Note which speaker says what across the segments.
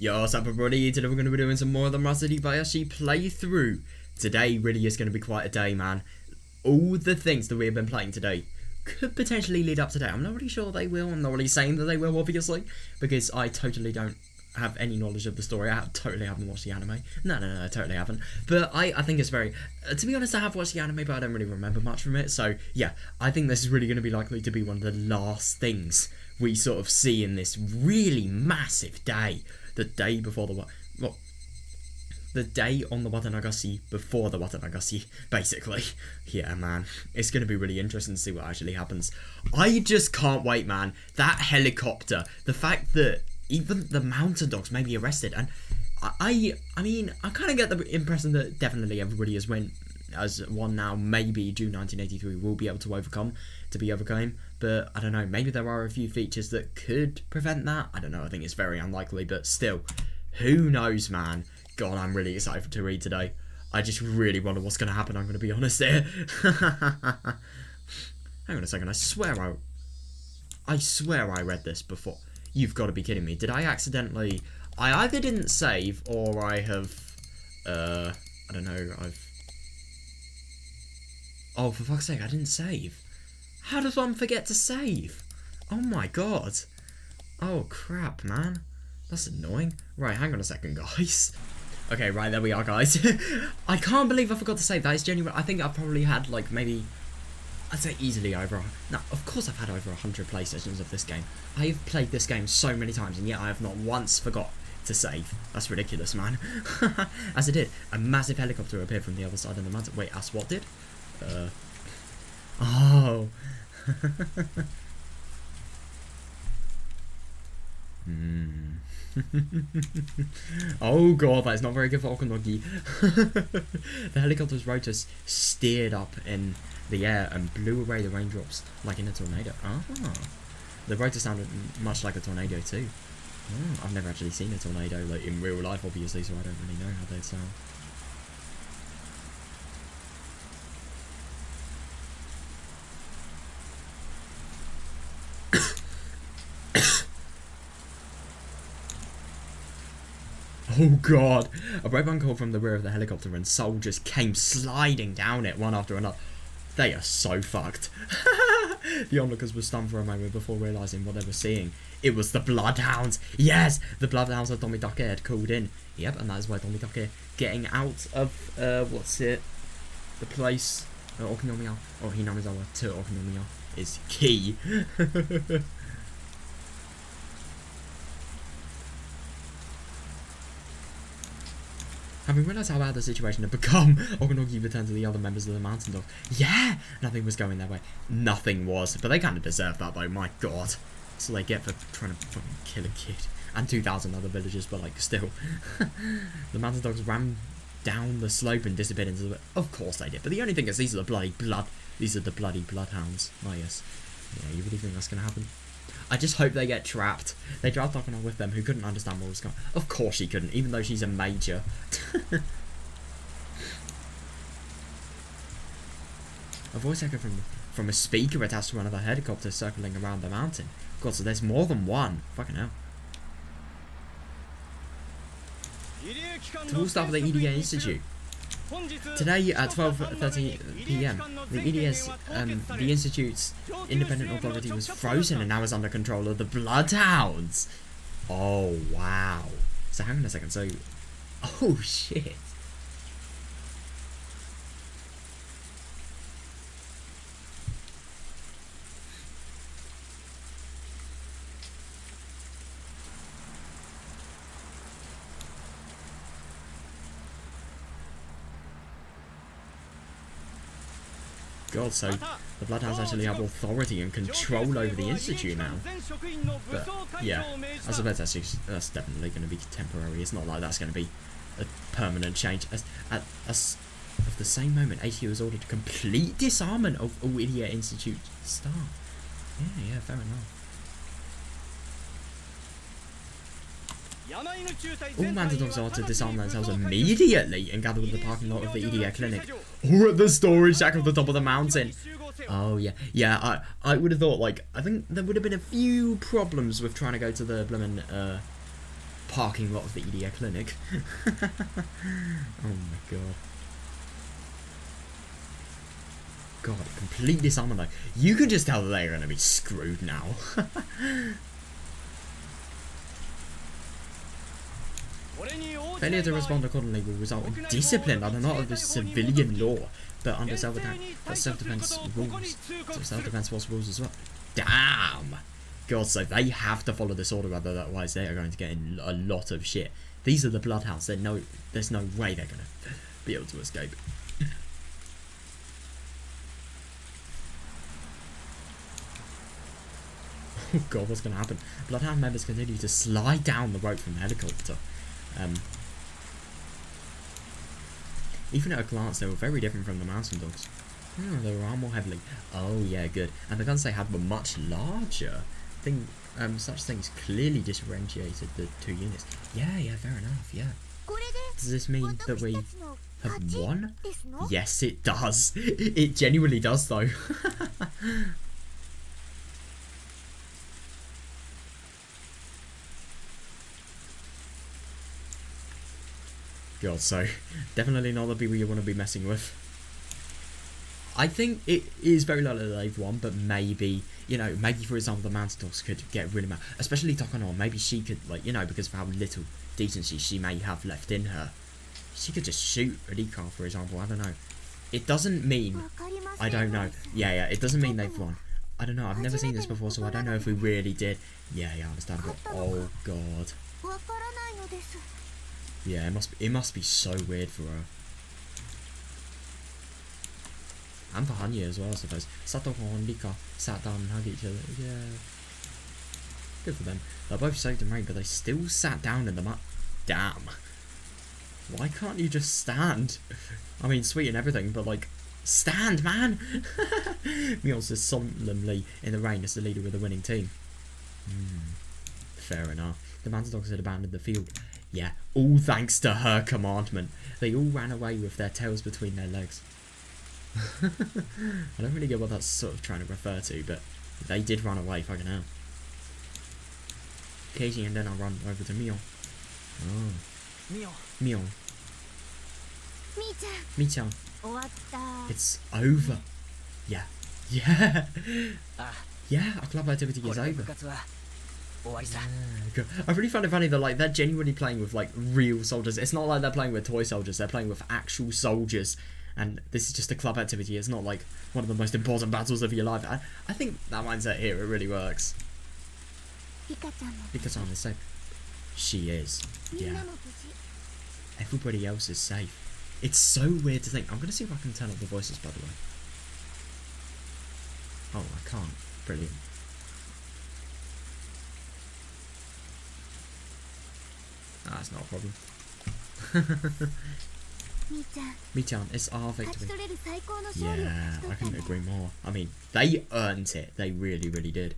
Speaker 1: Yo, what's up everybody? Today we're going to be doing some more of the Matsuribayashi playthrough. Today really is going to be quite a day, man. All the things that we have been playing today could potentially lead up to today. I'm not really sure they will. I'm not really saying that they will, obviously, because I totally don't have any knowledge of the story. I totally haven't watched the anime. No, I totally haven't. But I think it's very... to be honest, I have watched the anime, but I don't really remember much from it. So, yeah, I think this is really going to be likely to be one of the last things we sort of see in this really massive day. The day before the day on the Watanagashi before the Watanagashi, basically. Yeah, man. It's going to be really interesting to see what actually happens. I just can't wait, man. That helicopter, the fact that even the mountain dogs may be arrested, and I mean, I kind of get the impression that definitely everybody has went as one now. Maybe June 1983 will be able to overcome, but I don't know, maybe there are a few features that could prevent that. I don't know, I think it's very unlikely, but still, who knows, man. God, I'm really excited to read today. I just really wonder what's going to happen, I'm going to be honest here. Hang on a second, I swear I read this before. You've got to be kidding me. Did I accidentally... I either didn't save, or I have... I don't know, Oh, for fuck's sake, I didn't save. How does one forget to save? Oh my god. Oh crap, man. That's annoying. Right, hang on a second, guys. Okay, right, there we are, guys. I can't believe I forgot to save. That is genuine. I think I've probably had, like, maybe... I'd say easily over... Now, of course I've had over 100 play sessions of this game. I have played this game so many times, and yet I have not once forgot to save. That's ridiculous, man. As it did, a massive helicopter appeared from the other side of the mountain. Wait, as what did? Oh. Oh god, that is not very good for Okanogi. The helicopter's rotors steered up in the air and blew away the raindrops like in a tornado. Ah. The rotor sounded much like a tornado too. Oh, I've never actually seen a tornado like in real life, obviously, so I don't really know how they'd sound. Oh god! A brave one called from the rear of the helicopter and soldiers came sliding down it one after another. They are so fucked. The onlookers were stunned for a moment before realising what they were seeing. It was the Bloodhounds! Yes! The Bloodhounds that Tomidake had called in. Yep, and that is why Tomidake getting out of, what's it? The place, Okinomiya, or Hinamizawa to Okinomiya is key. Having realised how bad the situation had become, Okanogi returned to the other members of the mountain dog. Yeah! Nothing was going their way. Nothing was. But they kind of deserved that, though. My god. That's all they get for trying to fucking kill a kid. And 2,000 other villagers, but, like, still. The mountain dogs ran down the slope and disappeared into the... Of course they did. But the only thing is, these are the bloody bloodhounds. Oh, yes. Yeah, you really think that's going to happen? I just hope they get trapped. They dragged Okano with them, who couldn't understand what was going on. Of course she couldn't, even though she's a major. A voice echo from a speaker attached to one of the helicopters circling around the mountain. God, so there's more than one. Fucking hell. To all staff of the EDA Institute. Today at 12:30 PM, the the Institute's independent authority was frozen and now is under control of the Bloodhounds. Oh wow! So hang on a second. So, oh shit! God, so the Bloodhounds actually have authority and control over the Institute now. But, yeah, I suppose that's definitely going to be temporary. It's not like that's going to be a permanent change. At the same moment, ATU was ordered complete disarmament of all Idiot Institute staff. Yeah, fair enough. All mountain dogs are to disarm themselves immediately and gather with the parking lot of the EDA clinic or at the storage shack at the top of the mountain. Oh yeah, yeah. I would have thought, like, I think there would have been a few problems with trying to go to the bloomin' parking lot of the EDA clinic. Oh my god. God, complete disarmor though. You can just tell that they're going to be screwed now. Failure to respond accordingly will result in discipline under not of the civilian law, but under self-defense rules. So self-defense rules as well. Damn! God, so they have to follow this order, otherwise they are going to get in a lot of shit. These are the Bloodhounds. There's no way they're going to be able to escape. Oh god, what's going to happen? Bloodhound members continue to slide down the rope from the helicopter. Even at a glance, they were very different from the mountain dogs. Oh, they were armed more heavily. Oh yeah, good. And the guns they had were much larger. Such things clearly differentiated the two units. Yeah, fair enough, yeah. Does this mean that we have won? Yes, it does. It genuinely does, though. God, so definitely not the people you want to be messing with. I think it is very likely that they've won, but maybe, maybe for example the Mountain Dogs could get really mad, especially Takano. Maybe she could, because of how little decency she may have left in her, she could just shoot Rika, for example. I don't know. It doesn't mean, I don't know. Yeah, it doesn't mean they've won. I don't know. I've never seen this before, so I don't know if we really did. Yeah, understandable. Oh god. Yeah, it must be so weird for her. And for Hanya as well, I suppose. Satoko and Rika sat down and hugged each other. Yeah. Good for them. They're both soaked in rain, but they still sat down in the mud. Damn. Why can't you just stand? I mean, sweet and everything, but stand, man! Mion says solemnly in the rain as the leader of the winning team. Fair enough. The Mountain Dogs had abandoned the field. Yeah, all thanks to her commandment. They all ran away with their tails between their legs. I don't really get what that's sort of trying to refer to, but they did run away, fucking hell. Casey and then I'll run over to Mion. Oh. Mion. Mi-chan. It's over. Yeah. Yeah, our club activity is over. Yeah, I really find it funny that they're genuinely playing with real soldiers. It's not like they're playing with toy soldiers, they're playing with actual soldiers. And this is just a club activity. It's not one of the most important battles of your life. I think that mindset here, it really works. Rika-chan is safe. She is. Yeah. Everybody else is safe. It's so weird to think. I'm going to see if I can turn up the voices, by the way. Oh, I can't. Brilliant. That's not a problem. Mi-chan, it's our victory. Yeah, I couldn't agree more. I mean, they earned it. They really, really did.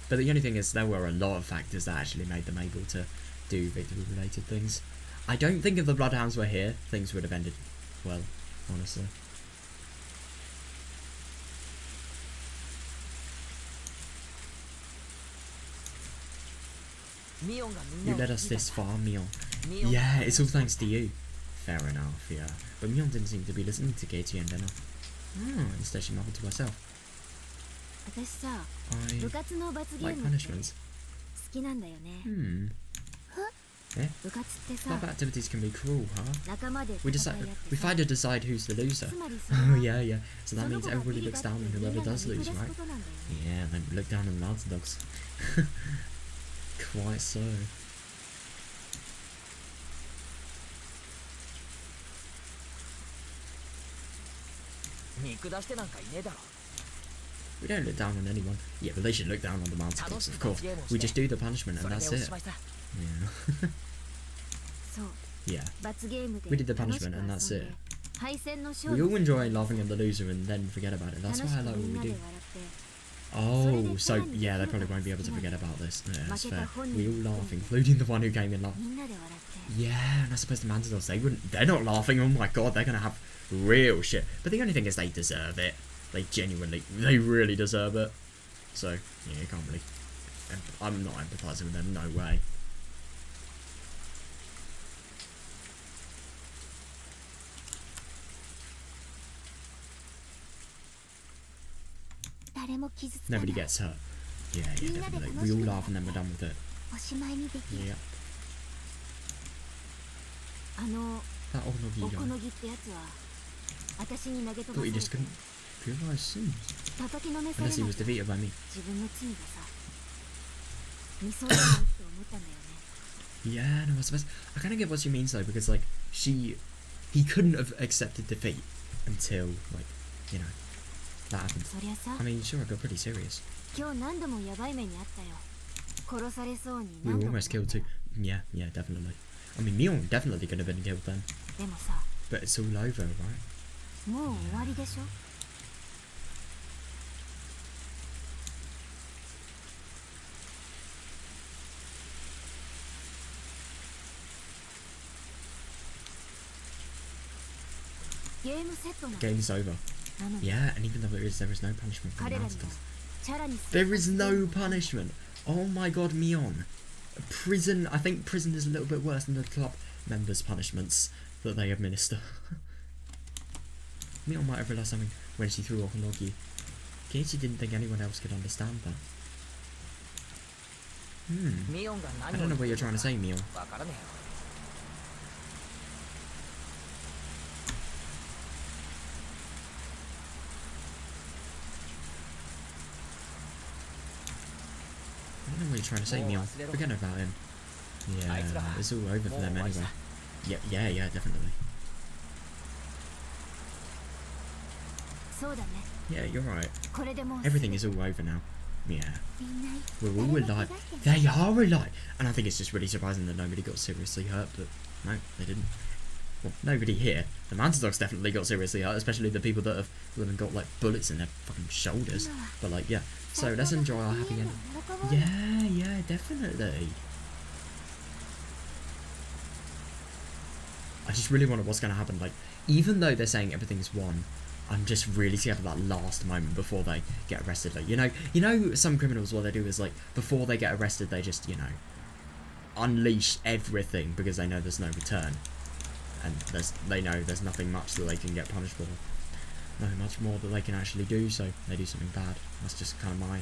Speaker 1: But the only thing is, there were a lot of factors that actually made them able to do victory-related things. I don't think if the Bloodhounds were here, things would have ended well, honestly. You led us this far, Mion. Yeah, it's all thanks to you. Fair enough, yeah. But Mion didn't seem to be listening to Katie and Dena. Instead she mumbled to herself. I like punishments. Yeah? Club activities can be cruel, huh? We fight to decide who's the loser. Oh, yeah. So that means everybody looks down on whoever does lose, right? Yeah, then look down on the Mountain Dogs. Quite so. We don't look down on anyone. Yeah, but they should look down on the Mountain Dogs, of course. We just do the punishment and that's it. Yeah. Yeah. We did the punishment and that's it. We all enjoy laughing at the loser and then forget about it. That's why I like what we do. Oh, so yeah, they probably won't be able to forget about this. Yeah, that's fair. We all laugh, including the one who came in last. Yeah, and I suppose the Mountain Dogs, they're not laughing. Oh my god, they're gonna have real shit. But the only thing is they deserve it. They really deserve it. So, yeah, you can't really I'm not empathizing with them, no way. Nobody gets hurt. Yeah, definitely. We all laugh and then we're done with it. Yeah. That Okonogi guy. Thought he just couldn't purify his sins. Unless he was defeated by me. Yeah, no, I suppose I kind of get what she means though, because like he couldn't have accepted defeat until like, you know, that happened. I mean, sure, I got pretty serious. We were almost killed too. Yeah, definitely. I mean, Mion definitely could have been killed then. But it's all over, right? Game's over. Yeah, and even though there is no punishment for the monsters. There is no punishment. Oh my god, Mion. Prison. I think prison is a little bit worse than the club members' punishments that they administer. Mion might have realised something when she threw Okonogi. Keiichi didn't think anyone else could understand that. I don't know what you're trying to say, Mion. I don't know what you're trying to say, Mion. Forget about him. Yeah, it's all over for them anyway. Yeah, definitely. Yeah, you're right. Everything is all over now. Yeah. We're all alive. They are alive! And I think it's just really surprising that nobody got seriously hurt, but no, they didn't. Well, nobody here. The Manta Dogs definitely got seriously hurt, especially the people that have got like bullets in their fucking shoulders. But like, yeah. So let's enjoy our happy ending. Yeah, definitely. I just really wonder what's going to happen. Like, even though they're saying everything's won, I'm just really scared of that last moment before they get arrested. Like, you know, some criminals, what they do is like before they get arrested, they just, you know, unleash everything because they know there's no return, and they know there's nothing much that they can get punished for. Nothing much more that they can actually do, so they do something bad. That's just kind of my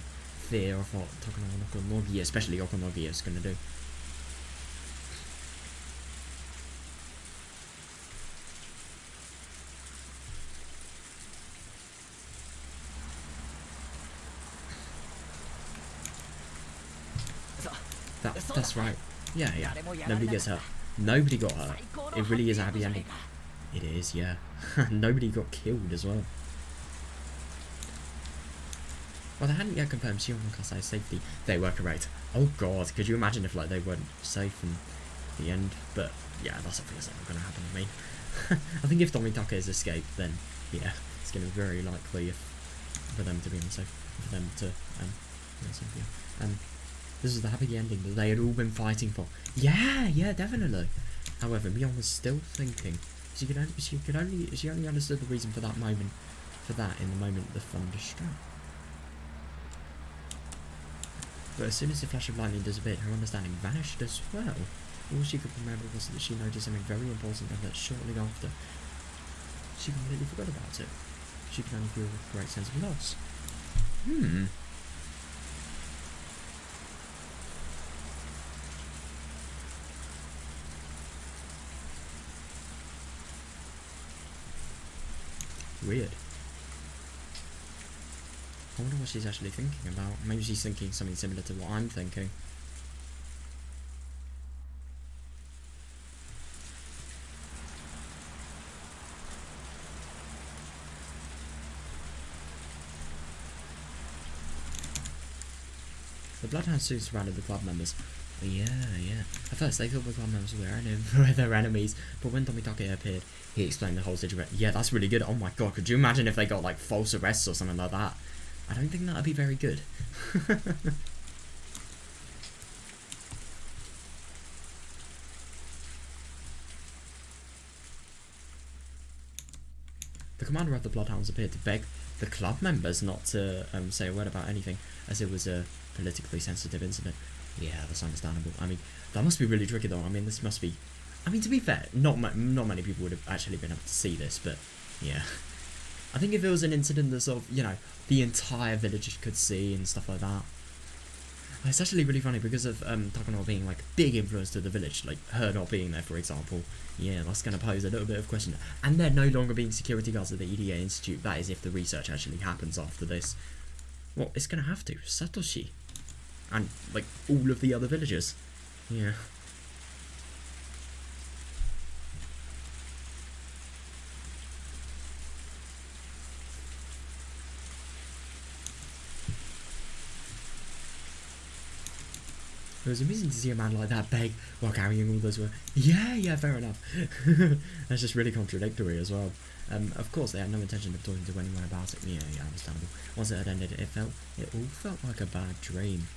Speaker 1: fear of what Okonogi, especially Okonogi, is going to do. That's right. Yeah. Nobody gets hurt. Nobody got hurt. It really is a happy ending. It is, yeah. Nobody got killed as well. Well, they hadn't yet confirmed Shion and Kasai's safety. They were correct. Oh god, could you imagine if like they weren't safe in the end? But yeah, that's obviously not going to happen to me. I think if Tomitaka is escaped, then yeah, it's going to be very likely for them to be unsafe. For them to this is the happy ending that they had all been fighting for. Yeah, definitely. However, Mion was still thinking. She only understood the reason for that moment, in the moment the thunder struck. But as soon as the flash of lightning disappeared, her understanding vanished as well. All she could remember was that she noticed something very important, and that shortly after, she completely forgot about it. She could only feel a great sense of loss. Weird. I wonder what she's actually thinking about. Maybe she's thinking something similar to what I'm thinking. The Bloodhounds soon surrounded the club members. Yeah. At first, they thought the club members were their enemies, but when Tomitaka appeared, he explained the whole situation. Yeah, that's really good. Oh my god, could you imagine if they got like false arrests or something like that? I don't think that would be very good. The commander of the Bloodhounds appeared to beg the club members not to say a word about anything, as it was a politically sensitive incident. Yeah, that's understandable. I mean, that must be really tricky though. I mean, this must be... I mean, to be fair, not many people would have actually been able to see this, but yeah. I think if it was an incident that sort of, you know, the entire village could see and stuff like that. It's actually really funny because of Takano being like a big influence to the village, like her not being there, for example. Yeah, that's going to pose a little bit of question. And they're no longer being security guards at the EDA Institute. That is if the research actually happens after this. Well, it's going to have to. Satoshi. And, like, all of the other villagers. Yeah. It was amazing to see a man like that beg while carrying all those work. Yeah, fair enough. That's just really contradictory as well. Of course, they had no intention of talking to anyone about it. Yeah, understandable. Once it had ended, it all felt like a bad dream.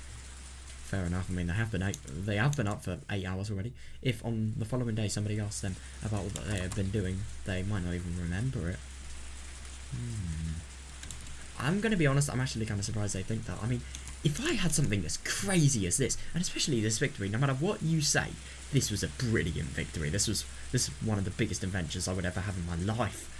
Speaker 1: Fair enough. I mean, they have been up for 8 hours already. If on the following day somebody asked them about what they had been doing, they might not even remember it. I'm gonna be honest. I'm actually kind of surprised they think that. I mean, if I had something as crazy as this, and especially this victory, no matter what you say, this was a brilliant victory. This is one of the biggest adventures I would ever have in my life.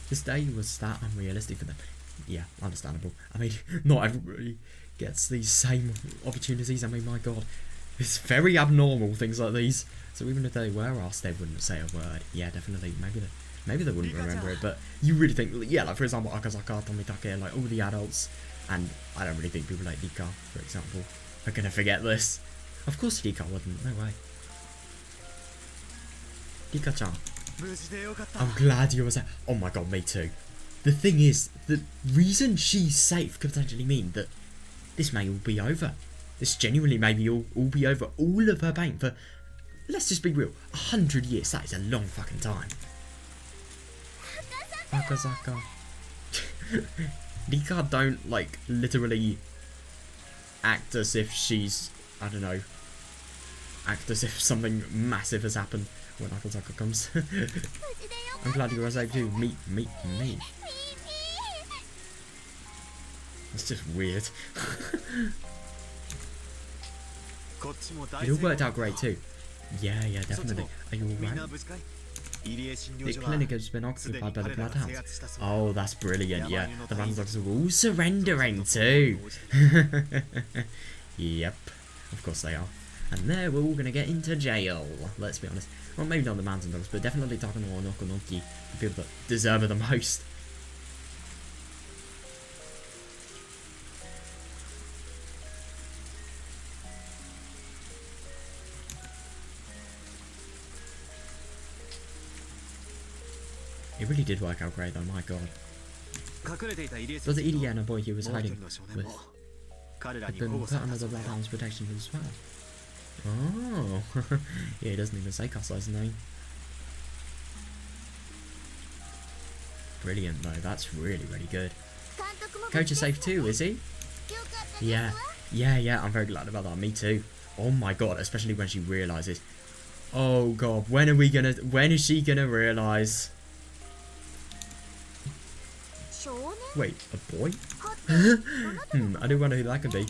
Speaker 1: This day was that unrealistic for them. Yeah, understandable. I mean, not everybody gets these same opportunities. I mean, my god. It's very abnormal, things like these. So even if they were asked, they wouldn't say a word. Yeah, definitely. Maybe they wouldn't remember it, but you really think, yeah, like for example, Akazaka, Tomitake, like all the adults, and I don't really think people like Rika, for example, are gonna forget this. Of course Rika wouldn't, no way. Rika-chan, I'm glad you were safe. Oh my god, me too. The thing is, the reason she's safe could potentially mean that this may all be over. This genuinely maybe all be over. All of her pain for, let's just be real, 100 years. That is a long fucking time. Akazaka. Rika don't, like, literally act as if she's, I don't know, act as if something massive has happened when Akazaka comes. I'm glad you were safe too. Meet me. It's just weird. It all worked out great too. Yeah, definitely. Are you alright? The clinic has been occupied by the Bloodhounds. Oh, that's brilliant, yeah. The Bloodhounds are all surrendering too. Yep, of course they are. And they're all gonna get into jail, let's be honest. Well, maybe not the Mountain Dogs, but definitely Takano or Nokonoki, the people that deserve it the most. It really did work out great though, my god. So the EDA and a boy he was hiding with had been put under the Bloodhound's protection as well. Oh, yeah, he doesn't even say Kasai's name. Brilliant though, that's really good. Coach is safe too, is he? Yeah, I'm very glad about that, me too. Oh my god, especially when she realises. Oh god, when is she gonna realise? Wait, a boy? I do wonder who that could be.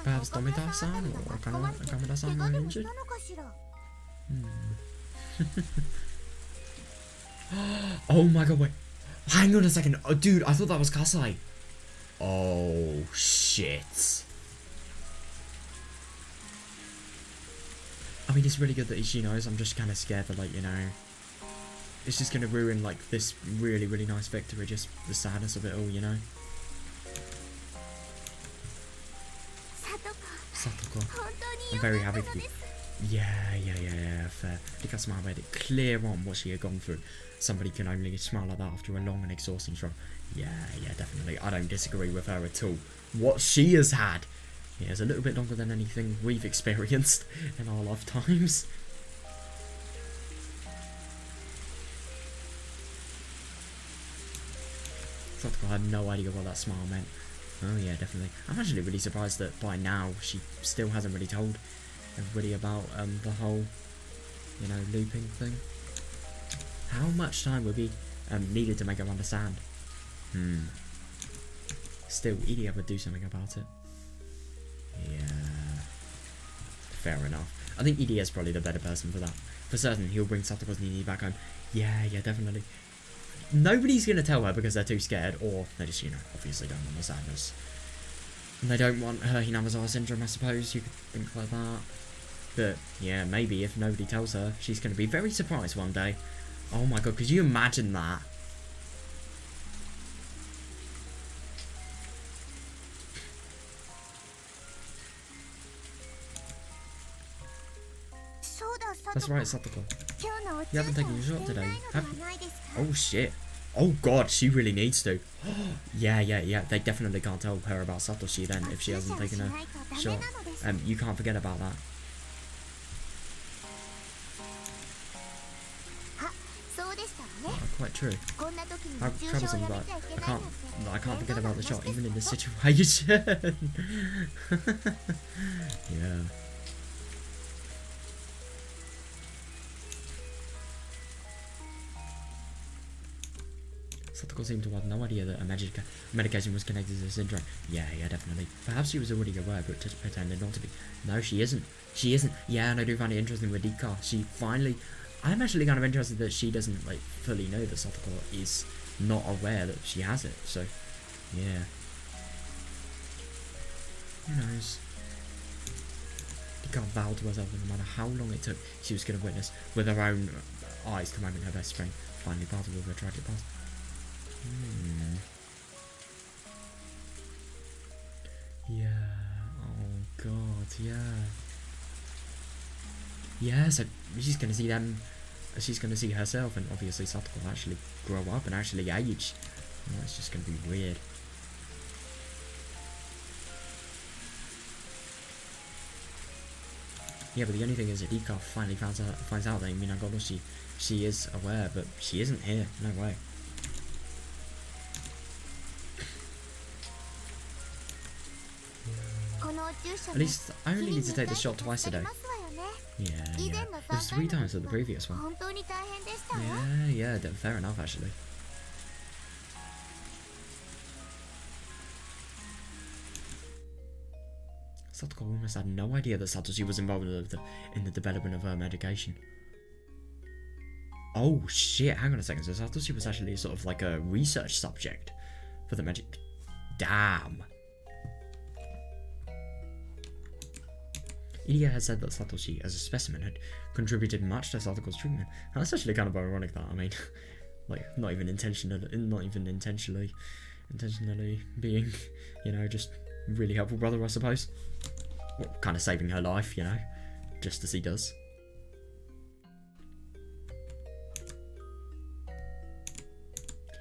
Speaker 1: Perhaps Tomita-san or Kamada-san were injured? Oh my god, wait. Hang on a second. Oh, dude, I thought that was Kasai. Oh, shit. I mean, it's really good that she knows. I'm just kind of scared that, like, you know, it's just going to ruin, like, this really nice victory. Just the sadness of it all, you know? Satoko. I'm very happy for you. Yeah, fair. Rika smiled, made it clear on what she had gone through. Somebody can only smile like that after a long and exhausting struggle. Yeah, definitely. I don't disagree with her at all. What she has had is a little bit longer than anything we've experienced in our lifetimes. Satoko had no idea what that smile meant. Oh yeah, definitely. I'm actually really surprised that by now she still hasn't really told everybody about the whole you know, looping thing. How much time would be needed to make her understand? Still, Idia would do something about it. Yeah. Fair enough. I think Idia is probably the better person for that. For certain, he'll bring Satoko's Nini back home. Yeah, definitely. Nobody's going to tell her because they're too scared, or they just, you know, obviously don't want the sadness. And they don't want her Hinamazawa syndrome, I suppose. You could think like that. But, yeah, maybe if nobody tells her, she's going to be very surprised one day. Oh my god, could you imagine that? That's right, Satoko. You haven't taken your shot today, have you? Oh shit. Oh god, she really needs to. Yeah. They definitely can't tell her about Satoshi then if she hasn't taken her shot. You can't forget about that. Oh, quite true. How troublesome, but I can't forget about the shot even in this situation. Yeah. Satoko seemed to have no idea that a medication was connected to the syndrome. Yeah, definitely. Perhaps she was already aware, but just pretended not to be. No, she isn't. Yeah, and I do find it interesting with Dika. She finally... I'm actually kind of interested that she doesn't, like, fully know that Satoko is not aware that she has it. So, yeah. Who knows? Dika vowed to herself that no matter how long it took, she was going to witness with her own eyes the moment her best friend finally parted with her tragic past. Yeah. Oh god. Yeah. Yeah. So she's gonna see them. She's gonna see herself, and obviously Satoko will actually grow up and actually age. Oh, it's just gonna be weird. Yeah, but the only thing is that Ika finally finds out that Minagoroshi, she is aware, but she isn't here. No way. At least I only need to take the shot twice a day. Yeah. It was 3 times for the previous one. Yeah, fair enough actually. Satoko almost had no idea that Satoshi was involved in the development of her medication. Oh shit, hang on a second, so Satoshi was actually sort of like a research subject for the magic. Damn. Idia had said that Satoshi, as a specimen, had contributed much to Satoko's treatment. And that's actually kind of ironic that, I mean, like, not even intentionally being, you know, just really helpful brother, I suppose. Well, kind of saving her life, you know, just as he does.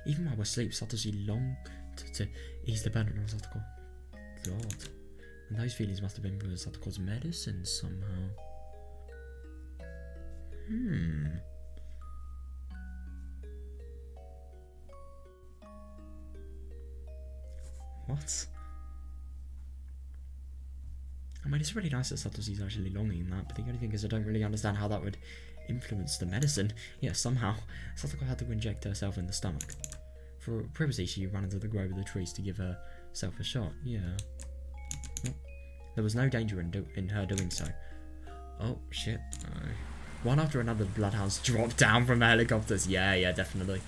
Speaker 1: Even while we're asleep, Satoshi longed to ease the burden on Satoko. God. And those feelings must have influenced Satoko's medicine somehow. What? I mean, it's really nice that Satoshi's actually longing that, but the only thing is I don't really understand how that would influence the medicine. Yeah, somehow, Satoko had to inject herself in the stomach. For privacy, she ran into the grove of the trees to give herself a shot. Yeah. Well, there was no danger in her doing so. Oh, shit. One after another, the bloodhounds dropped down from the helicopters. Yeah, definitely.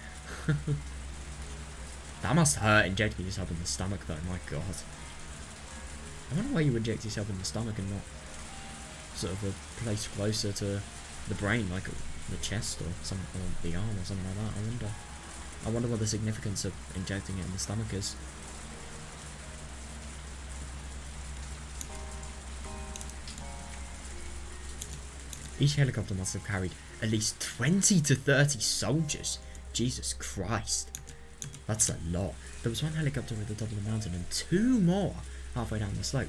Speaker 1: That must hurt, injecting yourself in the stomach, though. My god. I wonder why you inject yourself in the stomach and not sort of a place closer to the brain, like the chest or something, or the arm or something like that. I wonder what the significance of injecting it in the stomach is. Each helicopter must have carried at least 20 to 30 soldiers. Jesus Christ. That's a lot. There was one helicopter at the top of the mountain and 2 more halfway down the slope.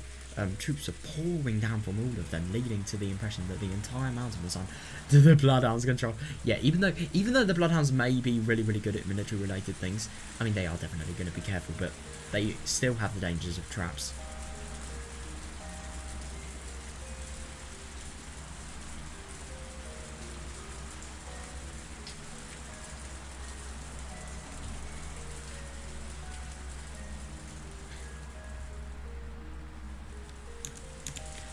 Speaker 1: Troops were pouring down from all of them, leading to the impression that the entire mountain was under the Bloodhounds' control. Yeah, even though the Bloodhounds may be really, really good at military-related things, I mean, they are definitely going to be careful, but they still have the dangers of traps.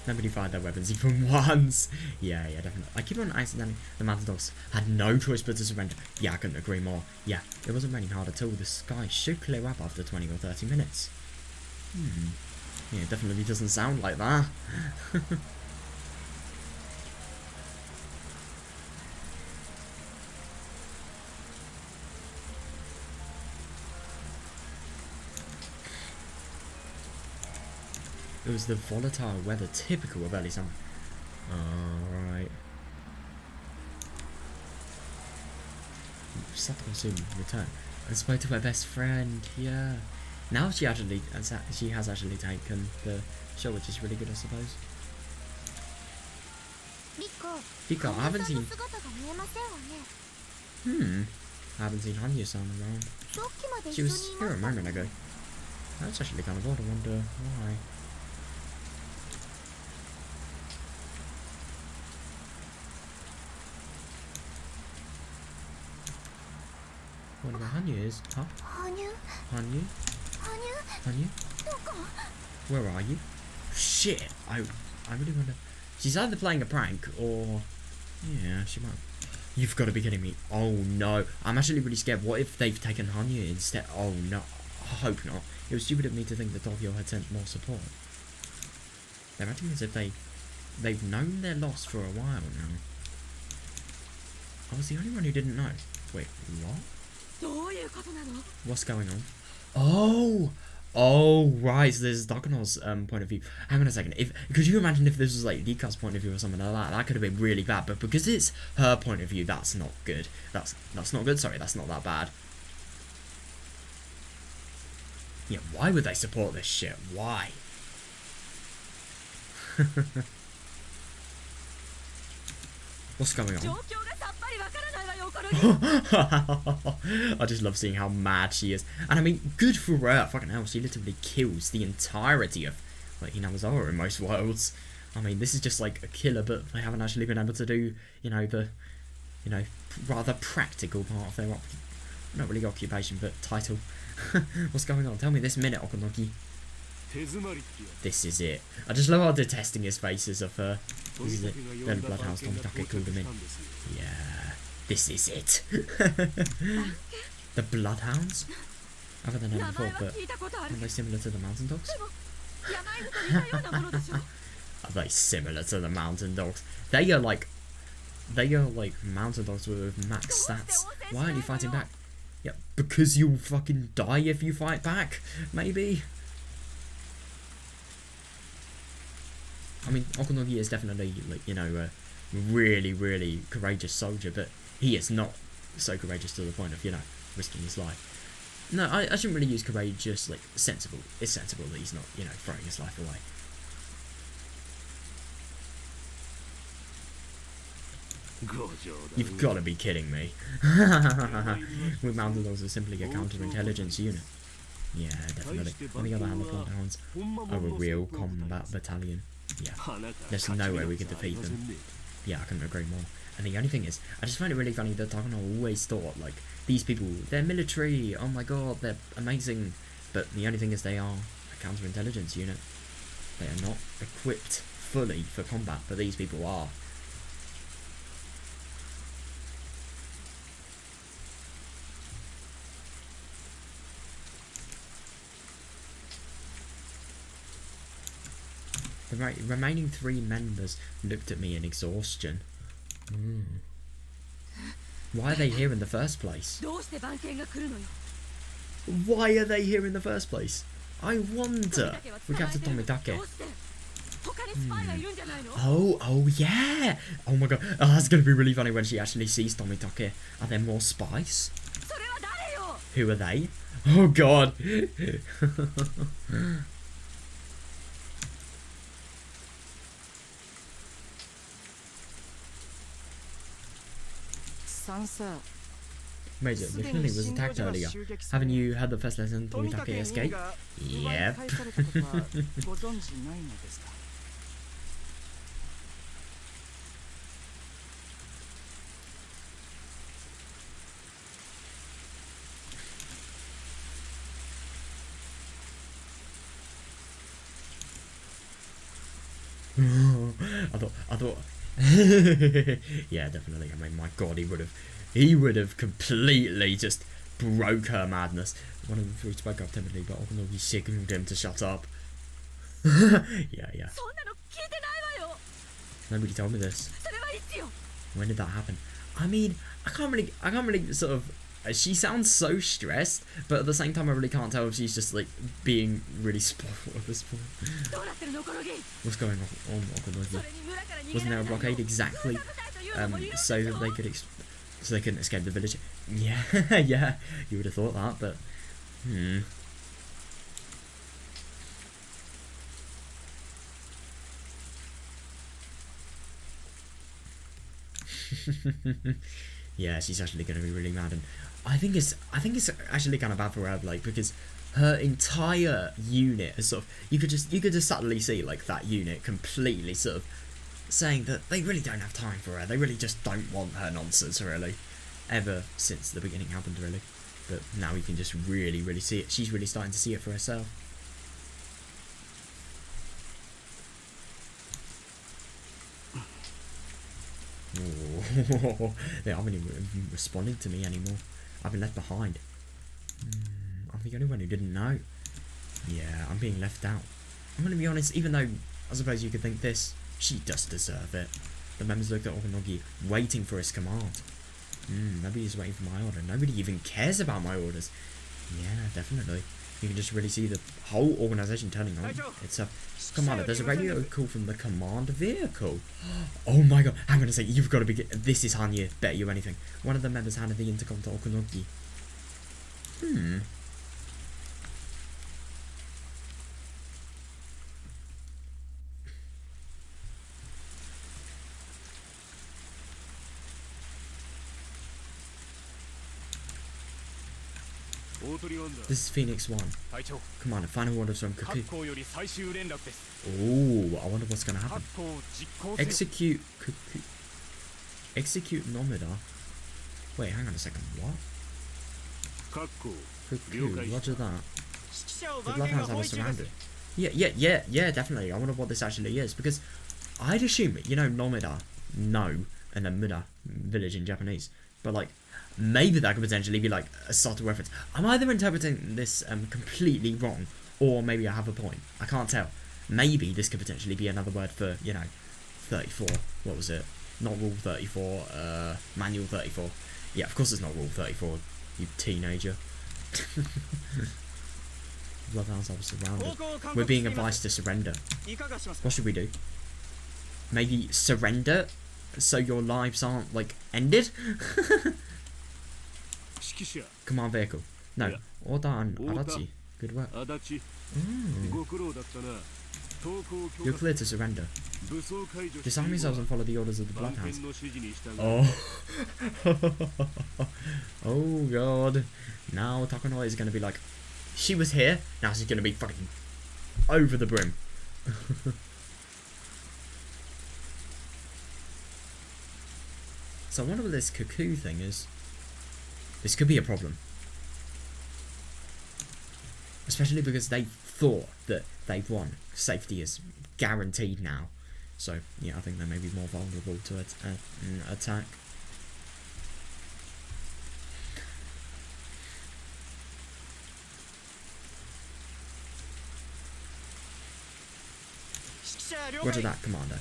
Speaker 1: Nobody fired their weapons even once. Yeah, definitely. I keep on accidentally. The mountain dogs had no choice but to surrender. Yeah, I couldn't agree more. Yeah, it wasn't raining hard at all. The sky should clear up after 20 or 30 minutes. Yeah, it definitely doesn't sound like that. It was the volatile weather typical of early summer. Alright. Satoko soon return. I spoke to my best friend, yeah. Now she has actually taken the show, which is really good, I suppose. Riko, I haven't seen... I haven't seen Hanyu-san around. She was here a moment ago. That's actually kind of odd, I wonder why. What about Hanyu is? Huh? Hanyu? Where are you? Shit! I really wonder. She's either playing a prank or... Yeah, she might. You've got to be kidding me. Oh no. I'm actually really scared. What if they've taken Hanyu instead? Oh no. I hope not. It was stupid of me to think that Tokyo had sent more support. They're acting as if they've known their loss for a while now. I was the only one who didn't know. Wait, what? What's going on? Oh, right. So there's Dakono's point of view. Hang on a second. Could you imagine if this was like Rika's point of view or something like that? That could have been really bad. But because it's her point of view, that's not good. That's not good. Sorry, that's not that bad. Yeah, why would they support this shit? Why? What's going on? I just love seeing how mad she is. And I mean, good for her. Fucking hell, she literally kills the entirety of like Hinamizawa in most worlds. I mean, this is just like a killer, but they haven't actually been able to do, the rather practical part of their not really occupation, but title. What's going on? Tell me this minute, Okonoki. This is it. I just love how detesting his faces of her. This is it. Then Bloodhounds Tomitake called him in. Yeah. This is it. The Bloodhounds? I haven't heard them before, but are they similar to the Mountain Dogs? Are they similar to the Mountain Dogs? They are like Mountain Dogs with max stats. Why aren't you fighting back? Yeah, because you'll fucking die if you fight back, maybe? I mean, Okonogi is definitely, like, a really, really courageous soldier, but he is not so courageous to the point of, risking his life. No, I shouldn't really use courageous, like, sensible. It's sensible that he's not, throwing his life away. You've got to be kidding me. With Mountain Dogs are simply a counterintelligence unit. Yeah, definitely. On the other hand, the Bloodhounds are a real combat battalion. Yeah, there's no way we could defeat them. Yeah, I couldn't agree more. And the only thing is, I just find it really funny that Dakono always thought, like, these people, they're military, oh my god, they're amazing. But the only thing is they are a counterintelligence unit. They are not equipped fully for combat, but these people are. The remaining 3 members looked at me in exhaustion. Why are they here in the first place? Why are they here in the first place? I wonder. We have to Tomitake. Oh yeah! Oh my god. Oh, that's gonna be really funny when she actually sees Tomitake. Are there more spies? Who are they? Oh god. Major, the clinic was attacked earlier. Haven't you had the first lesson Tomitake escape? Yep. I thought, yeah, definitely. I mean, my God, he would have completely just broke her madness. One of the three spoke up timidly, but Okanogi signaled him to shut up. Yeah. Nobody told me this. When did that happen? I mean, I can't really sort of. She sounds so stressed, but at the same time, I really can't tell if she's just like being really spoiled at this point. What's going on, Okanogi? Wasn't there a blockade exactly so that they could so they couldn't escape the village? Yeah, yeah. You would have thought that, but yeah, she's actually going to be really mad, and I think it's actually kind of bad for her, like, because her entire unit is sort of you could just subtly see like that unit completely sort of saying that they really don't have time for her. They really just don't want her nonsense, really, ever since the beginning happened, really. But now you can just really see it. She's really starting to see it for herself. Oh, they haven't even responded to me anymore. I've been left behind. I'm the only one who didn't know. Yeah, I'm being left out. I'm gonna be honest, even though I suppose you could think this, she does deserve it. The members looked at Okanogi, waiting for his command. Nobody's waiting for my order. Nobody even cares about my orders. Yeah, definitely. You can just really see the whole organisation turning on itself. Commander, there's a radio call from the command vehicle. Oh my God! I'm gonna say you've got to be. This is Hanya. Bet you anything. One of the members handed the intercom to Okanogi. This is Phoenix 1. Commander, final orders from Cuckoo. Oh, I wonder what's going to happen. Execute Cuckoo. Execute Nomida. Wait, hang on a second. What? Cuckoo, roger that. The Bloodhounds have us surrounded. Yeah, definitely. I wonder what this actually is, because I'd assume, you know, Nomida, no, and then Muda, village in Japanese. But, like, maybe that could potentially be like a subtle reference. I'm either interpreting this completely wrong, or maybe I have a point. I can't tell. Maybe this could potentially be another word for, you know, 34. What was it? Not Rule 34, Manual 34. Yeah, of course it's not Rule 34, you teenager. Bloodhounds are surrounded. We're being advised to surrender. What should we do? Maybe surrender so your lives aren't, like, ended? Command vehicle. No. Order and Adachi. Good work. You're clear to surrender. Disarm yourselves and follow the orders of the Bloodhounds. Oh. Oh God. Now Takanoi is going to be like, she was here, now she's going to be fucking over the brim. So I wonder what this cuckoo thing is. This could be a problem. Especially because they thought that they've won. Safety is guaranteed now. So, yeah, I think they may be more vulnerable to an attack. Roger that, Commander.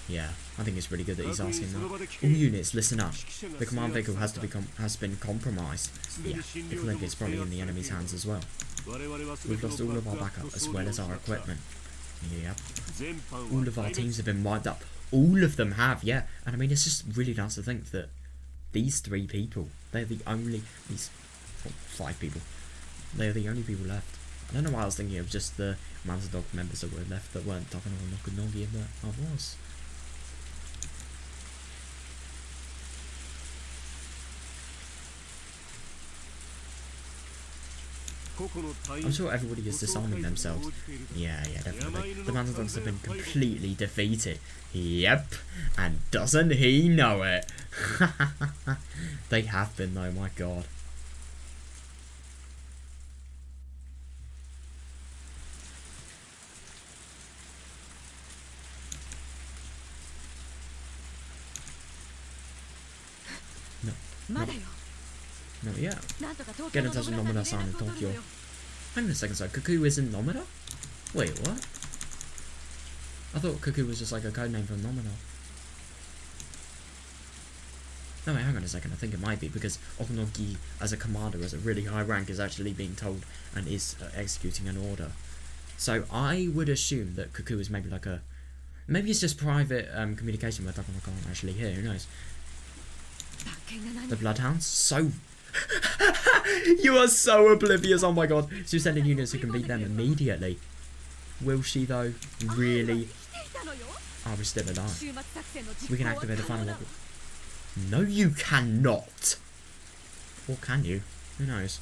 Speaker 1: Yeah, I think it's really good that he's asking that. All units, listen up. The command vehicle has been compromised. Yeah, the clinic is probably in the enemy's hands as well. We've lost all of our backup as well as our equipment. Yep. All of our teams have been wiped up. All of them have, yeah. And I mean, it's just really nice to think that these 3 people, they're the only, these 5 people, they're the only people left. I don't know why I was thinking of just the Manta Dog members that were left that weren't talking on Okanogi, but I was. I'm sure everybody is disarming themselves. Yeah, definitely. The Manta Dogs have been completely defeated. Yep. And doesn't he know it? They have been though, my God. Not yet. Get in touch with Nomura-san in Tokyo. Hang on a second, so Cuckoo isn't Nomura? Wait, what? I thought Cuckoo was just like a code name for Nomura. No, wait, hang on a second. I think it might be because Okunogi, as a commander, as a really high rank, is actually being told and is executing an order. So I would assume that Cuckoo is maybe like a... Maybe it's just private communication with Takono can't actually hear. Who knows? The Bloodhounds? So... You are so oblivious. Oh my god. She's sending units who can beat them immediately. Will she, though? Really? Oh, we're still alive. We can activate the final level. No, you cannot. Or can you? Who knows?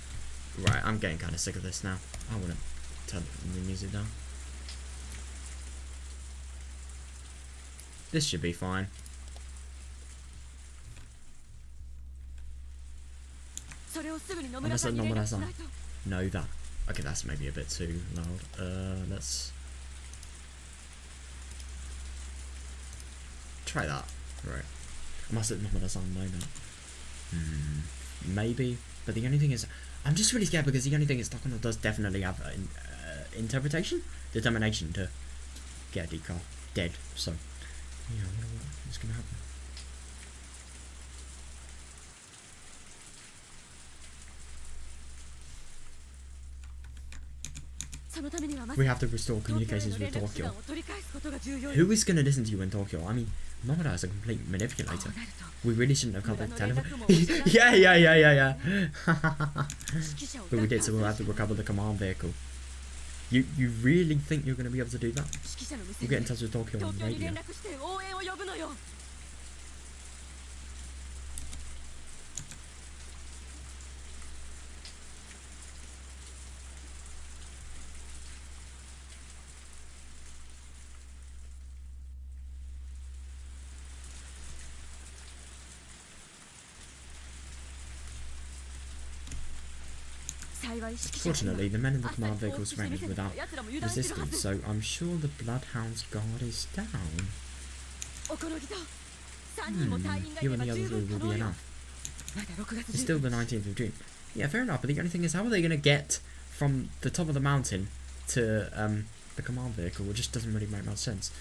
Speaker 1: Right, I'm getting kind of sick of this now. I want to turn the music down. This should be fine. Unless let Nomura-san know that. Okay, that's maybe a bit too loud. Let's try that. Right. I must let Nomura-san know that. Maybe. But the only thing is, I'm just really scared because the only thing is Takono does definitely have interpretation, determination to get a decal dead. So, yeah, I wonder what's going to happen. We have to restore communications with Tokyo. Who is going to listen to you in Tokyo? I mean, Nomura is a complete manipulator. We really shouldn't have covered the telephone. yeah. But we did, so we'll have to recover the command vehicle. You really think you're going to be able to do that? We'll get in touch with Tokyo on the radio. Fortunately, the men in the command vehicle surrendered without resistance, so I'm sure the Bloodhound's guard is down. You and the others will be enough. It's still the 19th of June. Yeah, fair enough, but the only thing is, how are they going to get from the top of the mountain to the command vehicle? It just doesn't really make much sense.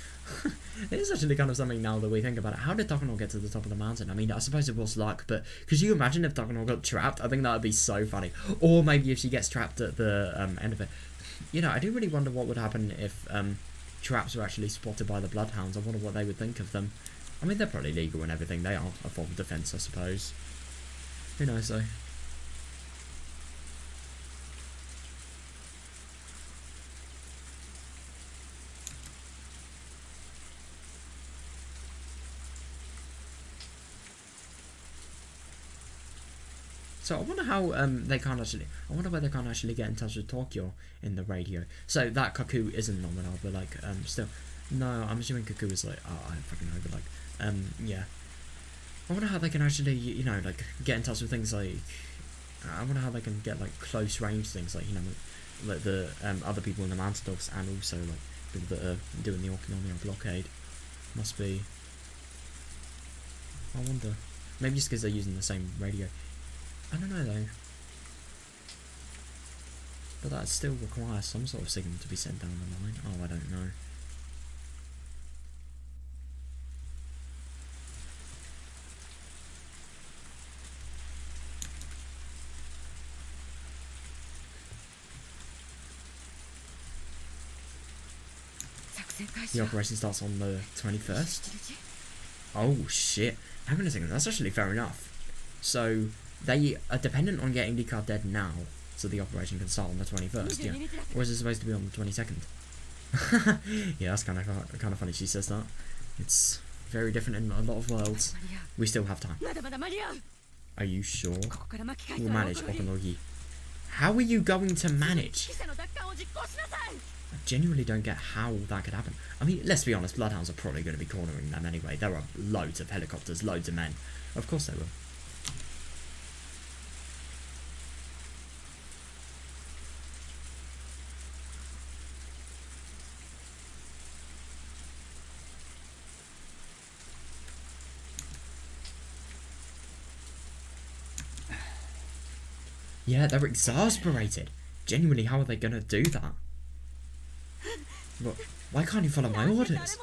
Speaker 1: It is actually kind of something now that we think about it. How did Takono get to the top of the mountain? I mean, I suppose it was luck, but could you imagine if Takono got trapped? I think that would be so funny. Or maybe if she gets trapped at the end of it. You know, I do really wonder what would happen if traps were actually spotted by the Bloodhounds. I wonder what they would think of them. I mean, they're probably legal and everything. They are a form of defense, I suppose. Who knows, though? So I wonder how they can't actually. I wonder why they can't actually get in touch with Tokyo in the radio. So that Cuckoo isn't nominal, but like still, no. I'm assuming Cuckoo is like. Oh, I don't fucking know, but like yeah. I wonder how they can actually like get in touch with things like. I wonder how they can get like close range things like like the other people in the mountain dogs and also like people that are doing the Okinawa blockade. Must be. I wonder. Maybe just because they're using the same radio. I don't know though. But that still requires some sort of signal to be sent down the line. Oh, I don't know. The operation starts on the 21st. Oh shit. Hang on a second, that's actually fair enough. So they are dependent on getting the card dead now, so the operation can start on the 21st, yeah. Or is it supposed to be on the 22nd? Yeah, that's kind of funny she says that. It's very different in a lot of worlds. We still have time. Are you sure? We'll manage, Okunogi. How are you going to manage? I genuinely don't get how that could happen. I mean, let's be honest, Bloodhounds are probably going to be cornering them anyway. There are loads of helicopters, loads of men. Of course they will. Yeah, they're exasperated. Genuinely, how are they gonna do that? What? Why can't you follow my orders?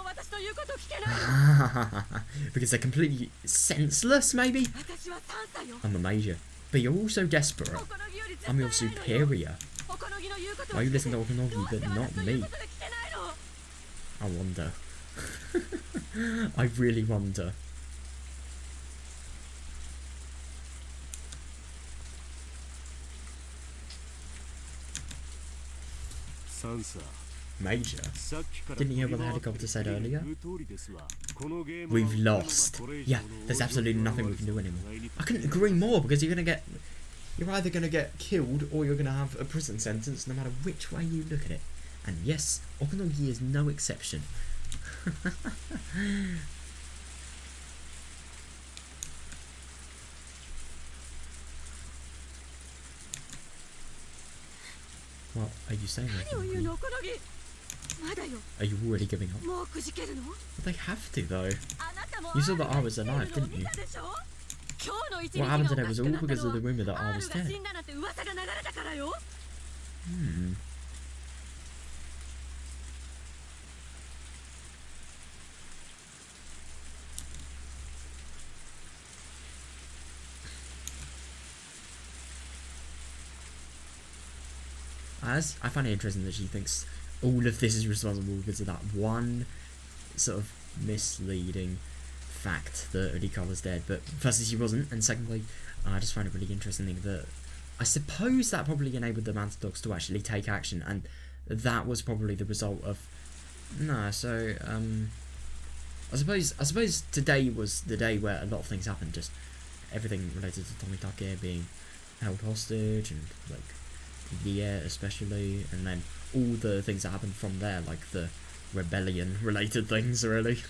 Speaker 1: Because they're completely senseless, maybe? I'm a major. But you're also desperate. I'm your superior. Why you listen to Okanogi but not me? I wonder. I really wonder. Major? Didn't you hear what the helicopter said earlier? We've lost. Yeah, there's absolutely nothing we can do anymore. I couldn't agree more, because you're either gonna get killed or you're gonna have a prison sentence, no matter which way you look at it. And yes, Okanogi is no exception. What are you saying? Are you already giving up? Well, they have to, though. You saw that I was alive, didn't you? What happened today was all because of the rumour that I was dead. As I find it interesting that she thinks all of this is responsible because of that one sort of misleading fact that Urika was dead. But firstly, she wasn't, and secondly, I just find it really interesting that I suppose that probably enabled the Manta Dogs to actually take action, and that was probably the result of I suppose today was the day where a lot of things happened. Just everything related to Tomitake being held hostage, and like the air especially, and then all the things that happened from there, like the rebellion related things, really.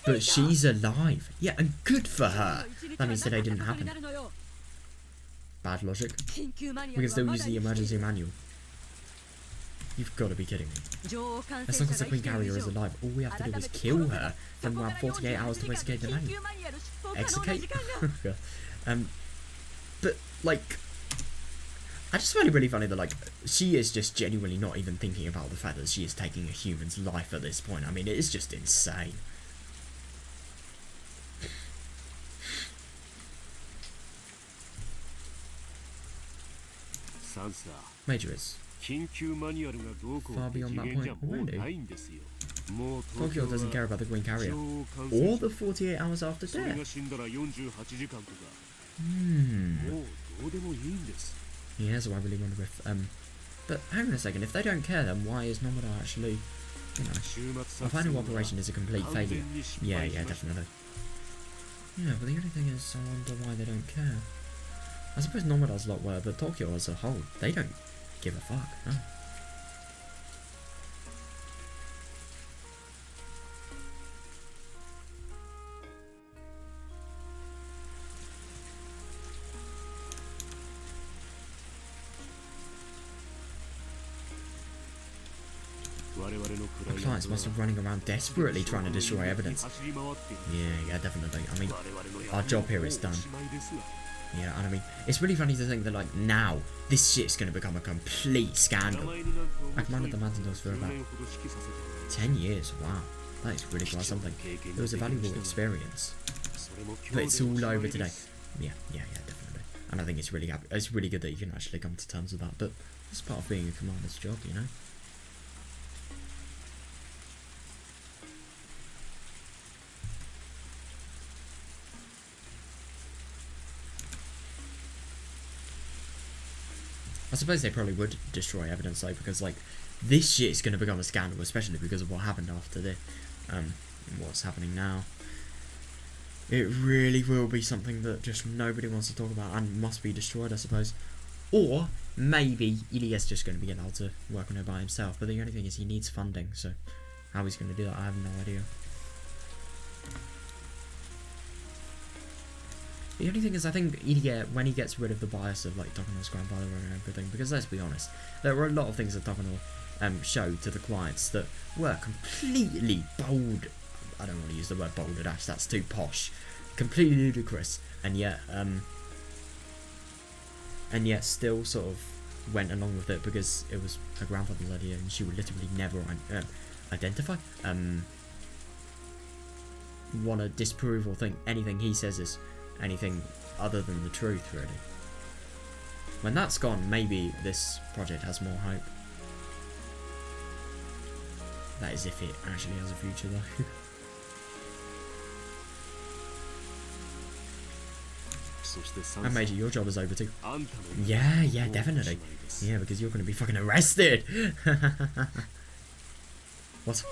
Speaker 1: But she's alive. Yeah, and good for her. That means today didn't happen. Bad logic. We can still use the emergency manual. You've got to be kidding me. As long as the Queen Carrier is alive, all we have to do is kill her, then we'll have 48 hours to investigate the manual. Execute? But, like, I just find it really funny that, like, she is just genuinely not even thinking about the fact that she is taking a human's life at this point. I mean, it is just insane. Major is far beyond that point already. Tokyo doesn't care about the Queen Carrier or the 48 hours after death. Yeah, so I really wonder if but hang on a second, if they don't care, then why is Nomura actually, you know, our final operation is a complete failure. Yeah, definitely. Yeah, but the only thing is, I wonder why they don't care. I suppose Nomura's a lot were, but Tokyo as a whole, they don't give a fuck, no. Our clients must have running around desperately trying to destroy evidence. Yeah, definitely. I mean, our job here is done. Yeah, and I mean, it's really funny to think that, like, now, this shit's going to become a complete scandal. I commanded the Manta Dogs for about 10 years, wow. That is really quite something. It was a valuable experience. But it's all over today. Yeah, definitely. And I think it's really good that you can actually come to terms with that, but it's part of being a commander's job, you know? I suppose they probably would destroy evidence though, because like this shit is going to become a scandal, especially because of what happened after the what's happening now. It really will be something that just nobody wants to talk about and must be destroyed, I suppose. Or maybe Ilia's just going to be allowed to work on it by himself, but the only thing is he needs funding, so how he's going to do that, I have no idea. The only thing is, I think Ilia, when he gets rid of the bias of like Takano's grandfather and everything, because let's be honest, there were a lot of things that Takano show to the clients that were completely bold. I don't want to use the word balderdash, that's too posh. Completely ludicrous, and yet still sort of went along with it because it was her grandfather's idea and she would literally never identify, want to disprove or think anything he says is anything other than the truth, really. When that's gone, maybe this project has more hope. That is if it actually has a future, though. And Major, your job is over too. Yeah, definitely. Yeah, because you're going to be fucking arrested. What?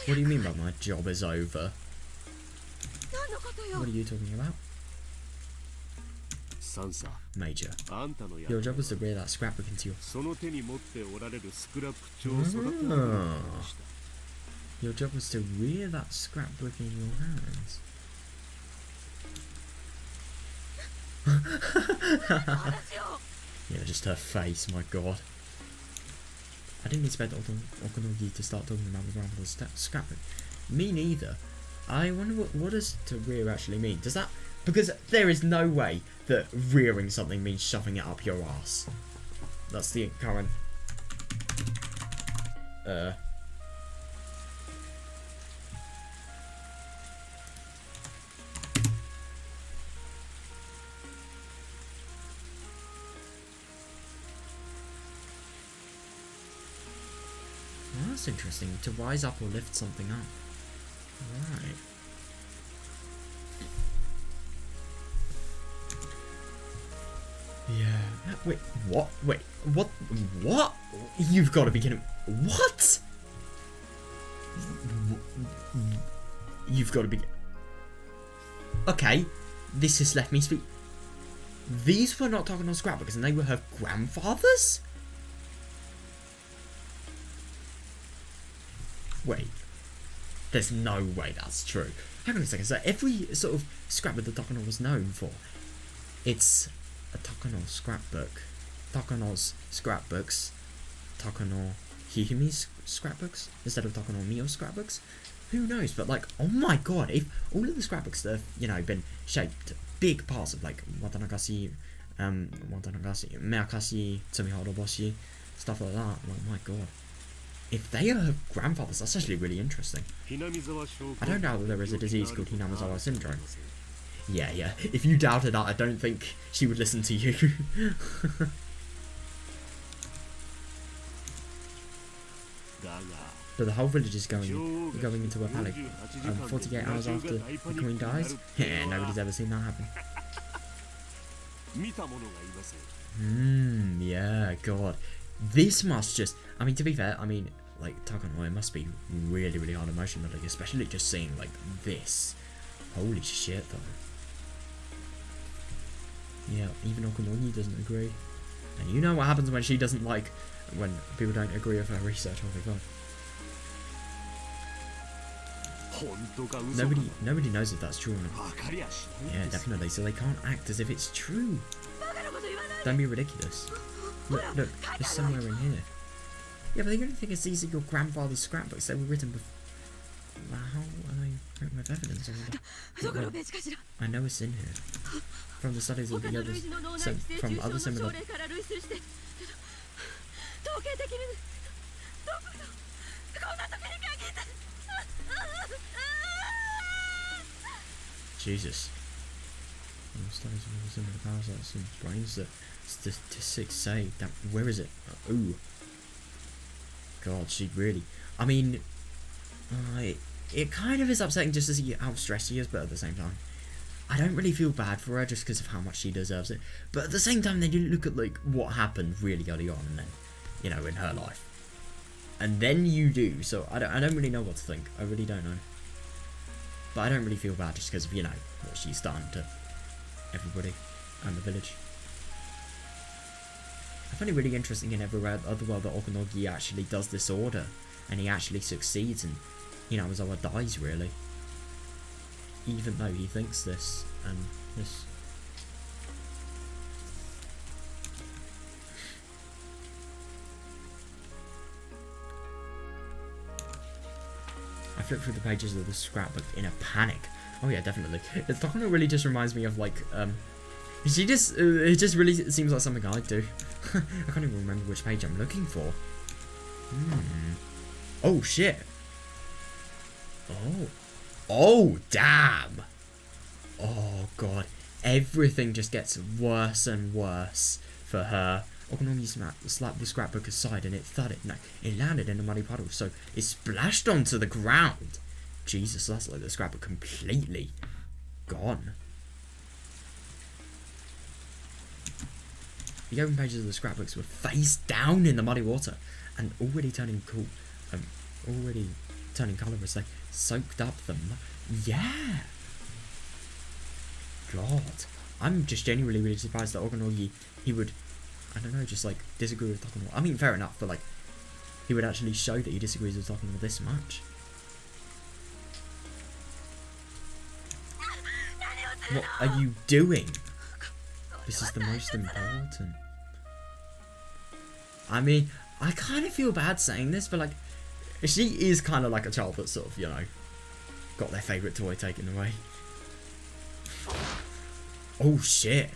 Speaker 1: What do you mean by my job is over? What are you talking about? Major, your job was to rear that scrapbook into your... Your job was to rear that scrapbook in your hands. Yeah, just her face, my god. I didn't expect Okunogi to start talking about the grandfather's scrapbook. Me neither. I wonder what does to rear actually mean? Does that... Because there is no way that rearing something means shoving it up your ass. That's the current... Well, that's interesting. To rise up or lift something up. Right. Yeah. Wait, what? Wait, what? What? You've got to be kidding. What? You've got to be... Okay, this has left me speak... These were not talking on scrapbooks and they were her grandfathers? Wait. There's no way that's true. Hang on a second. So every sort of scrapbook that Takano was known for, it's a Takano scrapbook. Takano's scrapbooks. Takano Hihimi's scrapbooks instead of Takano Mio's scrapbooks. Who knows? But like, oh my god, if all of the scrapbooks that have, you know, been shaped, big parts of like Watanagashi, Meakashi, Tsumihoroboshi, stuff like that, oh my god. If they are her grandfathers, that's actually really interesting. I don't doubt that there is a disease called Hinamizawa syndrome. Yeah. If you doubted that, I don't think she would listen to you. But the whole village is going into a panic. 48 hours after the queen dies? Yeah, nobody's ever seen that happen. Yeah, god. This must just... I mean, to be fair, I mean, like, Takano, it must be really, really hard emotionally, especially just seeing, like, this. Holy shit, though. Yeah, even Okunogi doesn't agree. And you know what happens when she doesn't like... when people don't agree with her research, oh my god. Nobody knows if that's true or not. Yeah, definitely, so they can't act as if it's true. Don't be ridiculous. Look, there's somewhere in here. Yeah, but the only thing is these are your grandfather's scrapbooks. They were written before... How are they written with evidence? I know it's in here. From the studies of the others, from other similar... Jesus. From the studies of other similar parasites and brains that statistics say that... Where is it? Ooh. God, she really... I mean... it kind of is upsetting just to see how stressed she is, but at the same time, I don't really feel bad for her just because of how much she deserves it. But at the same time, then you look at like what happened really early on, and then, you know, in her life, and then you do. So I don't really know what to think. I really don't know. But I don't really feel bad just because of, you know, what she's done to everybody and the village. I find it really interesting in every other world that Okunogi actually does this order, and he actually succeeds, and Hinamizawa dies, really. Even though he thinks this, and this... I flipped through the pages of the scrapbook in a panic. Oh yeah, definitely. It's Takano really just reminds me of like she just it just really seems like something I'd do. I can't even remember which page I'm looking for. Oh shit. Oh damn. Oh god. Everything just gets worse and worse for her. Okonomi slapped the scrapbook aside and it thudded. No, it landed in a muddy puddle, so it splashed onto the ground. Jesus, that's like the scrapbook completely gone. The open pages of the scrapbooks were face down in the muddy water and already turning colour as they soaked up the yeah. God, I'm just genuinely really surprised that Okonogi, he would, I don't know, just like disagree with Takano. I mean, fair enough, but like, he would actually show that he disagrees with Takano this much. What are you doing? This is the most important. I mean, I kind of feel bad saying this, but like, she is kind of like a child that sort of, you know, got their favourite toy taken away. Oh shit.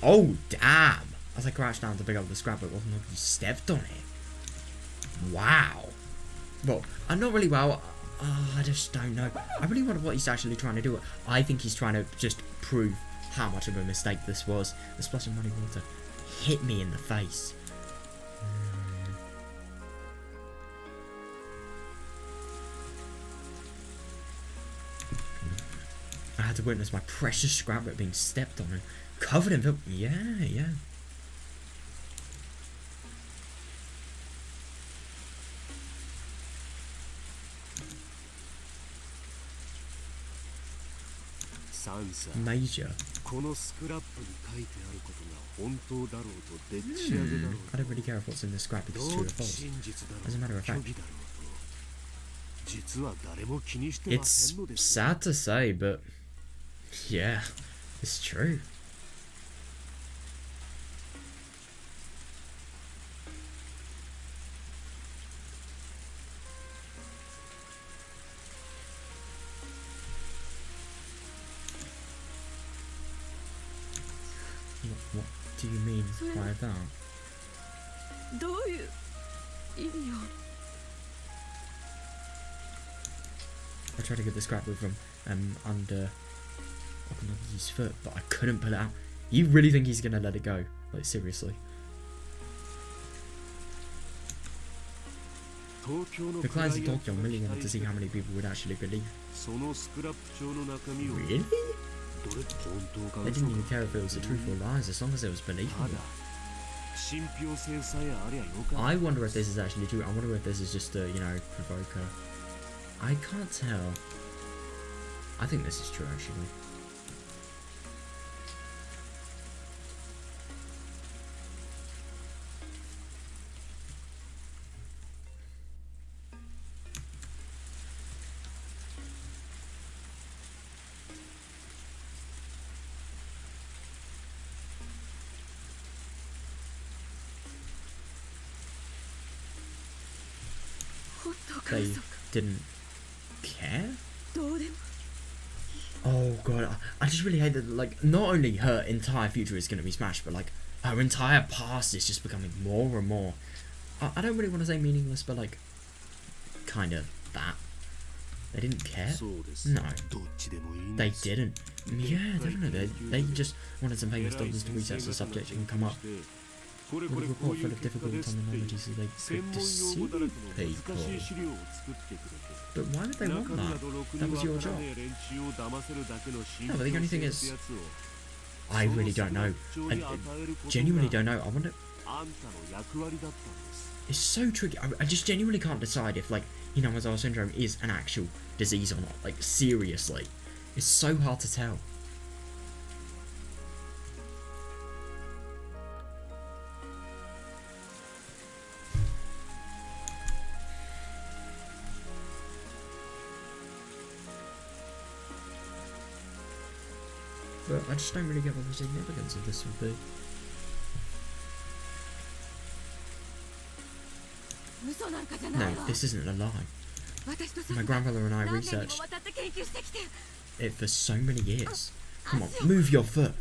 Speaker 1: Oh damn. As I crouched down to pick up the scrapbook, Okonogi stepped on it. Wow. Well, I'm not really wow. I just don't know. I really wonder what he's actually trying to do. I think he's trying to just prove how much of a mistake this was. The splash of muddy water hit me in the face. I had to witness my precious scrapbook being stepped on and covered in filth. Yeah. Major. I don't really care if what's in the scrapbook is true or false. As a matter of fact, it's sad to say, but yeah, it's true. What do you mean by that? I tried to get the scrapbook from under Okonogi's foot, but I couldn't pull it out. You really think he's gonna let it go? Like, seriously? The clients in Tokyo really wanted to see how many people would actually believe. Really? They didn't even care if it was the truth or lies, as long as it was believable. I wonder if this is actually true. I wonder if this is just a, you know, provoker. I can't tell. I think this is true, actually. They didn't care? Oh god, I just really hate that, like, not only her entire future is going to be smashed, but like, her entire past is just becoming more and more, I don't really want to say meaningless, but like, kind of that. They didn't care? No. They didn't. Yeah, definitely. They just wanted some famous doctors to research the subject and come up with a report full of difficult terminology so they could deceive people. But why would they want that? That was your job. No, but the only thing is, I really don't know. I genuinely don't know. I wonder. It's so tricky. I just genuinely can't decide if, like, Hinamazawa syndrome is an actual disease or not. Like, seriously. It's so hard to tell. But I just don't really get what the significance of this would be. No, this isn't a lie. My grandfather and I researched it for so many years. Come on, move your foot.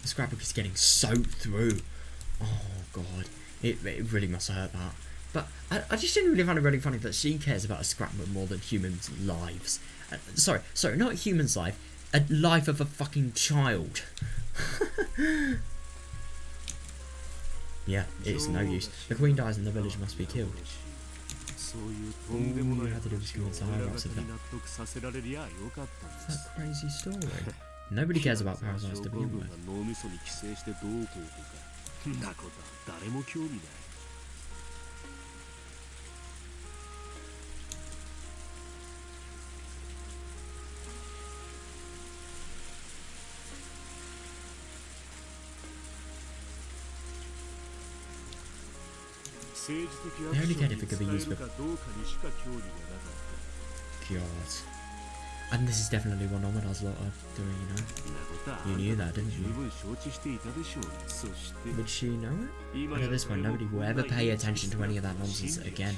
Speaker 1: The scrapbook is getting soaked through. Oh god, it really must have hurt that. But I just didn't really find it really funny that she cares about a scrapbook more than humans' lives. Sorry, not a human's life, a life of a fucking child. Yeah, it's no use. The queen dies and the village must be killed. All you had to do was convince the higher ups of that. That crazy story. Nobody cares about parasites to begin with. They only cared if it could be used for... God. And this is definitely what Nomada's lot are doing, you know? You knew that, didn't you? Would she know it? But at this point, nobody will ever pay attention to any of that nonsense again.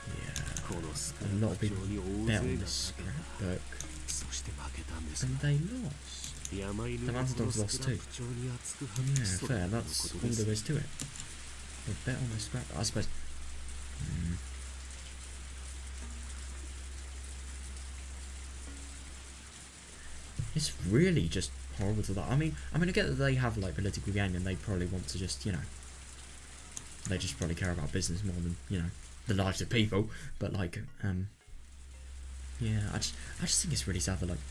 Speaker 1: Yeah. A lot of people bet on this scrapbook. And they lost. The Matadors lost too. Yeah, fair, that's all there is to it. They bet on the scrapbook, I suppose. It's really just horrible to that. I mean, I get that they have like political gain and they probably want to just, you know, they just probably care about business more than, you know, the lives of people. But like, yeah, I just think it's really sad that like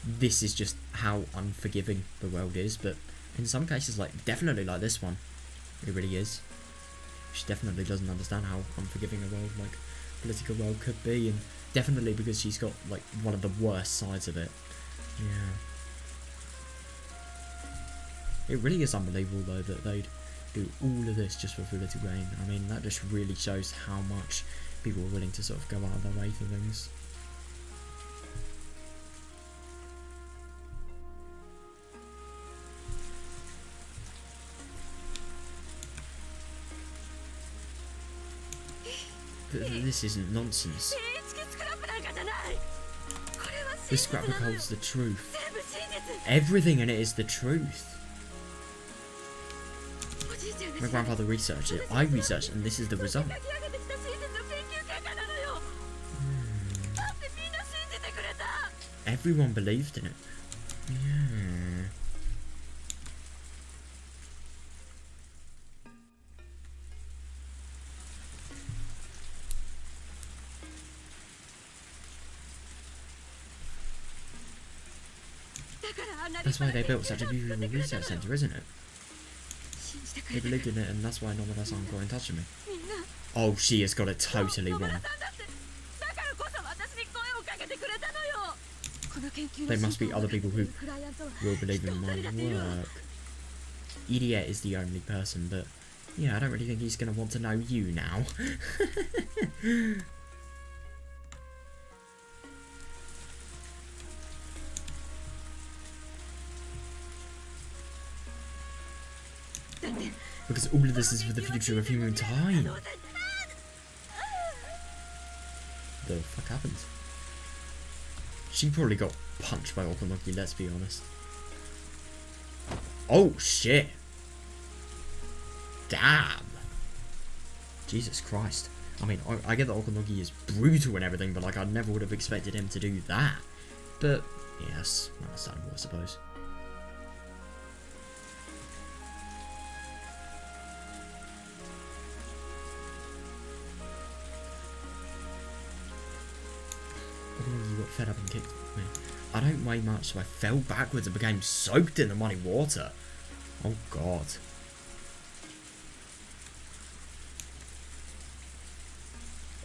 Speaker 1: this is just how unforgiving the world is. But in some cases, like definitely like this one, it really is. She definitely doesn't understand how unforgiving a world, like political world, could be, and definitely because she's got like one of the worst sides of it. Yeah. It really is unbelievable though that they'd do all of this just for political gain. I mean, that just really shows how much people are willing to sort of go out of their way for things. This isn't nonsense. This scrapbook holds the truth. Everything in it is the truth. My grandfather researched it, I researched it, and this is the result. Everyone believed in it. Yeah. That's why they built such a beautiful research centre, isn't it? They believed in it, and that's why none of us aren't got in touch with me. Oh, she has got it totally wrong. There must be other people who will believe in my work. Idiot is the only person, but yeah, I don't really think he's going to want to know you now. Because all of this is for the future of humankind. The fuck happened? She probably got punched by Okonoki, let's be honest. Oh shit! Damn! Jesus Christ. I mean, I get that Okonoki is brutal and everything, but like I never would have expected him to do that. But yes, understandable, I suppose. You got fed up and kicked me. I don't weigh much, so I fell backwards and became soaked in the muddy water. Oh god.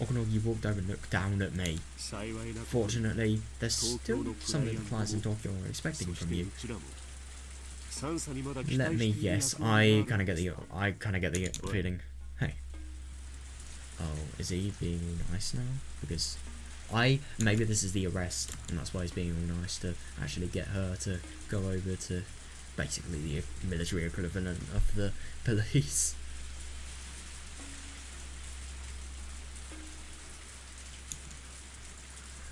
Speaker 1: Okonogi walked over and looked down at me. Fortunately, there's still some of the clients in Tokyo are expecting from you. Let me guess, I kinda get the feeling. Hey. Oh, is he being nice now? Because Maybe this is the arrest, and that's why he's being all nice to actually get her to go over to basically the military equivalent of the police.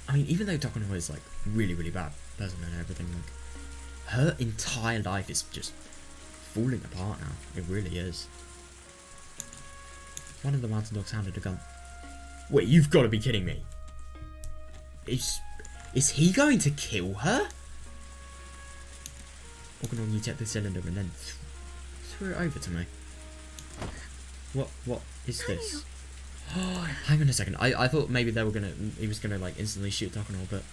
Speaker 1: I mean, even though Takano is like really, really bad person and everything, like her entire life is just falling apart now. It really is. One of the mountain dogs handed a gun. Wait, you've got to be kidding me. Is he going to kill her? Or can you take the cylinder and then throw it over to me? What is this? Oh, hang on a second. I thought maybe he was gonna like instantly shoot Takano, but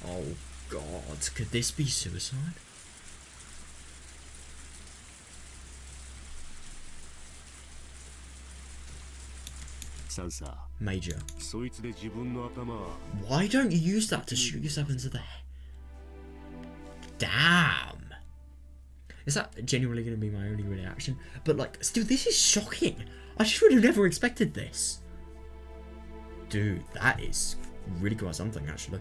Speaker 1: oh god, could this be suicide? Major. Why don't you use that to shoot yourself into the head? Damn! Is that genuinely going to be my only reaction? But like, still, this is shocking. I just would have never expected this. Dude, that is really quite something, actually.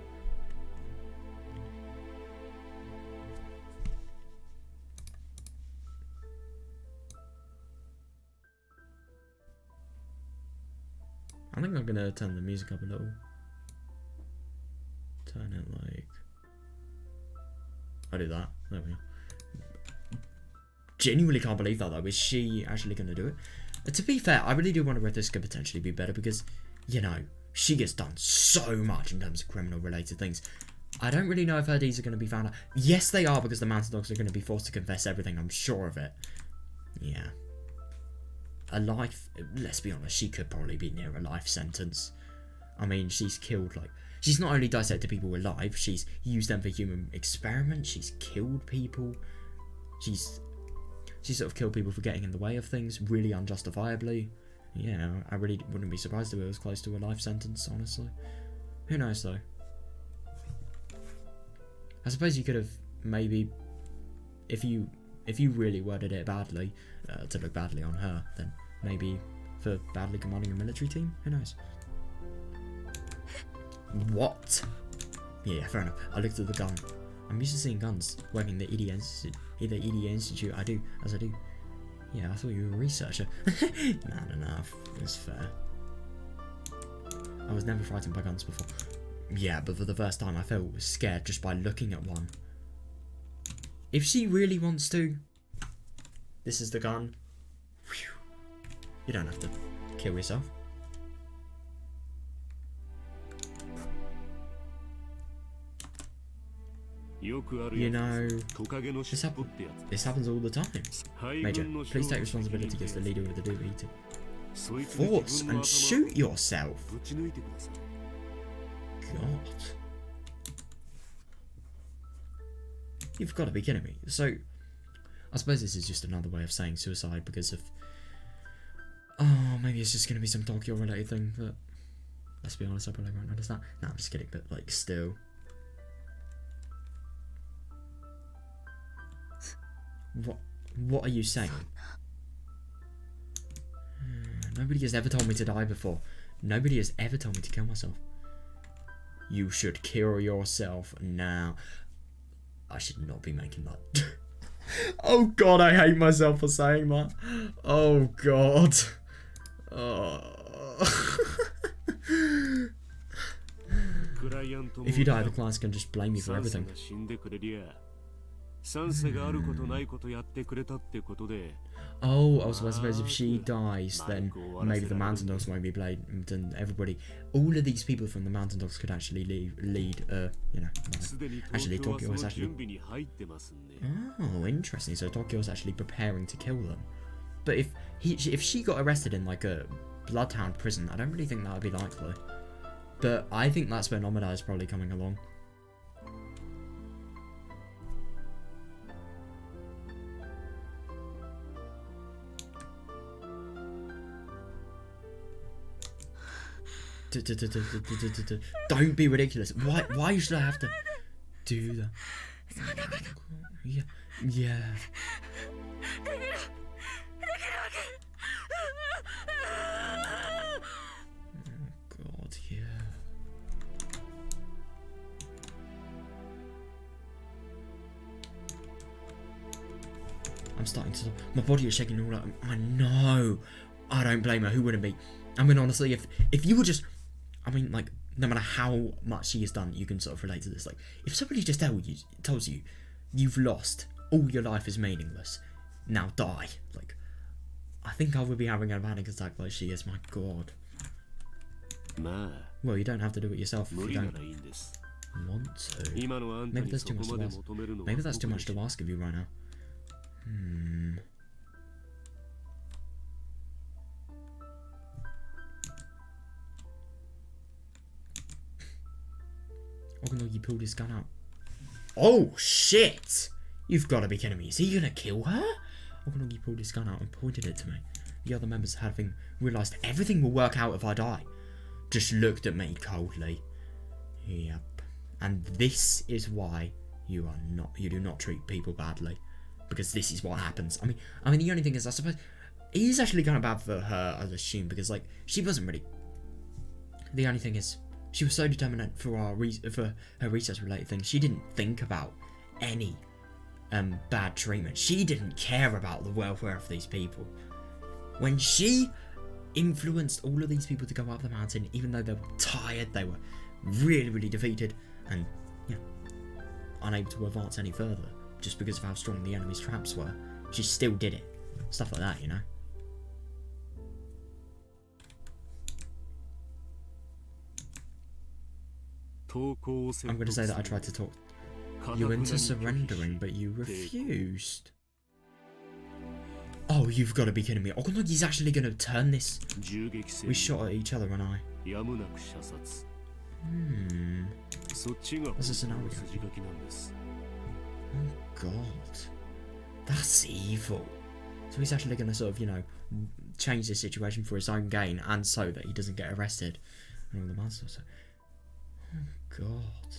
Speaker 1: I think I'm gonna turn the music up a little. Turn it like... I do that. There we go. Genuinely can't believe that though. Is she actually gonna do it? To be fair, I really do wonder whether this could potentially be better because, you know, she gets done so much in terms of criminal related things. I don't really know if her deeds are going to be found out. Yes, they are, because the mountain dogs are going to be forced to confess everything. I'm sure of it. Yeah. A life... Let's be honest, she could probably be near a life sentence. I mean, she's killed, like... She's not only dissected people alive, she's used them for human experiments. She's killed people. She's sort of killed people for getting in the way of things, really unjustifiably. Yeah, I really wouldn't be surprised if it was close to a life sentence, honestly. Who knows, though? I suppose you could have maybe, if you really worded it badly, to look badly on her, then maybe for badly commanding a military team? Who knows? What? Yeah, fair enough. I looked at the gun. I'm used to seeing guns working the ED Institute. I do. Yeah, I thought you were a researcher. No, it's fair. I was never frightened by guns before. Yeah, but for the first time I felt scared just by looking at one. If she really wants to... This is the gun. Whew. You don't have to kill yourself. You know, this happens all the time. Major, please take responsibility as the leader of the duty to force and shoot yourself. God. You've got to be kidding me. So, I suppose this is just another way of saying suicide because of... Oh, maybe it's just going to be some Tokyo related thing, but... Let's be honest, I probably won't notice that. No, I'm just kidding, but like, still... What are you saying? Nobody has ever told me to die before. Nobody has ever told me to kill myself. You should kill yourself now. I should not be making that. Oh god, I hate myself for saying that. Oh god. Oh. If you die, the clients can just blame you for everything. Oh, so I suppose if she dies, then maybe the mountain dogs won't be blamed, and everybody, all of these people from the mountain dogs could actually lead, you know, actually Tokyo is actually... Oh, interesting, so Tokyo is actually preparing to kill them. But if she got arrested in like a bloodhound prison, I don't really think that would be likely. But I think that's where Nomada is probably coming along. Don't be ridiculous. Why should I have to do that? Yeah. Oh god, yeah. I'm starting to... My body is shaking all up. I know. I don't blame her. Who wouldn't be? I mean, honestly, if you were just... I mean, like, no matter how much she has done, you can sort of relate to this. Like, if somebody just tells you you've lost, all your life is meaningless, now die. Like, I think I would be having a panic attack like she is. My God. Well, you don't have to do it yourself if you don't want to. Maybe that's too much to ask. Maybe that's too much to ask of you right now. Okonogi pulled his gun out. Oh shit! You've got to be kidding me. Is he gonna kill her? Okonogi pulled his gun out and pointed it to me. The other members, having realised everything will work out if I die, just looked at me coldly. Yep. And this is why you do not treat people badly. Because this is what happens. I mean the only thing is, I suppose it is actually kind of bad for her, I'd assume, because like she wasn't really. The only thing is, she was so determined for her research related things. She didn't think about any bad treatment. She didn't care about the welfare of these people. When she influenced all of these people to go up the mountain, even though they were tired, they were really, really defeated, and unable to advance any further, just because of how strong the enemy's traps were, she still did it. Stuff like that, you know. I'm going to say that I tried to talk you into surrendering, but you refused. Oh, you've got to be kidding me. Okonogi's actually going to turn this. We shot at each other and I. What's the scenario? Oh God. That's evil. So he's actually going to sort of, you know, change the situation for his own gain and so that he doesn't get arrested. And all the monsters. Oh God.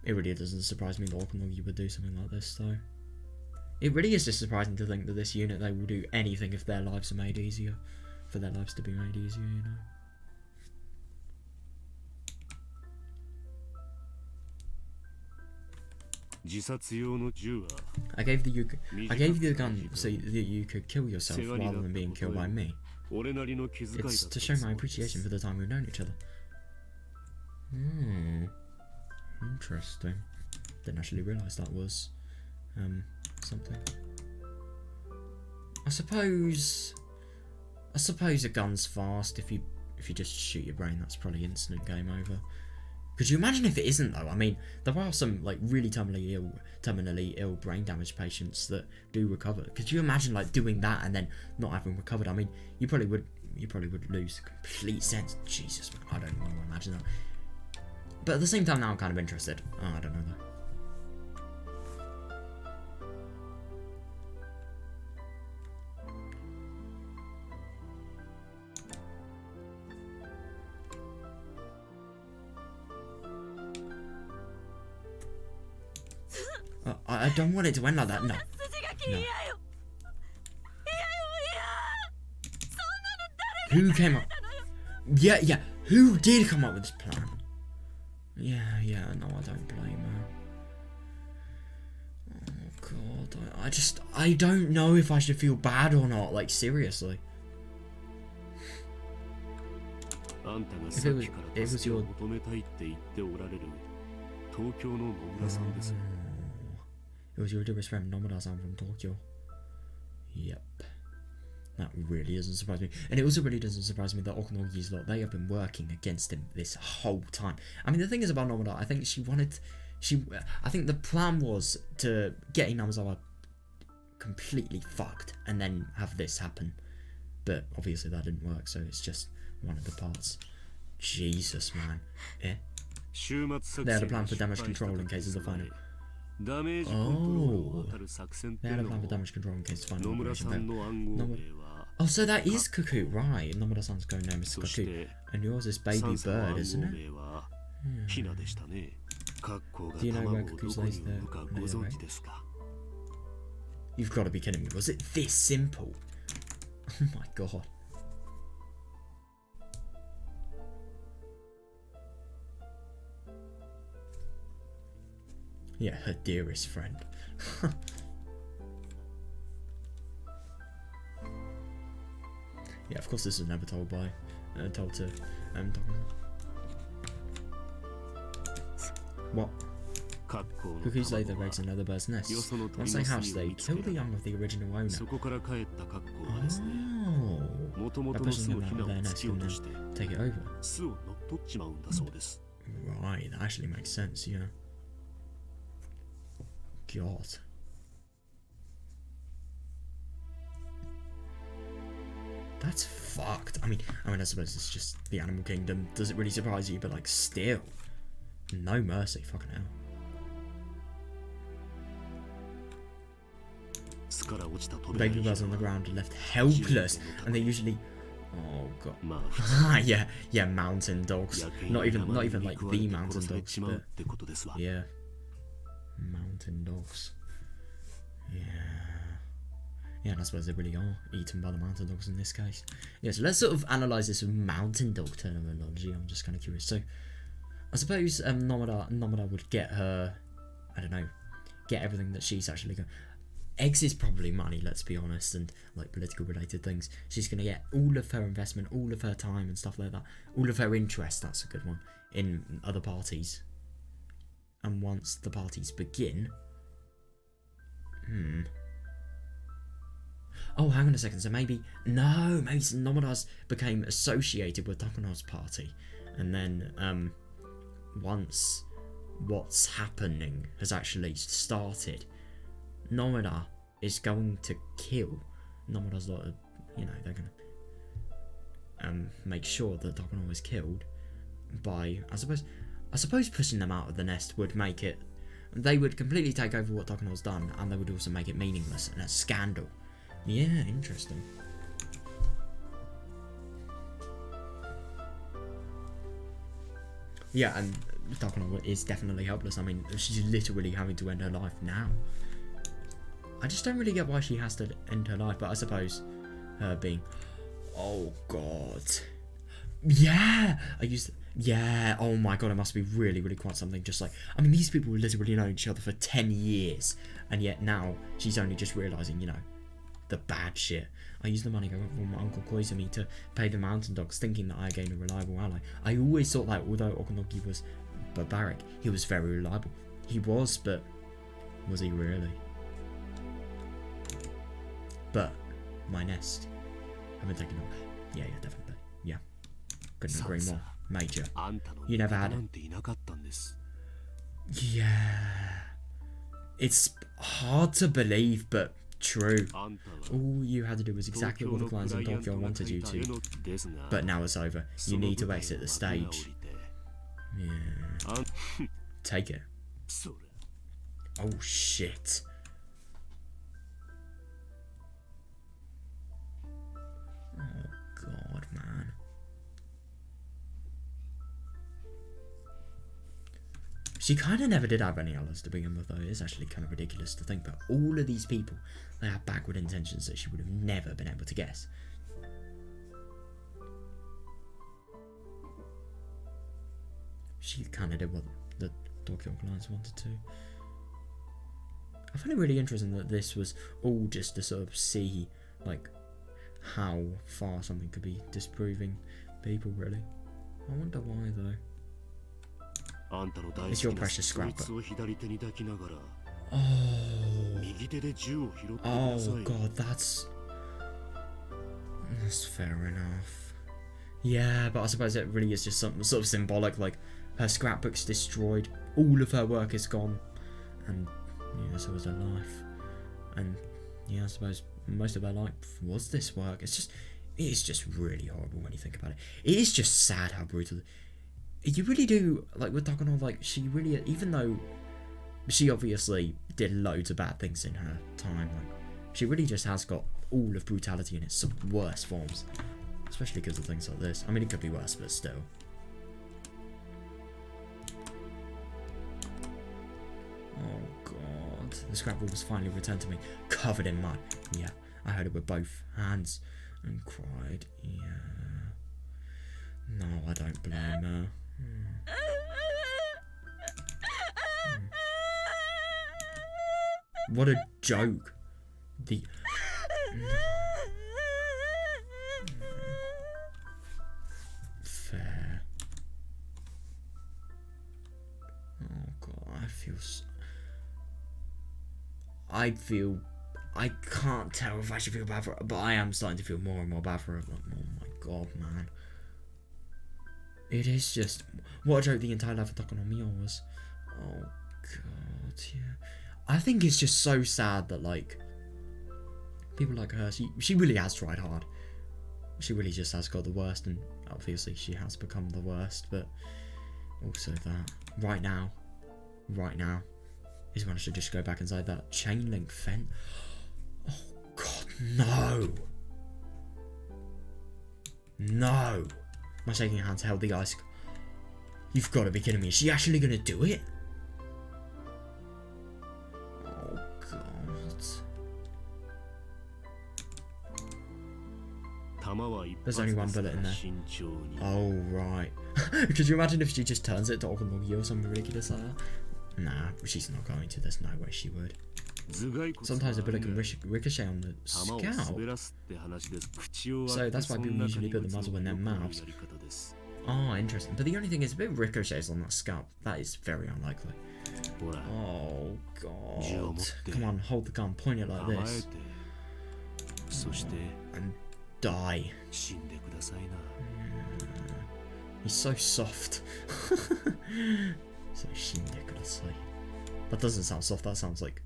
Speaker 1: It really doesn't surprise me that Okonogi would do something like this, though. It really is just surprising to think that this unit, they will do anything if their lives are made easier. For their lives to be made easier, you know. I gave you the gun so that you could kill yourself rather than being killed by me. It's to show my appreciation for the time we've known each other. Interesting. Didn't actually realise that was something. I suppose a gun's fast. If you just shoot your brain, that's probably instant game over. Could you imagine if it isn't though? I mean, there are some like really terminally ill brain damage patients that do recover. Could you imagine like doing that and then not having recovered? I mean, you probably would lose complete sense. Jesus, man, I don't want to imagine that. But at the same time, now I'm kind of interested. Oh, I don't know though. I don't want it to end like that. No. No. Who came up? Yeah. Who did come up with this plan? Yeah. No, I don't blame her. Oh God, I don't know if I should feel bad or not. Like seriously. If it was your. It was your dearest friend Nomura-san from Tokyo. Yep. That really doesn't surprise me. And it also really doesn't surprise me that Okonogi's lot, they have been working against him this whole time. I mean, the thing is about Nomura, I think I think the plan was to get Inazawa completely fucked and then have this happen. But obviously that didn't work, so it's just one of the parts. Jesus, man. Eh? They had a plan for damage control in case of the final. Oh, they had a plan for damage control in case of final operation. Oh, so that is Cuckoo, right? Nomura-san's code name is Cuckoo, and yours is Baby Bird, isn't it? Do you know where Cuckoo's lays their egg? You've got to be kidding me. Was it this simple? Oh my God. Yeah, her dearest friend. Yeah, of course this was never told by, told to, Takano. What? Cuckoos lay their eggs in other birds' nests. Once they hatch, they kill the young of the original owner. Oh, by pushing them out of their nest and then take it over. Right, that actually makes sense, yeah. God. That's fucked. I mean, I suppose it's just the animal kingdom. Does it really surprise you? But like, still, no mercy. Fucking hell. Baby birds on the ground are left helpless, and they usually, oh god, yeah, mountain dogs. Not even like the mountain dogs, but yeah, mountain dogs. Yeah, and I suppose they really are eaten by the mountain dogs in this case. Yeah, so let's sort of analyse this with mountain dog terminology. I'm just kind of curious. So, I suppose Nomada would get her, I don't know, get everything that she's actually going. Eggs is probably money, let's be honest, and like political related things. She's going to get all of her investment, all of her time and stuff like that, all of her interest, that's a good one, in other parties. And once the parties begin, oh, hang on a second, so maybe Nomada's became associated with Takano's party, and then once what's happening has actually started, Nomada is going to kill Nomada's daughter. You know, they're gonna make sure that Takano is killed by, I suppose pushing them out of the nest would make it, they would completely take over what Takano's done, and they would also make it meaningless and a scandal. Yeah, interesting. Yeah, and Takano is definitely helpless. I mean, she's literally having to end her life now. I just don't really get why she has to end her life, but I suppose her being, oh god, yeah, yeah, oh my god, it must be really, really quite something. Just like, I mean, these people literally know each other for 10 years, and yet now she's only just realising, you know, the bad shit. I used the money I got from my Uncle Koizumi to pay the mountain dogs, thinking that I gained a reliable ally. I always thought that although Okanoki was barbaric, he was very reliable. He was, but was he really? But my nest, haven't taken over. Yeah, definitely. Yeah, couldn't agree more. Major, you never had it. Yeah, it's hard to believe, but true. All you had to do was exactly what the clients in Tokyo wanted you to. But now it's over. You need to exit the stage. Yeah. Take it. Oh shit. Oh god, man. She kind of never did have any allies to begin with, though. It's actually kind of ridiculous to think, but all of these people, they have backward intentions that she would have never been able to guess. She kind of did what the Tokyo clients wanted to. I find it really interesting that this was all just to sort of see, like, how far something could be disproving people, really. I wonder why, though. It's your precious scrapbook. Oh god, that's fair enough. Yeah, but I suppose it really is just something sort of symbolic, like her scrapbook's destroyed, all of her work is gone, and yeah, so was her life. And yeah, I suppose most of her life was this work. It's just really horrible when you think about it. It is just sad how brutal. You really do, like, we're talking on, like, she really, even though she obviously did loads of bad things in her time, like, she really just has got all of brutality in its worst forms. Especially because of things like this. I mean, it could be worse, but still. Oh, God. The scrapbook was finally returned to me, covered in mud. Yeah, I heard it with both hands and cried. Yeah. No, I don't blame her. What a joke. I can't tell if I should feel bad for her, but I am starting to feel more and more bad for her. Like, oh my god, man. It is just, what a joke the entire life of Takonomiya was. Oh god, yeah. I think it's just so sad that, like, people like her, she really has tried hard. She really just has got the worst, and obviously she has become the worst, but also that right now is when I should just go back inside that chain link fence. Oh god, no. No. My shaking hands held the ice. You've got to be kidding me. Is she actually going to do it? Oh god. There's only one bullet in there. Oh right. Could you imagine if she just turns it to Okunogi or something ridiculous like that? Nah, she's not going to. There's no way she would. Sometimes a bullet can ricochet on the scalp. So that's why people usually put the muzzle in their mouths. Oh, interesting. But the only thing is, if it ricochets on that scalp, that is very unlikely. Oh god. Come on, hold the gun, point it like this. And die. He's so soft. So shinde kudasai. That doesn't sound soft, that sounds like...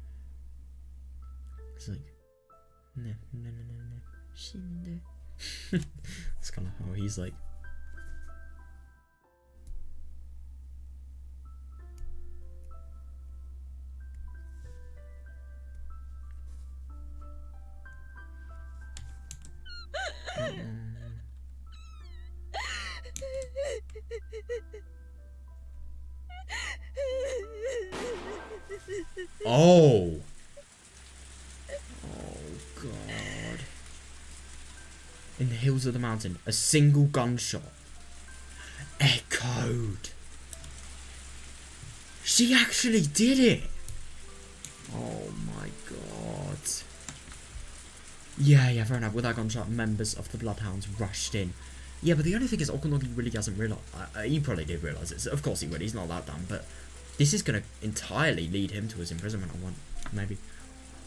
Speaker 1: It's like... No, shinde. That's kind of how he's like... Oh! Oh god. In the hills of the mountain, a single gunshot echoed. She actually did it! Oh my god. Yeah, fair enough. With that gunshot, members of the Bloodhounds rushed in. Yeah, but the only thing is, Okunogi really hasn't realised. He probably did realise it. Of course he would. He's not that dumb. But this is going to entirely lead him to his imprisonment. I want, maybe.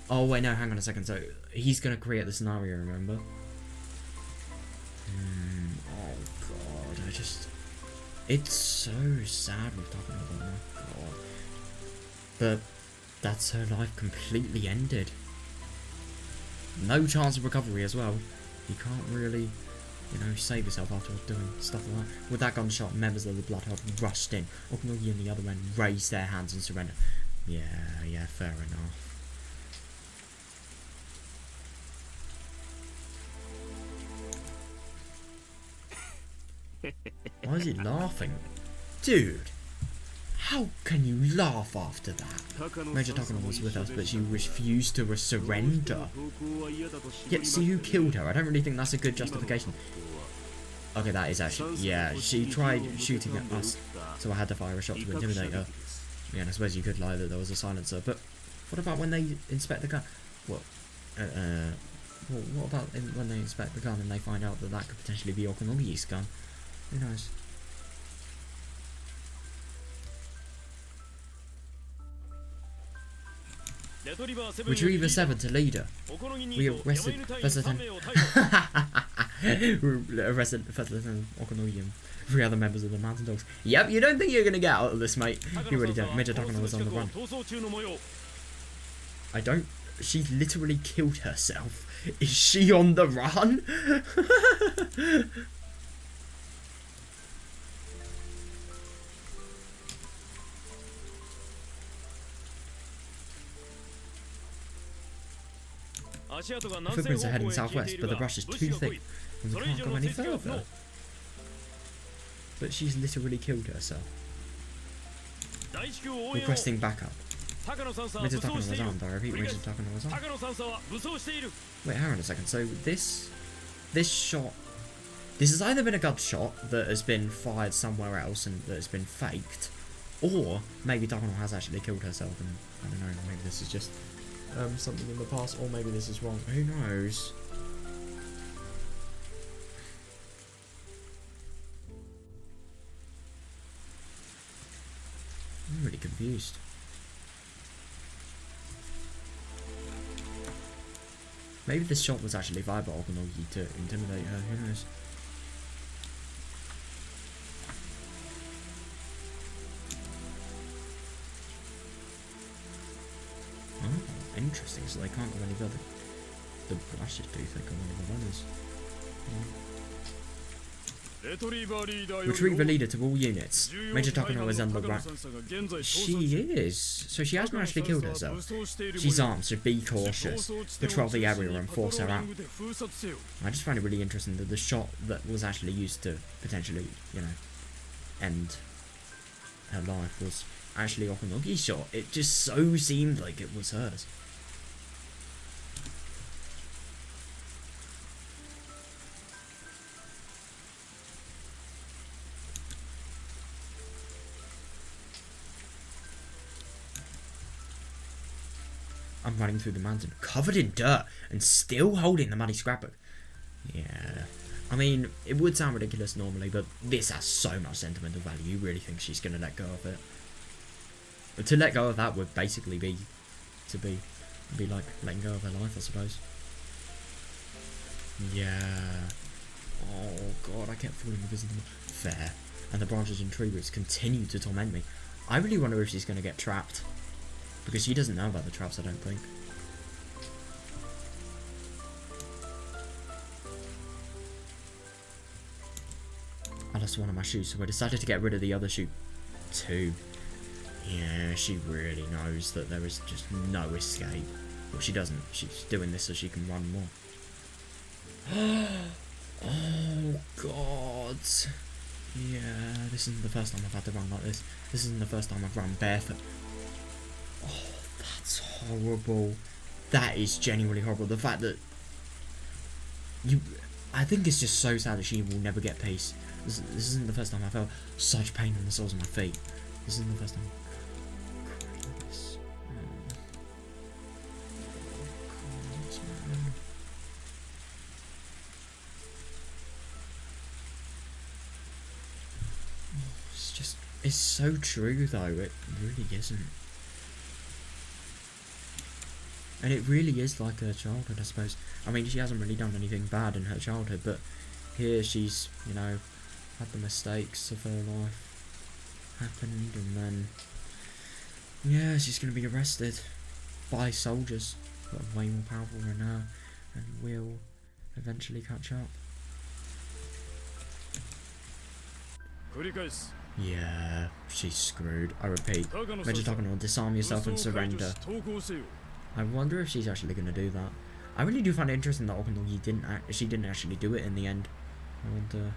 Speaker 1: Oh wait, no. Hang on a second. So he's going to create the scenario. Remember? Oh god. It's so sad we're talking about that. God. But that's her life completely ended. No chance of recovery as well. You can't really, you know, save yourself after doing stuff like that. With that gunshot, members of the Bloodhound rushed in. Okunogi and the other men raised their hands and surrendered. Yeah, fair enough. Why is he laughing? Dude, how can you laugh after that? Major Takano was with us, but she refused to surrender. Yet, see who killed her? I don't really think that's a good justification. Okay, that is actually... Yeah, she tried shooting at us, so I had to fire a shot to intimidate her. Yeah, and I suppose you could lie that there was a silencer, but what about when they inspect the gun? What about when they inspect the gun and they find out that that could potentially be Okunogi's gun? Who knows? Retriever 7 to leader. We arrested President Okunogi and 3 other members of the Mountain Dogs. Yep, you don't think you're gonna get out of this, mate. You really don't. Major Takano was on the run. I don't... She literally killed herself. Is she on the run? Footprints are heading southwest, but the brush is too thick and we can't go any further. But she's literally killed herself. Requesting backup. Major Takano was armed. I repeat, Major Takano was armed. Wait, hang on a second. So this shot... This has either been a gunshot that has been fired somewhere else and that has been faked, or maybe Takano has actually killed herself and, I don't know, maybe this is just... something in the past, or maybe this is wrong. Who knows? I'm really confused. Maybe this shot was actually via Okonogi to intimidate her, who knows? Oh, interesting, so they can't go any further. The brushes do think I'm one of the runners. Retriever leader to all units. Major Takano is under wrap. She is. So she hasn't actually killed herself. She's armed, so be cautious. Patrol the area and force her out. I just find it really interesting that the shot that was actually used to potentially, you know, end her life was actually Okunogi's shot. It just so seemed like it was hers. I'm running through the mountain, covered in dirt, and still holding the muddy scrapbook. Yeah. I mean, it would sound ridiculous normally, but this has so much sentimental value. You really think she's going to let go of it? But to let go of that would basically be like letting go of her life, I suppose. Yeah. Oh god, I kept falling because of them. Fair. And the branches and tree roots continue to torment me. I really wonder if she's going to get trapped. Because she doesn't know about the traps, I don't think. I lost one of my shoes, so I decided to get rid of the other shoe too. Yeah, she really knows that there is just no escape. Well, she doesn't. She's doing this so she can run more. Oh, God. Yeah, this isn't the first time I've had to run like this. This isn't the first time I've run barefoot. Oh, that's horrible. That is genuinely horrible. The fact that I think it's just so sad that she will never get peace. This isn't the first time I felt such pain in the soles of my feet. This isn't the first time. It's so true though, it really isn't. And it really is like her childhood, I suppose. I mean, she hasn't really done anything bad in her childhood, but here she's, you know, had the mistakes of her life happened, and then, yeah, she's going to be arrested by soldiers that are way more powerful than her, and will eventually catch up. Yeah, she's screwed. I repeat, Major Takano, disarm yourself and surrender. I wonder if she's actually going to do that. I really do find it interesting that Okunogi she didn't actually do it in the end. I wonder.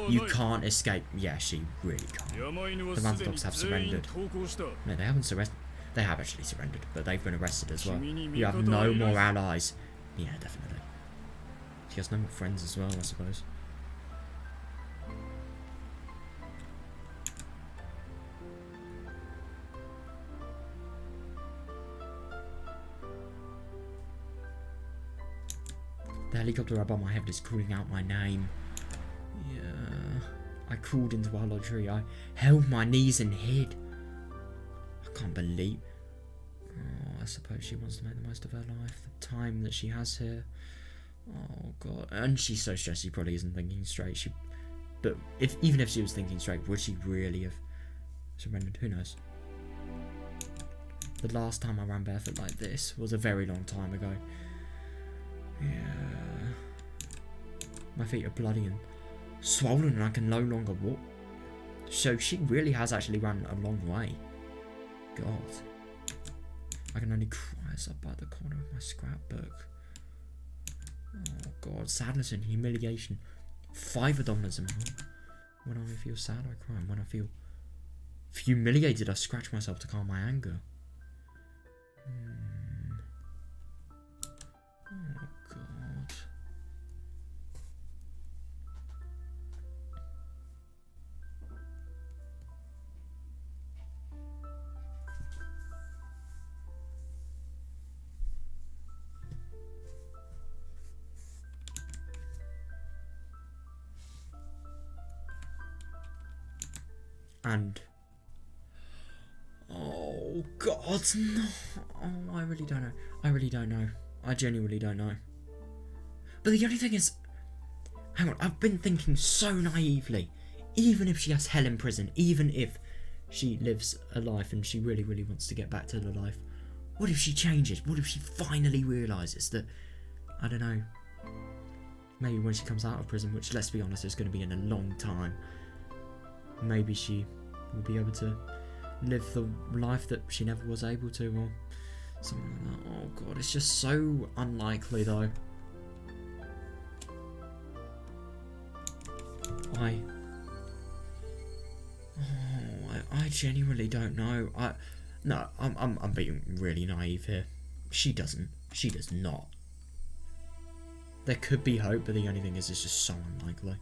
Speaker 1: You can't escape. Yeah, she really can't. The Randogs have surrendered. No, they haven't surrendered. They have actually surrendered, but they've been arrested as well. You have no more allies. Yeah, definitely. She has no more friends as well, I suppose. The helicopter above my head is calling out my name. Yeah. I crawled into a hollow tree. I held my knees and hid. I can't believe. Oh, I suppose she wants to make the most of her life. The time that she has here. Oh god. And she's so stressed she probably isn't thinking straight. But even if she was thinking straight, would she really have surrendered? Who knows? The last time I ran barefoot like this was a very long time ago. Yeah. My feet are bloody and swollen and I can no longer walk. So she really has actually run a long way. God. I can only cry as I bite the corner of my scrapbook. Oh god. Sadness and humiliation. $5 in my heart. When I feel sad I cry, and when I feel humiliated I scratch myself to calm my anger. Oh god. And oh god, no. Oh, I really don't know. I really don't know. I genuinely don't know. But the only thing is, hang on, I've been thinking so naively. Even if she has hell in prison, even if she lives a life and she really, really wants to get back to the life, what if she changes? What if she finally realises that, I don't know, maybe when she comes out of prison, which let's be honest is going to be in a long time, maybe she will be able to live the life that she never was able to, or something like that. Oh god, it's just so unlikely though. I genuinely don't know. I'm being really naive here. She does not. There could be hope, but the only thing is it's just so unlikely.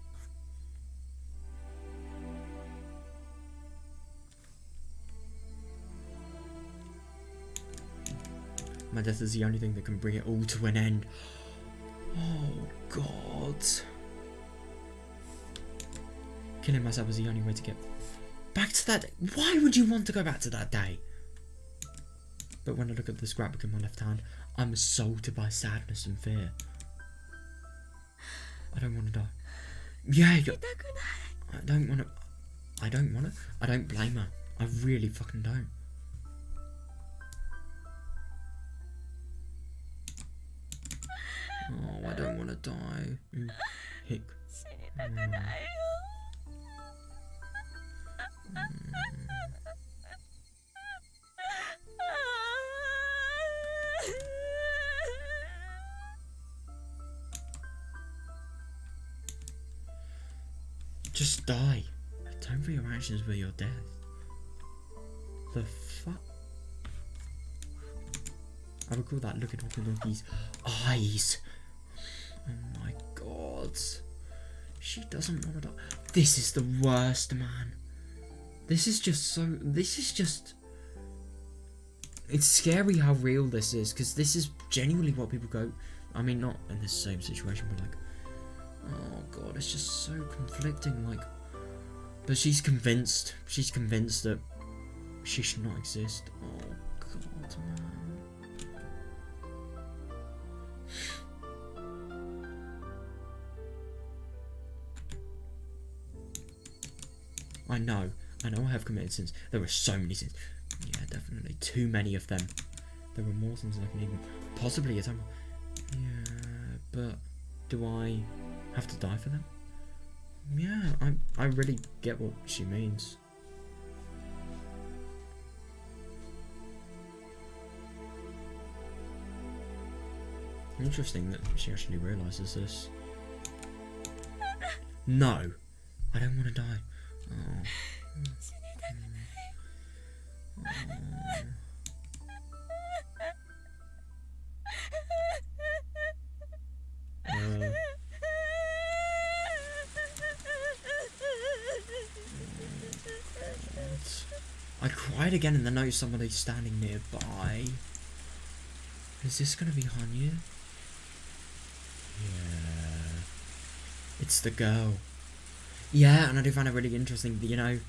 Speaker 1: My death is the only thing that can bring it all to an end. Oh god. Killing myself is the only way to get back to that day. Why would you want to go back to that day? But when I look at the scrapbook in my left hand, I'm assaulted by sadness and fear. I don't want to die. Yeah, I don't want to. I don't blame her. I really fucking don't. Oh, I don't want to die. Hick. Just die. Atone for your actions with your death. The fuck? I recall that looking at Loki's eyes. Oh my god. She doesn't want to die. This is the worst, man. This is just it's scary how real this is, because this is genuinely what people go, I mean, not in the same situation, but like, oh god, it's just so conflicting, like, but she's convinced that she should not exist. Oh god, man. I know I have committed sins. There were so many sins. Yeah, definitely. Too many of them. There were more sins than I can even possibly atone. Yeah, but do I have to die for them? Yeah, I really get what she means. Interesting that she actually realises this. No, I don't want to die. Oh. I cried again and then noticed somebody standing nearby. Is this gonna be Hanya? Yeah. It's the girl. Yeah, and I do find it really interesting that, you know,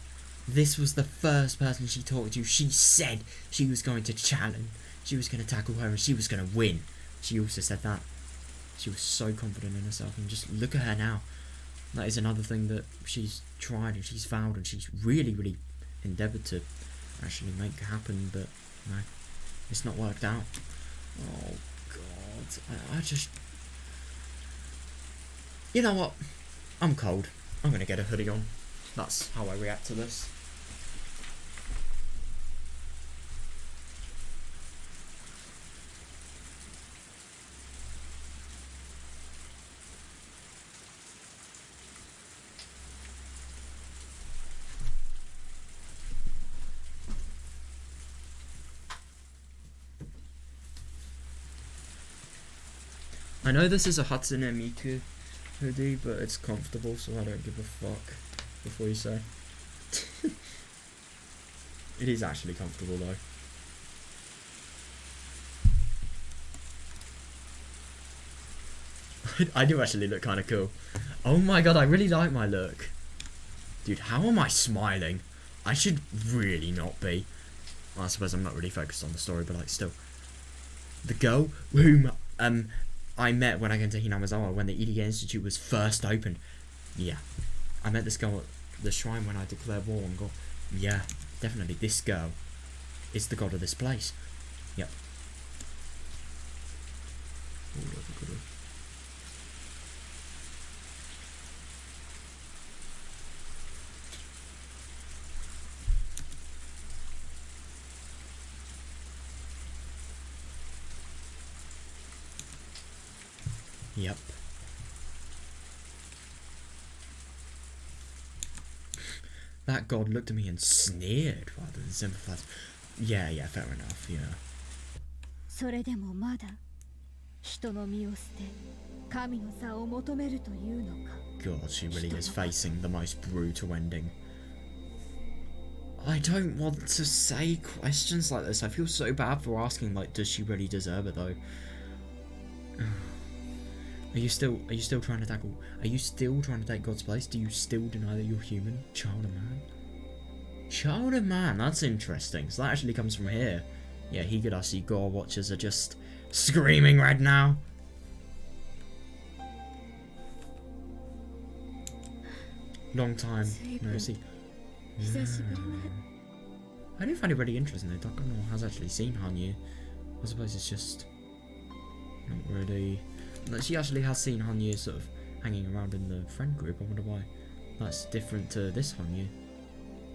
Speaker 1: this was the first person she talked to. She said she was going to challenge. She was going to tackle her and she was going to win. She also said that. She was so confident in herself, and just look at her now. That is another thing that she's tried and she's vowed and she's really, really endeavoured to actually make happen, but no, it's not worked out. Oh god, I just, you know what, I'm cold. I'm gonna get a hoodie on. That's how I react to this. I know this is a Hatsune Miku hoodie, but it's comfortable, so I don't give a fuck before you say. It is actually comfortable though. I do actually look kind of cool. Oh my god, I really like my look. Dude, how am I smiling? I should really not be. Well, I suppose I'm not really focused on the story, but like still. The girl whom I met when I came to Hinamizawa when the EDA Institute was first opened. Yeah. I met this girl at the shrine when I declared war on God. Yeah, definitely. This girl is the god of this place. Yep. Yep. That god looked at me and sneered rather than sympathized. Yeah, fair enough, yeah. God, she really is facing the most brutal ending. I don't want to say questions like this. I feel so bad for asking, like, does she really deserve it though? Are you still trying to tackle? Are you still trying to take God's place? Do you still deny that you're human? Child of man? Child of man, that's interesting. So that actually comes from here. Yeah, Higurashi gore watchers are just screaming right now. Long time no see. Yeah. I do find it really interesting though. Takamura has actually seen Hanyu. I suppose it's just not really. She actually has seen Hanyu sort of hanging around in the friend group. I wonder why that's different to this Hanyu.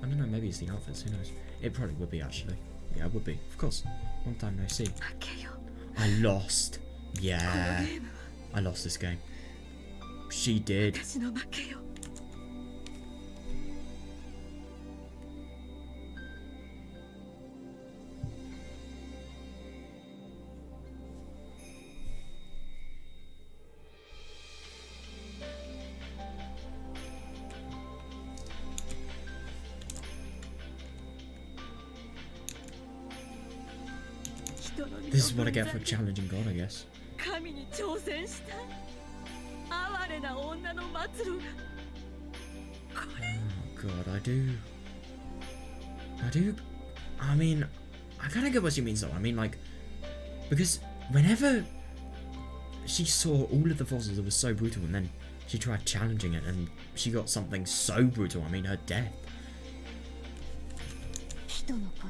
Speaker 1: I don't know, maybe it's the outfits, who knows. It probably would be actually. Yeah, it would be, of course. Long time no see. I lost. Yeah. I lost this game. She did. This is what I get for challenging God, I guess. Oh God, I do. I mean, I kind of get what she means though. I mean, like, because whenever she saw all of the fossils that was so brutal, and then she tried challenging it, and she got something so brutal. I mean, her death.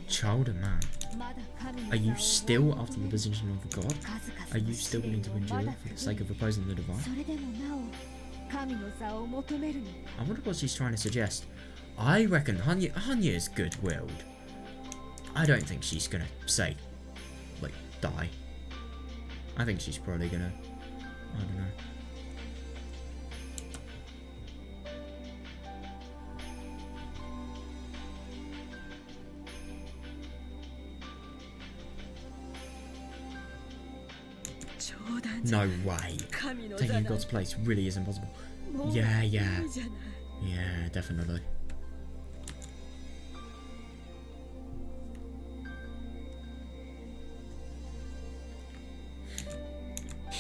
Speaker 1: Child of man. Are you still after the position of a god? Are you still willing to endure for the sake of opposing the divine? I wonder what she's trying to suggest. I reckon Hanyu is good-willed. I don't think she's gonna say, like, die. I think she's probably gonna, I don't know. No way. Taking God's place really is impossible. Yeah, definitely.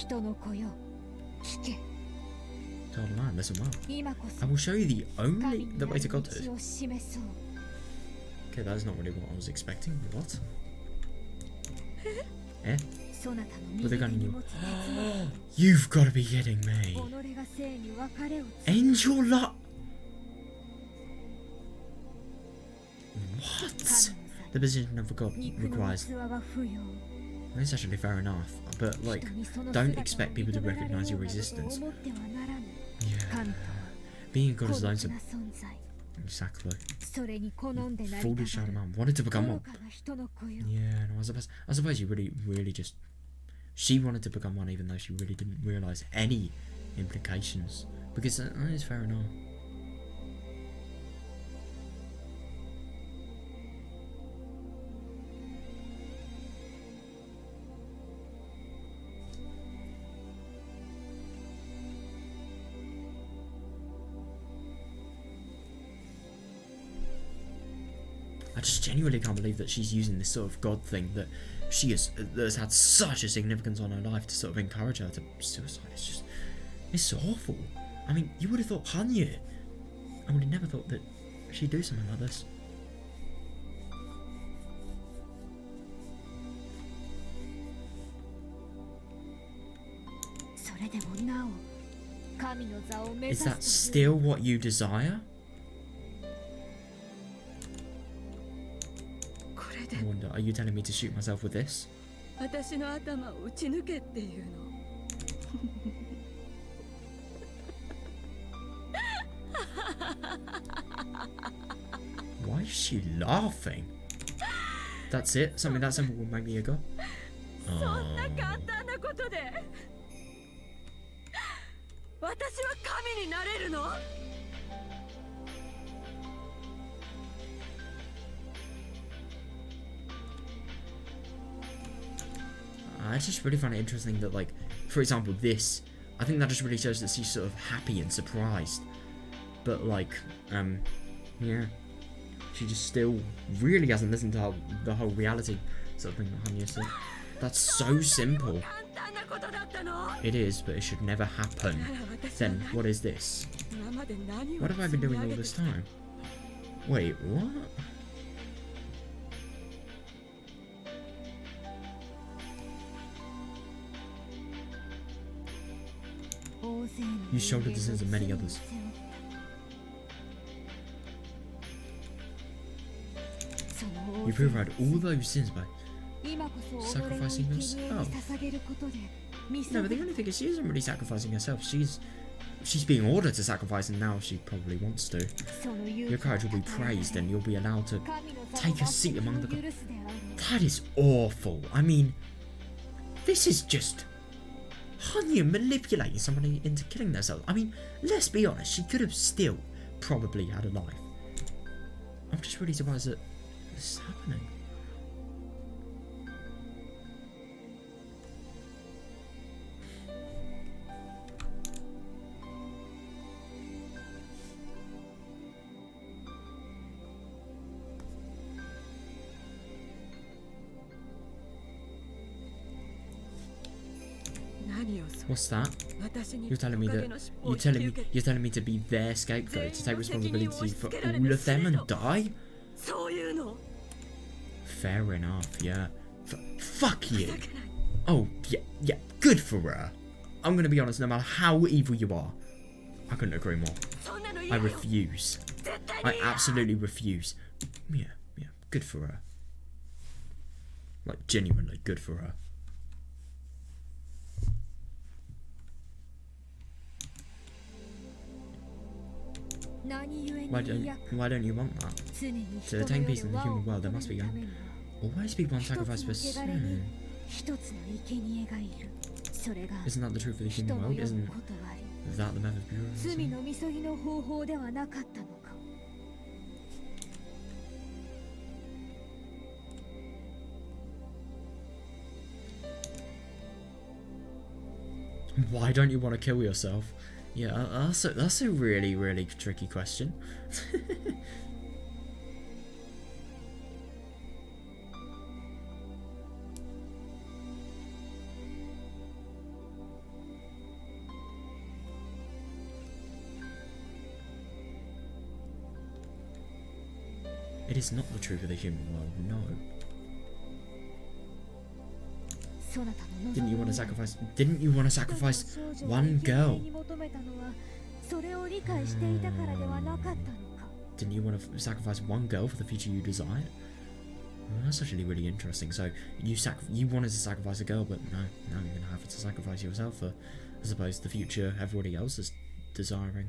Speaker 1: Child of man, listen well. I will show you the way to God is. Okay, that is not really what I was expecting. What? Eh? With a gun in you. You've got to be kidding me. End your luck. What? The position of a god requires. That's actually fair enough, but like, don't expect people to recognize your existence. Yeah. Being a god is lonesome. Exactly. Foolish child of man wanted to become one. Yeah, no, I suppose you really just. She wanted to become one even though she really didn't realise any implications. Because that is fair enough. I just genuinely can't believe that she's using this sort of god thing that has had such a significance on her life to sort of encourage her to suicide. It's awful. I mean, you would have thought Hanyu. I would have never thought that she'd do something like this. Is that still what you desire? I wonder, are you telling me to shoot myself with this? Why is she laughing? That's it? Something that simple will make me a god? Oh. I just really find it interesting that, like, for example, this, I think that just really shows that she's sort of happy and surprised. But, like, yeah. She just still really hasn't listened to the whole reality sort of thing that Hanya said. That's so simple. It is, but it should never happen. Then, what is this? What have I been doing all this time? Wait, what? You shouldered the sins of many others. You purified all those sins by sacrificing yourself. No, but the only thing is she isn't really sacrificing herself. She's being ordered to sacrifice, and now she probably wants to. Your courage will be praised, and you'll be allowed to take a seat among the gods. That is awful. I mean, this is just Hanya manipulating somebody into killing themselves. I mean, let's be honest, she could have still probably had a life. I'm just really surprised that this is happening. What's that? You're telling me to be their scapegoat, to take responsibility for all of them and die? Fair enough, yeah. Fuck you. Oh, yeah, good for her. I'm gonna be honest, no matter how evil you are, I couldn't agree more. I refuse. I absolutely refuse. Yeah, good for her. Like, genuinely good for her. Why don't you want that? To attain peace in the human world, there must be always be one sacrifice for sin. Isn't that the truth of the human world? Isn't that the method of purity? Why don't you want to kill yourself? Yeah, that's a really, really tricky question. It is not the truth of the human world, no. Didn't you want to sacrifice one girl? Didn't you want to sacrifice one girl for the future you desired? Well, that's actually really interesting. So you wanted to sacrifice a girl, but no, now you're gonna have to sacrifice yourself for, I suppose, the future everybody else is desiring.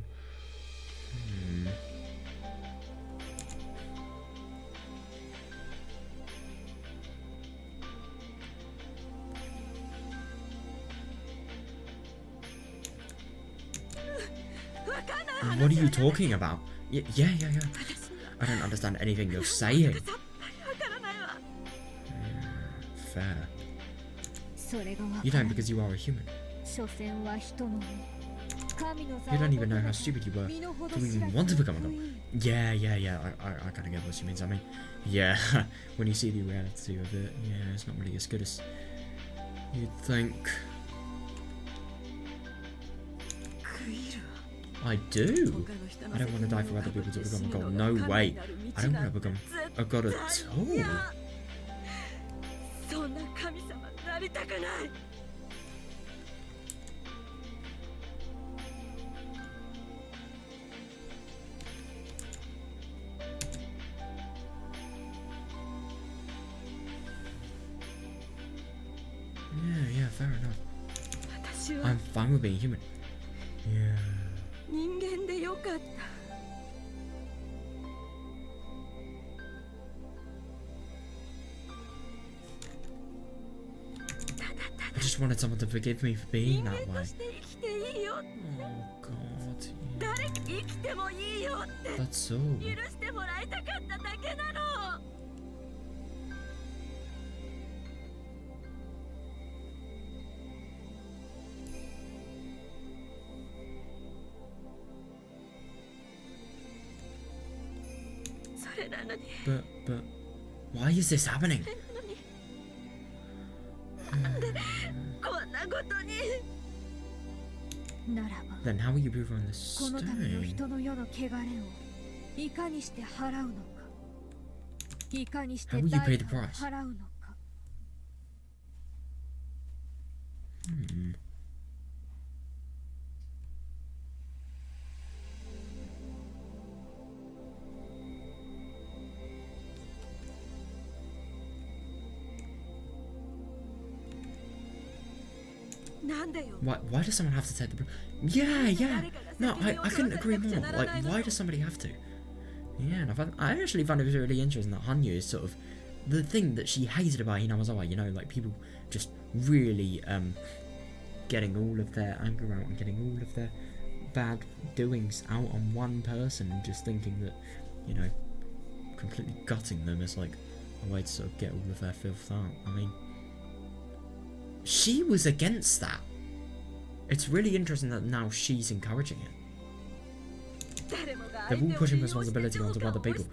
Speaker 1: What are you talking about? Yeah. I don't understand anything you're saying. Fair. You don't because you are a human. You don't even know how stupid you were to even want to become a god. Yeah. I kind of get what she means. I mean, yeah, when you see the reality of it, yeah, it's not really as good as you'd think. I do. I don't want to die for other people to become a god. No way. I don't want to become a god at all. fair enough.
Speaker 2: 私は
Speaker 1: I'm fine with being human. Yeah.
Speaker 2: 人間でよかった。
Speaker 1: I just wanted someone to forgive me for being
Speaker 2: 人
Speaker 1: that
Speaker 2: 間
Speaker 1: way.
Speaker 2: として生きていいよ。
Speaker 1: Oh god.
Speaker 2: 誰生きてもいいよって
Speaker 1: That's
Speaker 2: 許
Speaker 1: all.
Speaker 2: してもらいたかっただけなの。 それなのに
Speaker 1: But why is this happening?
Speaker 2: こんなことに。
Speaker 3: ならば
Speaker 1: Then how will you prove on this
Speaker 3: このための
Speaker 1: stone?
Speaker 3: 人の世の汚れをいかにして払うのか、いかにして
Speaker 1: How will you
Speaker 3: 代
Speaker 1: pay the
Speaker 3: 価を
Speaker 1: price?
Speaker 3: 払うのか。
Speaker 1: Hmm. Why does someone have to take the... Yeah. No, I couldn't agree more. Like, why does somebody have to? Yeah, and I actually found it was really interesting that Hanyu is sort of... The thing that she hated about Hinamazawa, you know, like people just really getting all of their anger out and getting all of their bad doings out on one person and just thinking that, you know, completely gutting them is like a way to sort of get all of their filth out. I mean... She was against that. It's really interesting that now she's encouraging it. They're all pushing responsibility onto other people.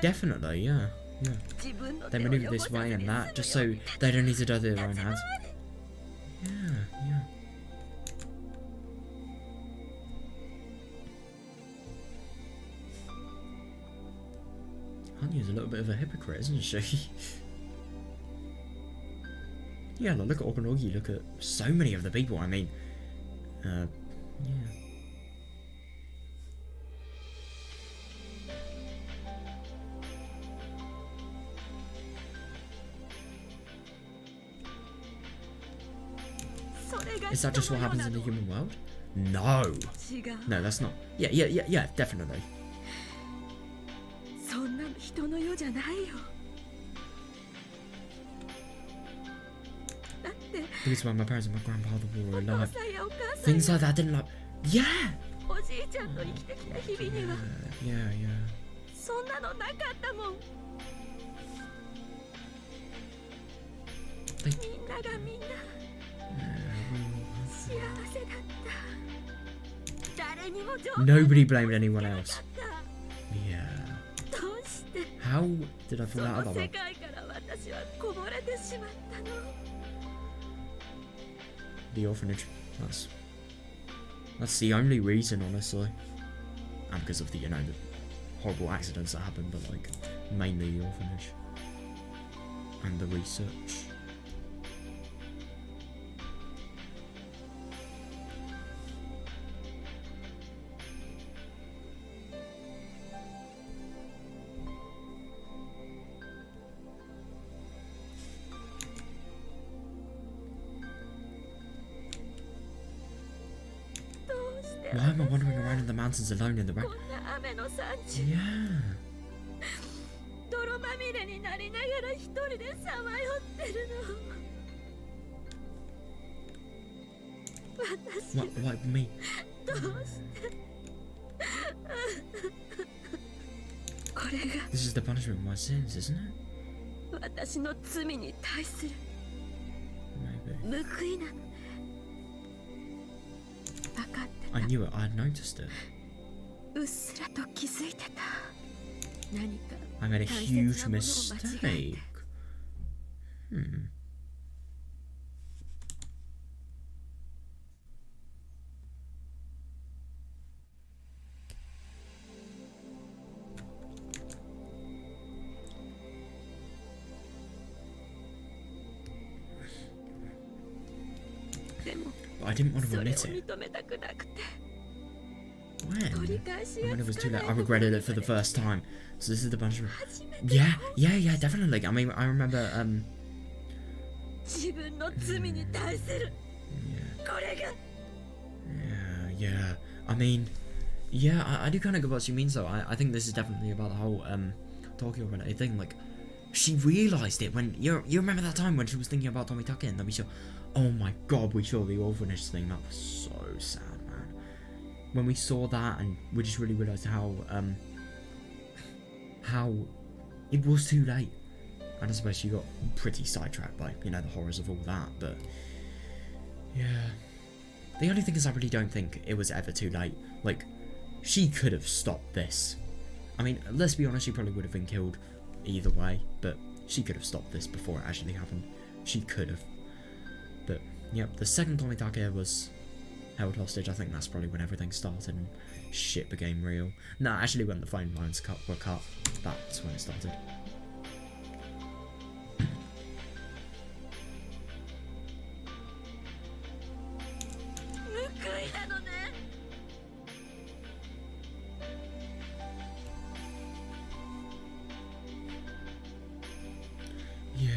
Speaker 1: Definitely, yeah. They maneuver this way and that just so they don't need to do their own hands. Yeah. Hanyu's a little bit of a hypocrite, isn't she? Yeah, look at Okanogi, look at so many of the people, I mean, yeah. Is that just what happens in the human world? No! No, that's not. Yeah, definitely.
Speaker 2: そんなの人の世じゃないよ。
Speaker 1: Because when my parents and my grandfather were alive, things like that didn't like. Yeah!
Speaker 2: おじいちゃんと生きてきた日々には
Speaker 1: Yeah.
Speaker 2: そんなのなかったもん。 みんながみんな幸せだった。誰にも情報
Speaker 1: Nobody blamed anyone else.
Speaker 2: なかった。
Speaker 1: Yeah.
Speaker 2: どうして
Speaker 1: How did I
Speaker 2: そ
Speaker 1: fall out of
Speaker 2: の
Speaker 1: that
Speaker 2: 世
Speaker 1: one?
Speaker 2: 界から私はこぼれてしまったの。
Speaker 1: The orphanage. That's the only reason, honestly. And because of the, you know, the horrible accidents that happened, but like mainly the orphanage and the research. Why am I wandering around in the mountains alone in the rain?
Speaker 2: こんな雨の山地
Speaker 1: Yeah.
Speaker 2: 泥まみれになりながら一人でさまよってるの。私
Speaker 1: Why me?
Speaker 2: どうしてこれが
Speaker 1: This is the punishment of my sins, isn't it?
Speaker 2: 私の罪に対する
Speaker 1: Maybe.
Speaker 2: 報いなの。分かって
Speaker 1: I knew it. I had noticed it.
Speaker 2: た。うっすらと気づいてた。何か
Speaker 1: I made a
Speaker 2: 大切
Speaker 1: huge
Speaker 2: なものを間違え
Speaker 1: mistake.
Speaker 2: て でも
Speaker 1: But I didn't want to
Speaker 2: それを
Speaker 1: admit it.
Speaker 2: 認めたくなくて
Speaker 1: When?
Speaker 2: 取り返し
Speaker 1: And
Speaker 2: が
Speaker 1: when it was
Speaker 2: つ
Speaker 1: too
Speaker 2: か
Speaker 1: late,
Speaker 2: な
Speaker 1: I
Speaker 2: い
Speaker 1: regretted it for the first time. So this is the punishment.
Speaker 2: 初めて
Speaker 1: Yeah, definitely. I mean, I remember,
Speaker 2: 自分の罪に対する
Speaker 1: Yeah.
Speaker 2: これが
Speaker 1: Yeah. I mean, yeah, I do kind of get what she means though. I think this is definitely about the whole Tokyo related thing. Like, she realised it when you remember that time when she was thinking about Tomitake, and then we saw, oh my god, we saw the orphanage thing. That was so sad, man. When we saw that, and we just really realised how it was too late. And I suppose she got pretty sidetracked by, you know, the horrors of all that. But yeah, the only thing is I really don't think it was ever too late. Like, she could have stopped this. I mean, let's be honest, she probably would have been killed either way, but she could have stopped this before it actually happened. She could have. But, yep, the second Tomitake was held hostage. I think that's probably when everything started and shit became real. No, actually when the phone lines were cut, that's when it started. Yeah.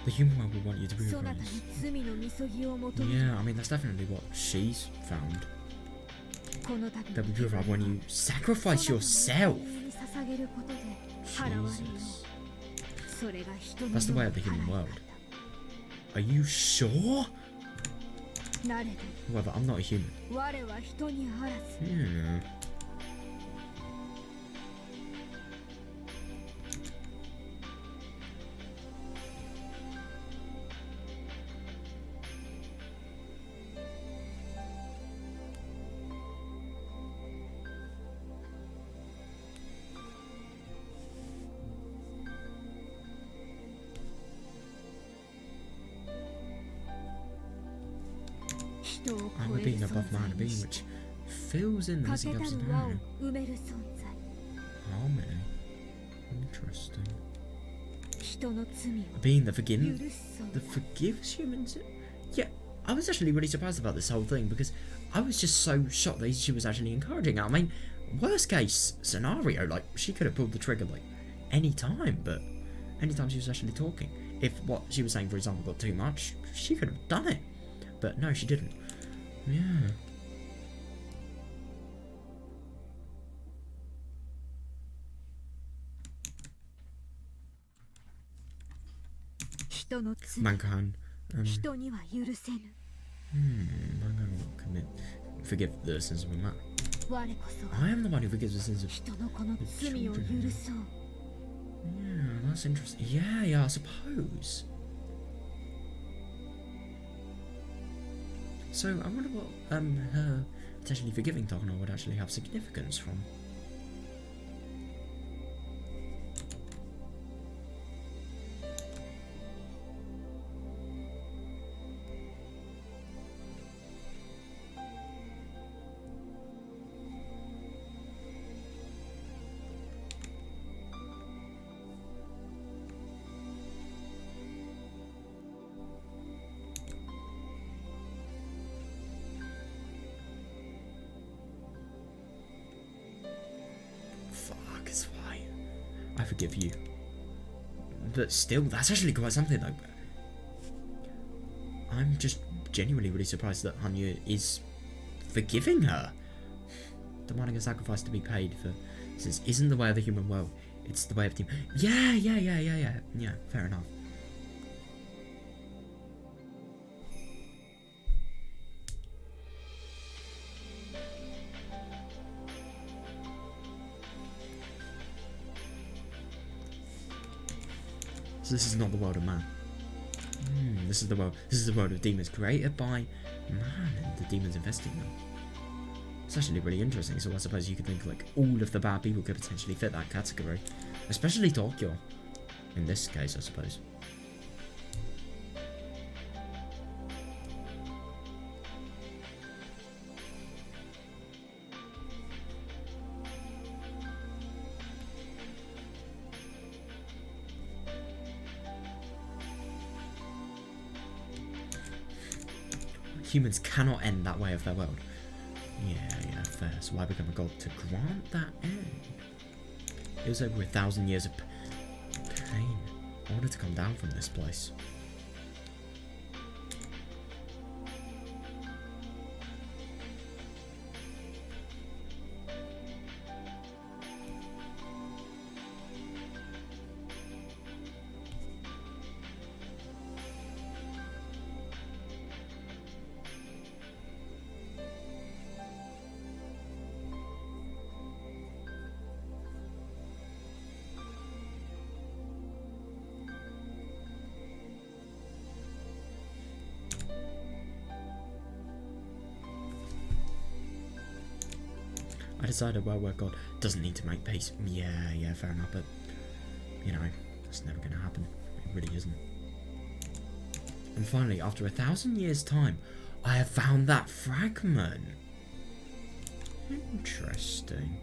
Speaker 1: The human one will want you to be realized. Yeah, I mean that's definitely what she's found. That we provide when you sacrifice yourself. Jesus. That's the way of the human world. Are you sure? However, I'm not a human. Yeah. I'm a being above man, a being which fills in the missing gaps in time. How many? Interesting. A being that forgives humans? Yeah, I was actually really surprised about this whole thing because I was just so shocked that she was actually encouraging it. I mean, worst case scenario, like, she could have pulled the trigger, like, any time, but anytime she was actually talking. If what she was saying, for example, got too much, she could have done it. But no, she didn't. Yeah. Mankind. Mankind will forgive the sins of a man. I am the one who forgives the sins of children. Yeah, that's interesting. Yeah, I suppose. So I wonder what her potentially forgiving Takano would actually have significance from. I forgive you. But still, that's actually quite something though. I'm just genuinely really surprised that Hanya is forgiving her. Demanding a sacrifice to be paid for this isn't the way of the human world. It's the way of the... Yeah, fair enough. So this is not the world of man. This is the world of demons created by man and the demons investing them. It's actually really interesting, so I suppose you could think like all of the bad people could potentially fit that category. Especially Tokyo. In this case, I suppose. Humans cannot end that way of their world. Yeah, fair. So why become a god? To grant that end? It was over 1,000 years of pain. I wanted to come down from this place. I decided, well, where God doesn't need to make peace. Yeah, fair enough, but, you know, it's never going to happen. It really isn't. And finally, after 1,000 years' time, I have found that fragment. Interesting.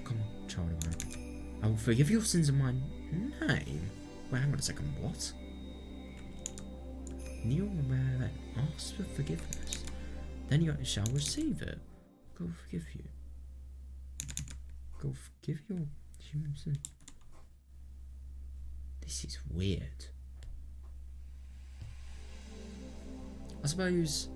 Speaker 1: Come on, child of mine. I will forgive your sins in my name. Wait, hang on a second, what? Kneel and ask for forgiveness. Then you shall receive it. God will forgive you. God will forgive your human sin. This is weird. I suppose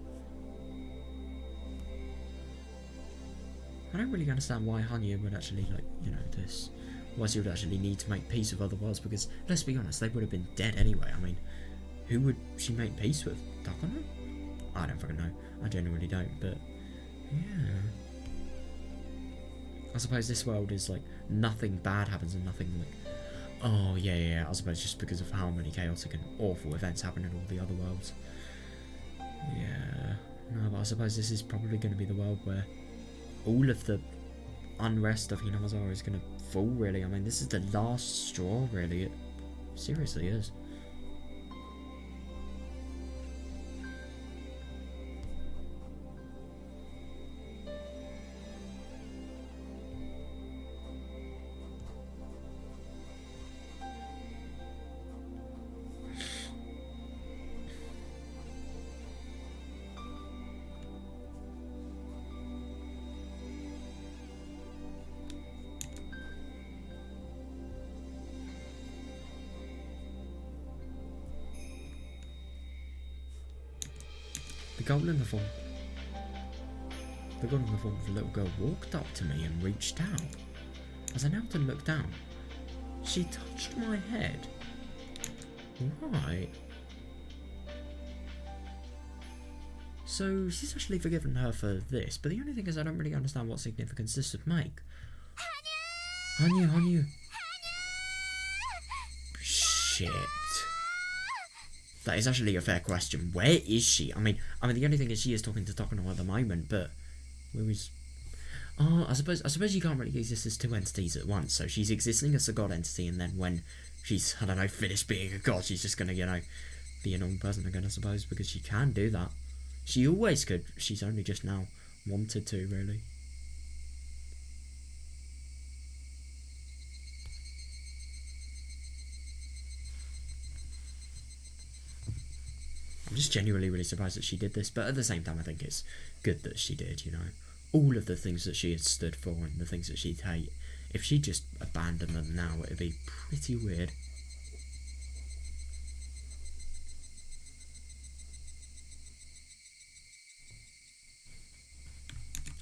Speaker 1: I don't really understand why Hanya would actually, like, you know, this. Why she would actually need to make peace with other worlds, because let's be honest, they would have been dead anyway. I mean, who would she make peace with? Takono? I don't fucking know. I genuinely don't, but yeah. I suppose this world is like nothing bad happens and nothing like. Oh yeah. I suppose just because of how many chaotic and awful events happen in all the other worlds. Yeah. No, but I suppose this is probably going to be the world where all of the unrest of Hinamazawa is going to fall, really. I mean, this is the last straw, really. It seriously is. The golden in the form of a little girl walked up to me and reached out. As I knelt and looked down, she touched my head. Right. So she's actually forgiven her for this, but the only thing is I don't really understand what significance this would make. Hanyu. Shit. That is actually a fair question. Where is she? I mean, the only thing is she is talking to Takano at the moment, but where is? Oh, I suppose you can't really exist as two entities at once. So she's existing as a god entity, and then when she's, I don't know, finished being a god, she's just gonna, you know, be a normal person again, I suppose, because she can do that. She always could. She's only just now wanted to, really. I'm just genuinely really surprised that she did this, but at the same time I think it's good that she did, you know. All of the things that she had stood for and the things that she'd hate, if she just abandoned them now, it'd be pretty weird.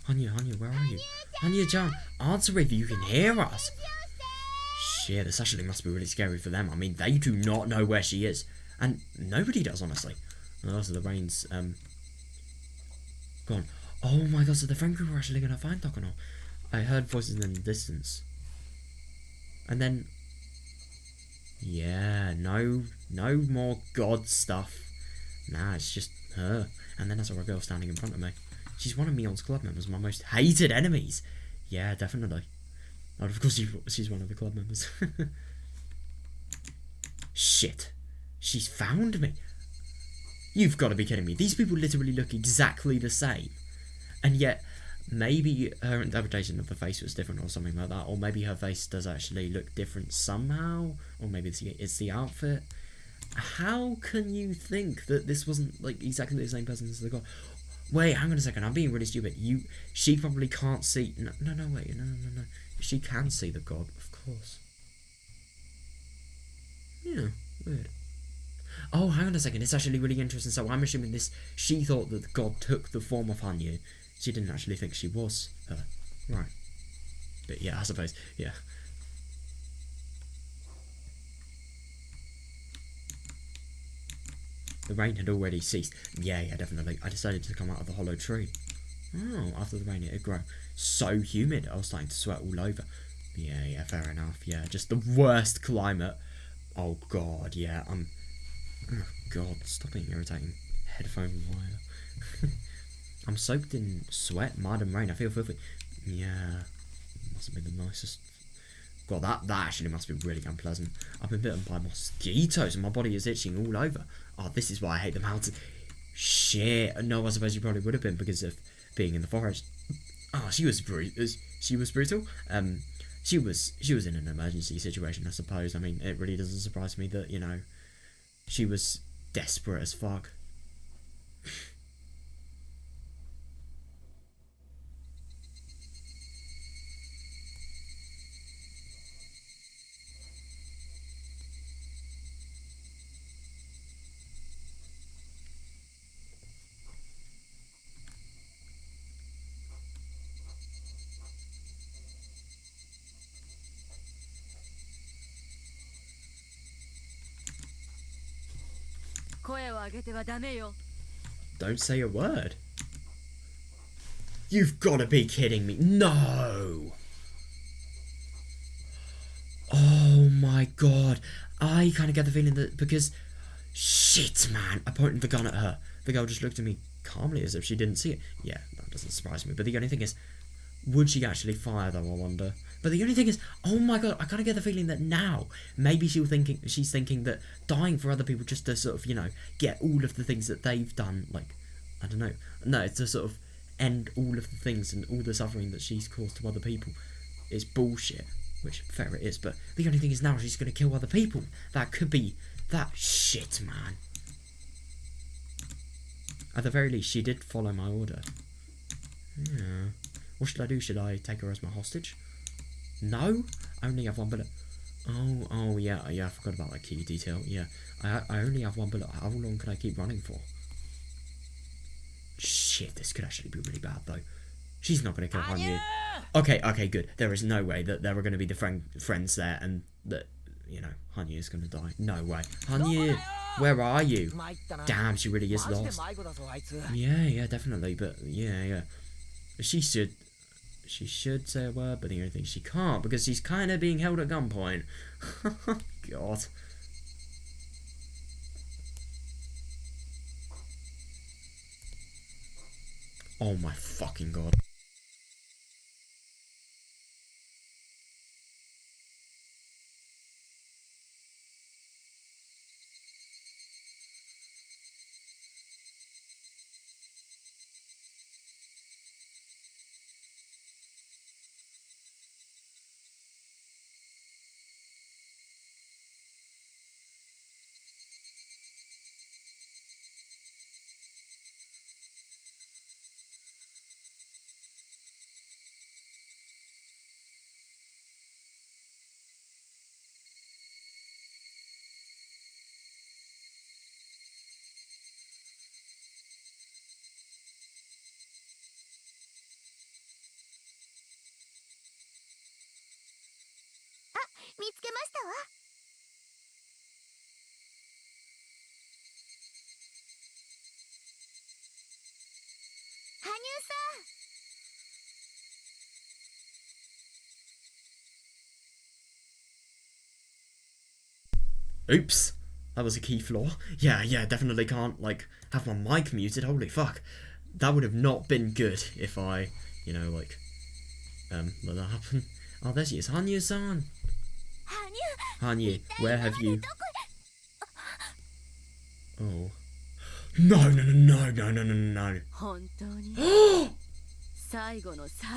Speaker 1: Hanya, where are you? Hanya-chan, answer if you can hear us. Shit, this actually must be really scary for them. I mean, they do not know where she is. And nobody does, honestly. And also the rain's gone. Oh my god, so the friend group are actually going to find Takano. I heard voices in the distance. And then... yeah, no more god stuff. Nah, it's just her. And then I saw a girl standing in front of me. She's one of Mion's club members, my most hated enemies. Yeah, definitely. Oh, of course she's one of the club members. Shit. She's found me. You've got to be kidding me. These people literally look exactly the same. And yet, maybe her interpretation of the face was different or something like that. Or maybe her face does actually look different somehow. Or maybe it's the outfit. How can you think that this wasn't like exactly the same person as the god? Wait, hang on a second. I'm being really stupid. She probably can't see. No, wait, no. She can see the god, of course. Yeah, weird. Oh, hang on a second. It's actually really interesting. So I'm assuming this. She thought that the god took the form of Hanyu. She didn't actually think she was her. Right. But yeah, I suppose. Yeah. The rain had already ceased. Yeah, definitely. I decided to come out of the hollow tree. Oh, after the rain it had grown so humid, I was starting to sweat all over. Yeah, fair enough. Yeah, just the worst climate. Oh god, yeah. Oh god, stop being irritating. Headphone wire. I'm soaked in sweat, mud, and rain. I feel filthy. Yeah, must have been the nicest. God, that actually must be really unpleasant. I've been bitten by mosquitoes and my body is itching all over. Oh, this is why I hate the mountains. Shit. No, I suppose you probably would have been because of being in the forest. Oh, she was brutal. She was brutal. She was in an emergency situation, I suppose. I mean, it really doesn't surprise me that, you know, she was desperate as fuck. Don't say a word. You've got to be kidding me. No. Oh my god. I kind of get the feeling that because... Shit, man. I pointed the gun at her. The girl just looked at me calmly as if she didn't see it. Yeah, that doesn't surprise me. But the only thing is, would she actually fire though, I wonder? But the only thing is, oh my god, I kind of get the feeling that now, maybe she's thinking that dying for other people just to sort of, you know, get all of the things that they've done, like, I don't know. No, it's to sort of end all of the things and all the suffering that she's caused to other people. It's bullshit, which fair it is, but the only thing is now she's going to kill other people. That could be that shit, man. At the very least, she did follow my order. Yeah. What should I do? Should I take her as my hostage? No? I only have one bullet. Oh, yeah, I forgot about that key detail. Yeah, I only have one bullet. How long can I keep running for? Shit, this could actually be really bad, though. She's not going to kill Hanyu. Okay, good. There is no way that there are going to be the friends there and that, you know, Hanyu is going to die. No way. Hanyu, where are you? Damn, she really is lost. Yeah, definitely. But, yeah. She should say a word, but the only thing she can't because she's kind of being held at gunpoint. God. Oh my fucking god. Oops. That was a key flaw. Yeah, definitely can't, like, have my mic muted. Holy fuck. That would have not been good if I, you know, like, let that happen. Oh, there she is. Hanyu-san. Hanyu, where have you... Oh. No.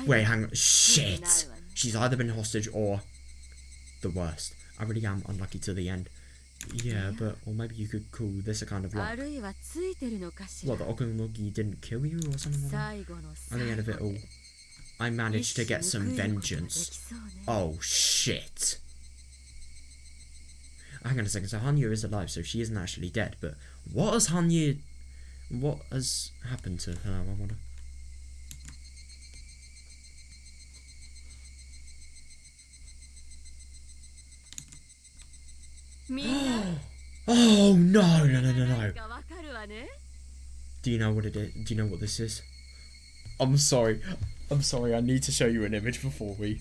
Speaker 1: Wait, hang on. Shit. She's either been hostage or the worst. I really am unlucky to the end. Yeah, but or maybe you could call this a kind of
Speaker 2: あ
Speaker 1: like
Speaker 2: るいはついてるのかし
Speaker 1: what
Speaker 2: ら
Speaker 1: the Okunogi didn't kill you or something like that.
Speaker 2: 最後の
Speaker 1: At the end of it
Speaker 2: 最後
Speaker 1: all,
Speaker 2: で
Speaker 1: I managed to get some
Speaker 2: 一矢報いることができ
Speaker 1: vengeance.
Speaker 2: そうね
Speaker 1: Oh shit! Hang on a second. So Hanya is alive, so she isn't actually dead. But what has Hanya? What has happened to her? I wonder.
Speaker 2: みんな
Speaker 1: Oh no no no no
Speaker 2: な
Speaker 1: no!
Speaker 2: んかわかるわね
Speaker 1: Do you know what it is? Do you know what this is? I'm sorry. I'm sorry. I need to show you an image before we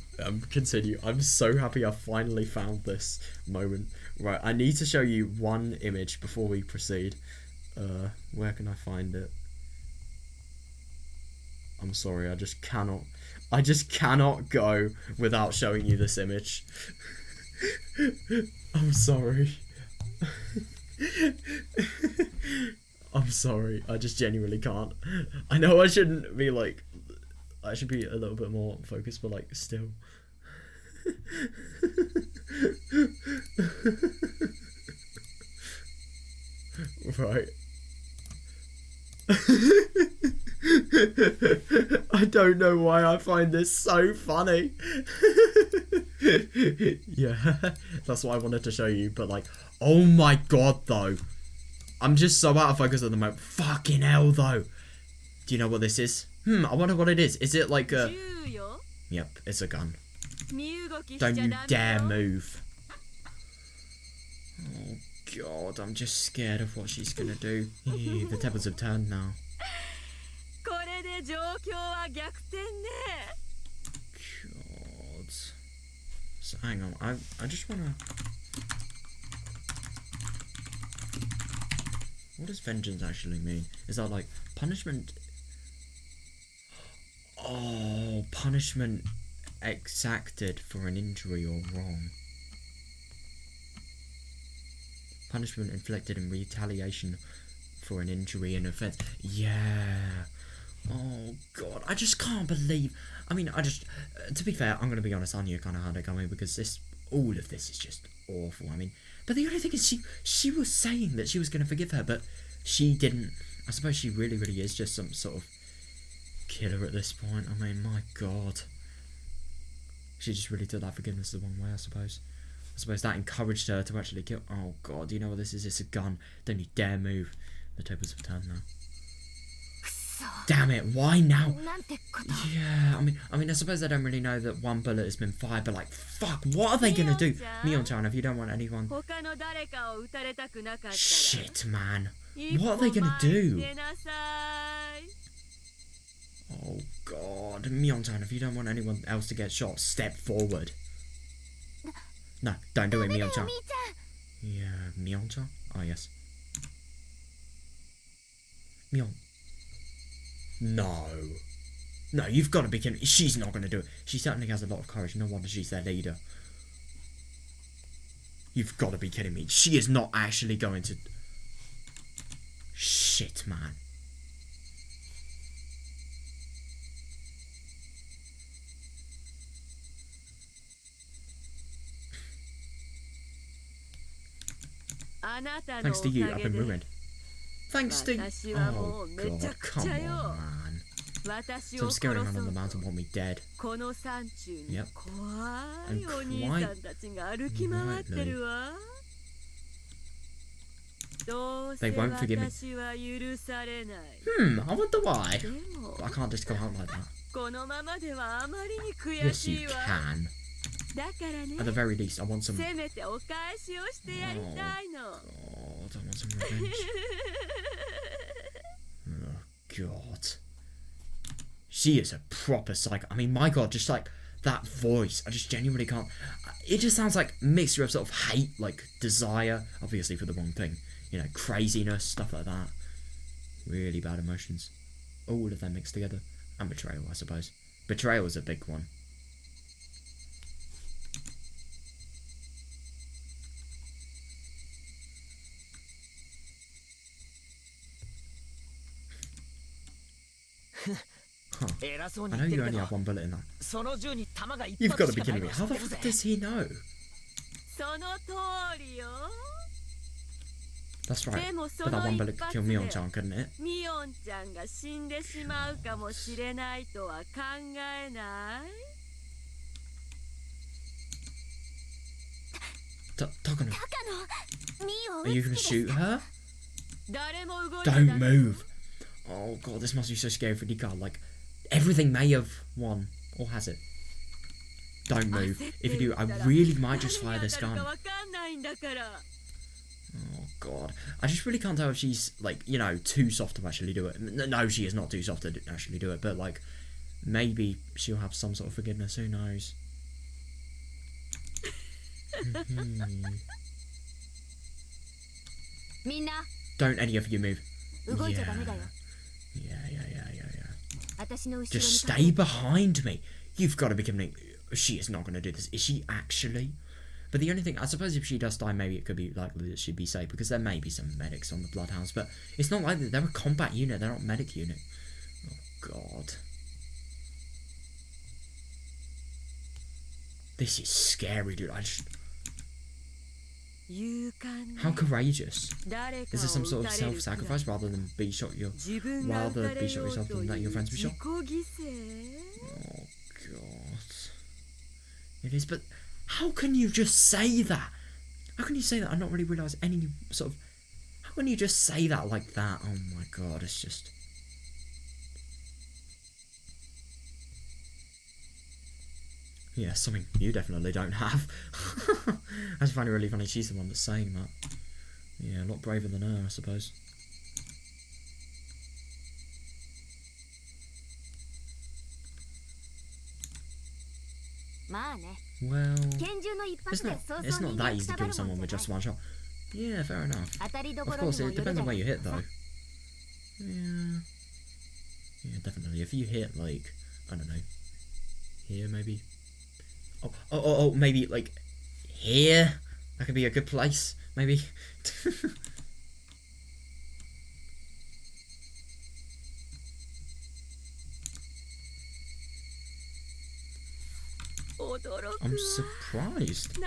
Speaker 1: continue. I'm so happy I finally found this moment. Right, I need to show you one image before we proceed. Where can I find it? I'm sorry. I just cannot go without showing you this image. I'm sorry. I'm sorry, I just genuinely can't. I know I shouldn't be like, I should be a little bit more focused, but like, still. Right. I don't know why I find this so funny. Yeah, that's what I wanted to show you, but like, oh my god though. I'm just so out of focus at the moment. Fucking hell though. Do you know what this is? I wonder what it is. Is it like a...
Speaker 2: 銃よ
Speaker 1: Yep, it's a gun.
Speaker 2: 身動きし
Speaker 1: Don't
Speaker 2: ちゃ
Speaker 1: you
Speaker 2: ダメ
Speaker 1: dare
Speaker 2: よ
Speaker 1: move. Oh god, I'm just scared of what she's gonna do. The tables have turned now.
Speaker 2: これで状況は逆転ね
Speaker 1: God. So hang on, I just wanna... What does vengeance actually mean? Is that like punishment? Oh, punishment exacted for an injury or wrong. Punishment inflicted in retaliation for an injury and offense. Yeah. Oh god, I just can't believe. I mean, to be fair, I'm gonna be honest. Anya kind of had it coming because all of this is just awful. I mean, but the only thing is, she was saying that she was gonna forgive her, but she didn't. I suppose she really is just some sort of killer at this point. I mean, my god, she just really took that forgiveness the wrong way. I suppose that encouraged her to actually kill. Oh god, do you know what this is? It's a gun. Don't you dare move. The tables have turned now. Damn it, why now?
Speaker 2: なんてこと
Speaker 1: Yeah, I mean, I suppose they don't really know that one bullet has been fired, but like, fuck, what are they gonna do? Mion-chan, if you don't want anyone...
Speaker 2: 他の誰かを撃たれたくなかったら
Speaker 1: Shit, man.
Speaker 2: 一
Speaker 1: What
Speaker 2: 歩
Speaker 1: are they gonna
Speaker 2: 前
Speaker 1: do?
Speaker 2: に出なさい
Speaker 1: Oh, God. Mion-chan, if you don't want anyone else to get shot, step forward. No, don't do it, Mion-chan. Yeah, Mion-chan? Oh, yes. Mion. No. No, you've got to be kidding me. She's not going to do it. She certainly has a lot of courage. No wonder she's their leader. You've got to be kidding me. She is not actually going to... Shit, man. Thanks to you, I've been ruined. Thanks to... Oh, God, come on, man. Some scary man on the mountain want me dead.
Speaker 2: この山中に
Speaker 1: Yep.
Speaker 2: 怖いお兄さんたちが歩き回ってるわ。どうせ
Speaker 1: They won't forgive me.
Speaker 2: 私は許されない。
Speaker 1: I wonder why.
Speaker 2: でも
Speaker 1: I can't just go out like that.
Speaker 2: このままではあまりに悔
Speaker 1: Yes,
Speaker 2: しい
Speaker 1: you
Speaker 2: わ。
Speaker 1: can.
Speaker 2: だからね
Speaker 1: At the very least, I want some...
Speaker 2: せめてお返しをしてやりたいの。
Speaker 1: God, I want some revenge. Oh, God. She is a proper psycho. I mean, my God, just like that voice. I just genuinely can't... It just sounds like a mixture of sort of hate, like desire, obviously for the wrong thing. You know, craziness, stuff like that. Really bad emotions. All of them mixed together. And betrayal, I suppose. Betrayal is a big one. Huh. I know you only have one bullet in that. You've got to be kidding me. How the fuck does he know?
Speaker 2: その通りよ。
Speaker 1: That's right.
Speaker 2: でも
Speaker 1: But
Speaker 2: そ
Speaker 1: that
Speaker 2: の
Speaker 1: one
Speaker 2: 一
Speaker 1: bullet could
Speaker 2: 発
Speaker 1: kill
Speaker 2: で
Speaker 1: Mion-chan, couldn't it?
Speaker 2: ミオンちゃんが死んでしまうかもしれないとは考えない？
Speaker 1: Takano,
Speaker 3: ミオ
Speaker 1: are you gonna shoot her?
Speaker 2: 誰も動いてない
Speaker 1: Don't move. Oh god, this must be so scary for Nika. Like, everything may have won. Or has it? Don't move. If you do, I really might just fire this gun.
Speaker 2: 何が当たるかわかんないんだから。
Speaker 1: Oh god. I just really can't tell if she's, like, you know, too soft to actually do it. No, she is not too soft to actually do it, but, like, maybe she'll have some sort of forgiveness. Who knows? Don't any of you move. Yeah. Just stay behind me. You've got to be kidding me. She is not going to do this. Is she actually? But the only thing, I suppose if she does die, maybe it could be likely that she'd be safe, because there may be some medics on the Bloodhounds, but it's not like that. They're a combat unit, they're not a medic unit. Oh, God. This is scary, dude. How courageous. Is this some sort of self-sacrifice rather than be shot yourself than let your friends be shot? Oh, God. It is, but how can you just say that? How can you say that and not really realise any sort of... How can you just say that like that? Oh my god, it's just... Yeah, something you definitely don't have. I just find it really funny she's the one that's saying that. Yeah, a lot braver than her, I suppose. Well, it's not that easy to kill someone with just one shot. Yeah, fair enough. Of course, it depends on where you hit, though. Yeah. Yeah, definitely. If you hit, like, I don't know, here, maybe? Oh, maybe, like, here? That could be a good place, maybe? I'm surprised.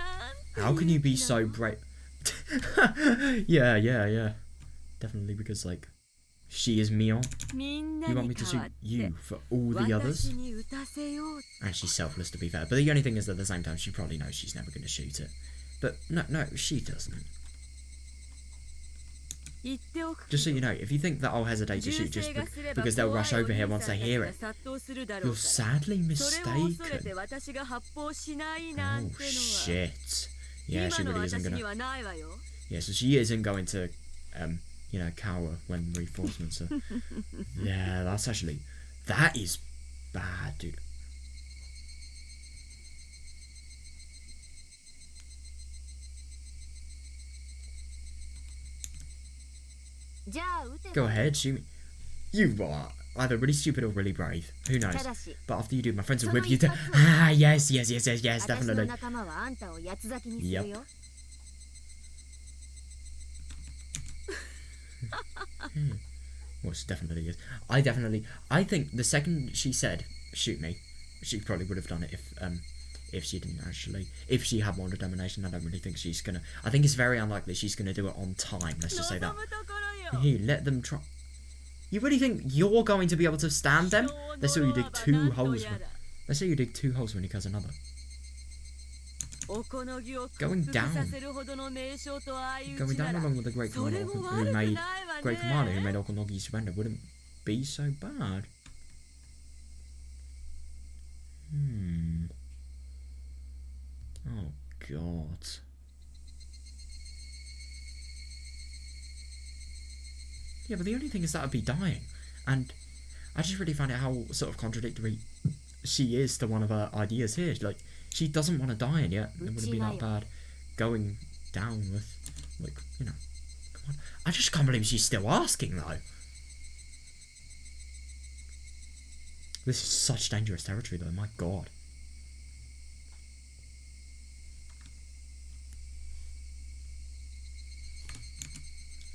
Speaker 1: How can you be so brave? Yeah. Definitely because, like, she is Mion. You want me to shoot you for all the others? And she's selfless, to be fair. But the only thing is that at the same time, she probably knows she's never going to shoot it. But no, she doesn't. Just so you know, if you think that I'll hesitate to shoot just because they'll rush over here once they hear it, you're sadly mistaken. Oh, shit. Yeah, she really isn't gonna... Yeah, so she isn't going to, you know, cower when reinforcements are... Yeah, that's actually... That is bad, dude. Go ahead, shoot me. You are either really stupid or really brave. Who knows? But after you do, my friends will whip you to... Ah, yes, definitely. Yep. Well, she definitely is. I think the second she said, shoot me, she probably would have done it if she didn't actually... If she had more determination, I don't really think she's gonna... I think it's very unlikely she's gonna do it on time, let's just say that. Here, let them try... You really think you're going to be able to stand them? Let's say you dig 2 holes. Let's say you dig 2 holes when he cuts another. Going down along with the great commander who made Okonogi surrender wouldn't be so bad. Oh god. Yeah, but the only thing is that would be dying, and I just really find out how sort of contradictory she is to one of her ideas here. Like, she doesn't want to die, and yet it wouldn't be that bad going down with, like, you know, come on. I just can't believe she's still asking, though. This is such dangerous territory, though, my god.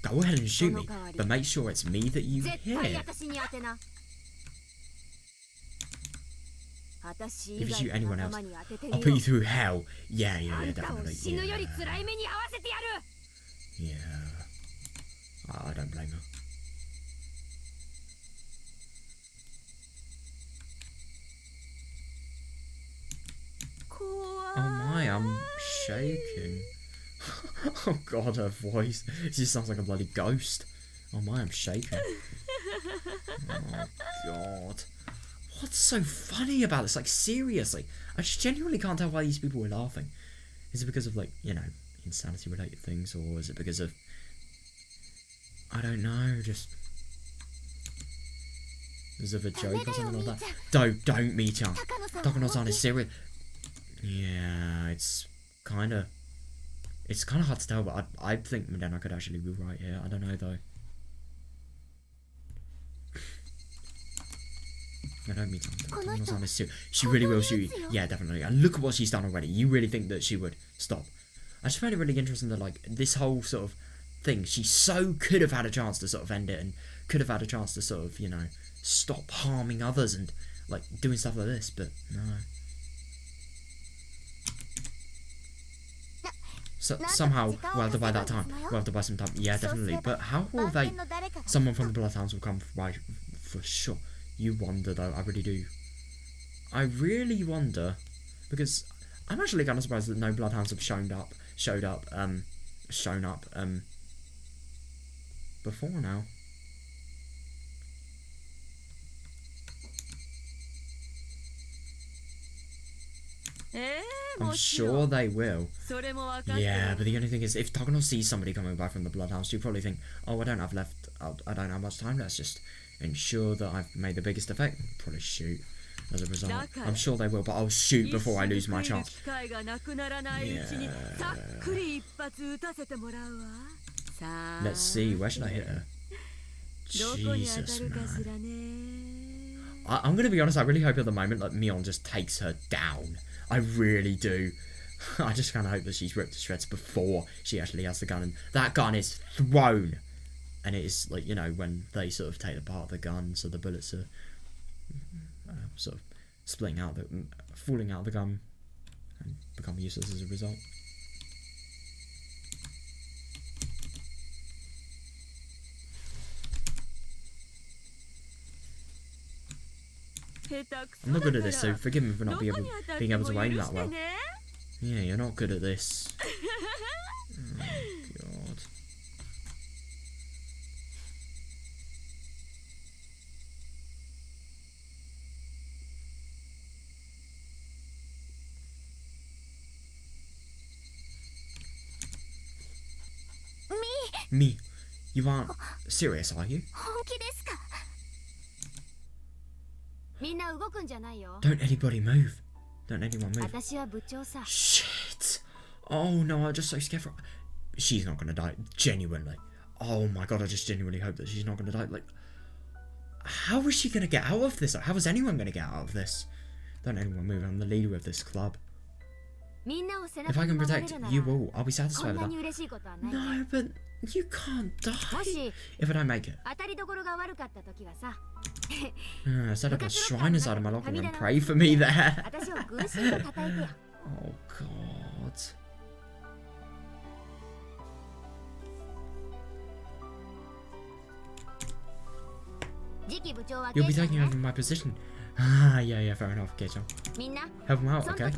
Speaker 1: Go ahead and shoot me, but make sure it's me that you hit. If you shoot anyone else, I'll put you through hell. Yeah, definitely. Yeah. I don't blame her. Oh my, I'm shaking. Oh god, her voice. She just sounds like a bloody ghost. Oh my, I'm shaking. Oh god. What's so funny about this? Like, seriously. I just genuinely can't tell why these people were laughing. Is it because of, like, you know, insanity related things, or is it because of, I don't know, just because of a joke or something like that? Don't, Mii-chan. Takano-san is serious. Yeah, it's kind of hard to tell, but I think Midena could actually be right here. I don't know though. I don't mean Takano-san is serious. She really will shoot you. Yeah, definitely. And look at what she's done already. You really think that she would stop? I just find it really interesting that, like, this whole sort of thing, she so could have had a chance to sort of end it, and could have had a chance to sort of, you know, stop harming others and, like, doing stuff like this, but no. So somehow we'll have to buy that time. We'll have to buy some time. Yeah, definitely. But how will they? Someone from the Bloodhounds will come right for sure. You wonder though. I really do. I really wonder, because I'm actually kind of surprised that no Bloodhounds have showed up before now. I'm sure they will. Yeah, but the only thing is, if Takano sees somebody coming back from the Bloodhouse, you probably think, oh, I don't have much time, let's just ensure that I've made the biggest effect. Probably shoot as a result. I'm sure they will, but I'll shoot before I lose my chance. Yeah. Let's see, where should I hit her? Jesus, man. I'm gonna be honest, I really hope at the moment that Mion just takes her down. I really do. I just kind of hope that she's ripped to shreds before she actually has the gun, and that gun is thrown. And it is, like, you know, when they sort of take apart the gun, so the bullets are sort of splitting out, falling out of the gun, and become useless as a result. I'm not good at this, so forgive me for not being able to aim that well. Yeah, you're not good at this. Oh, God. Me? You aren't serious, are you? Don't anybody move. Don't anyone move. Shit. Oh no, I'm just so scared for... She's not gonna die. Genuinely. Oh my god, I just genuinely hope that she's not gonna die. Like, how is she gonna get out of this? How is anyone gonna get out of this? Don't anyone move. I'm the leader of this club. If I can protect you all, I'll be satisfied with that. No, but you can't die if I don't make it. Set up a shrine inside of my locker and pray for me there. Oh god. You'll be taking over my position. Ah, yeah, fair enough. Okay, John. Help him out, okay?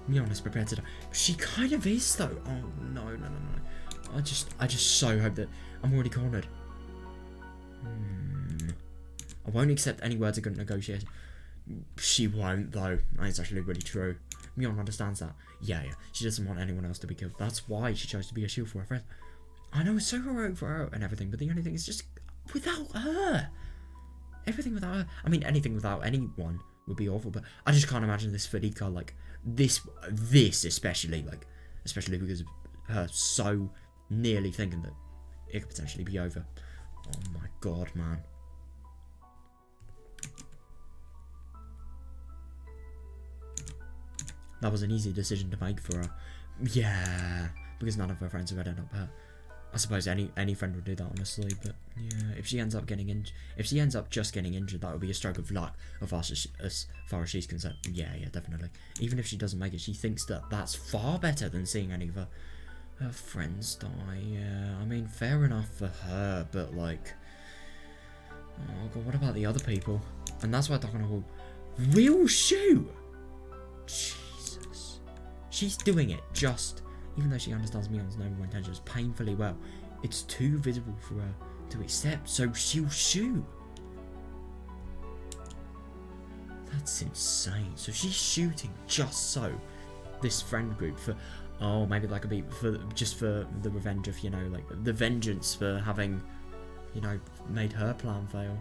Speaker 1: Mion is prepared to die. She kind of is though. Oh no. I just so hope that I'm already cornered. I won't accept any words of good negotiation. She won't though. That's actually really true. Mion understands that. Yeah. She doesn't want anyone else to be killed. That's why she chose to be a shield for her friend. I know it's so heroic for her and everything, but the only thing is just without her. Everything without her. I mean, anything without anyone would be awful, but I just can't imagine this Federica, like, this especially, like, especially because of her so nearly thinking that it could potentially be over. Oh my god, man. That was an easy decision to make for her. Yeah, because none of her friends have ended up hurt. I suppose any friend would do that, honestly. But yeah, if she ends up just getting injured, that would be a stroke of luck as far as she's concerned. Yeah, definitely. Even if she doesn't make it, she thinks that that's far better than seeing any of her friends die. Yeah, I mean, fair enough for her, but like, oh god, what about the other people? And that's why Takano will shoot. Jesus, she's doing it just. Even though she understands Mion's noble intentions painfully well, it's too visible for her to accept, so she'll shoot. That's insane. So she's shooting just so this friend group for, oh, maybe that could be for just for the revenge of, you know, like the vengeance for having, you know, made her plan fail.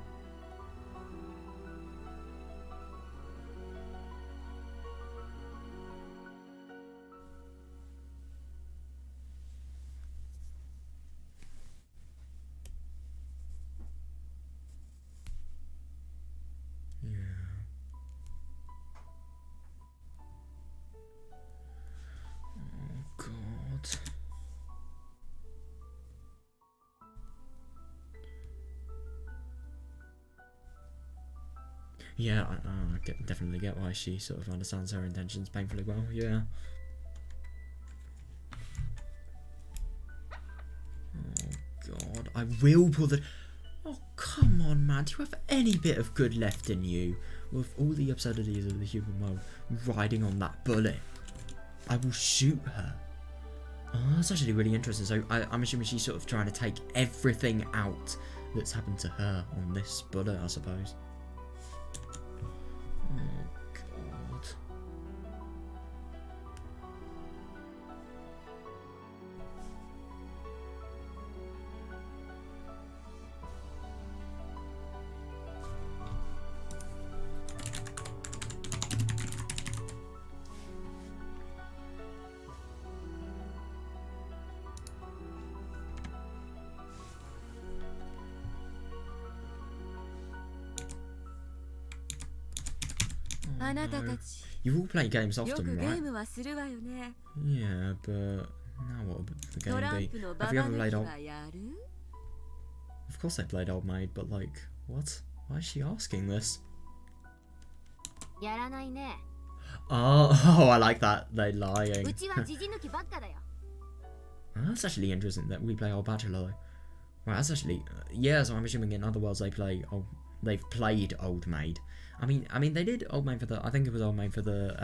Speaker 1: Yeah, I definitely get why she sort of understands her intentions painfully well, yeah. Oh god, I will pull the... Oh, come on, man, do you have any bit of good left in you? With all the absurdities of the human world riding on that bullet, I will shoot her. Oh, that's actually really interesting. So I'm assuming she's sort of trying to take everything out that's happened to her on this bullet, I suppose. Oh god. No. You all play games often, right? Yeah, but now what would the game be? Have you ever played Old... Of course I played Old Maid, but like, what? Why is she asking this? Oh, I like that. They're lying. That's actually interesting that we play Old Bachelor. Right, that's actually... yeah, so I'm assuming in other worlds they've played Old Maid. I mean, they did Old Maid for the... I think it was Old Maid for the,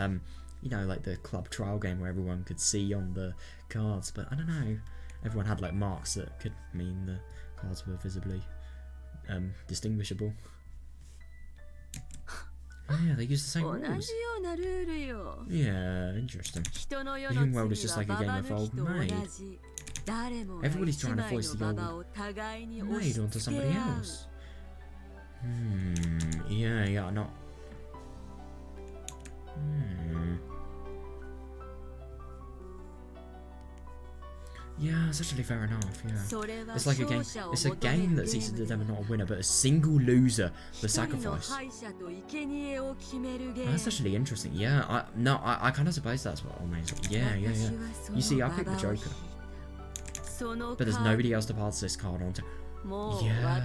Speaker 1: you know, like the club trial game where everyone could see on the cards. But I don't know. Everyone had like marks that could mean the cards were visibly distinguishable. Oh, yeah, they use the same rules. Yeah, interesting. The human world is just like a game of Old Maid. Everybody's trying to voice the Old Maid onto somebody else. Yeah, not... Yeah, it's actually fair enough, yeah. It's like a game, it's a game that seeks to determine not a winner, but a single loser, the sacrifice. That's actually interesting, yeah. I kind of suppose that's what Old Maid's like. Yeah. You see, I picked the Joker. But there's nobody else to pass this card on to. Yeah.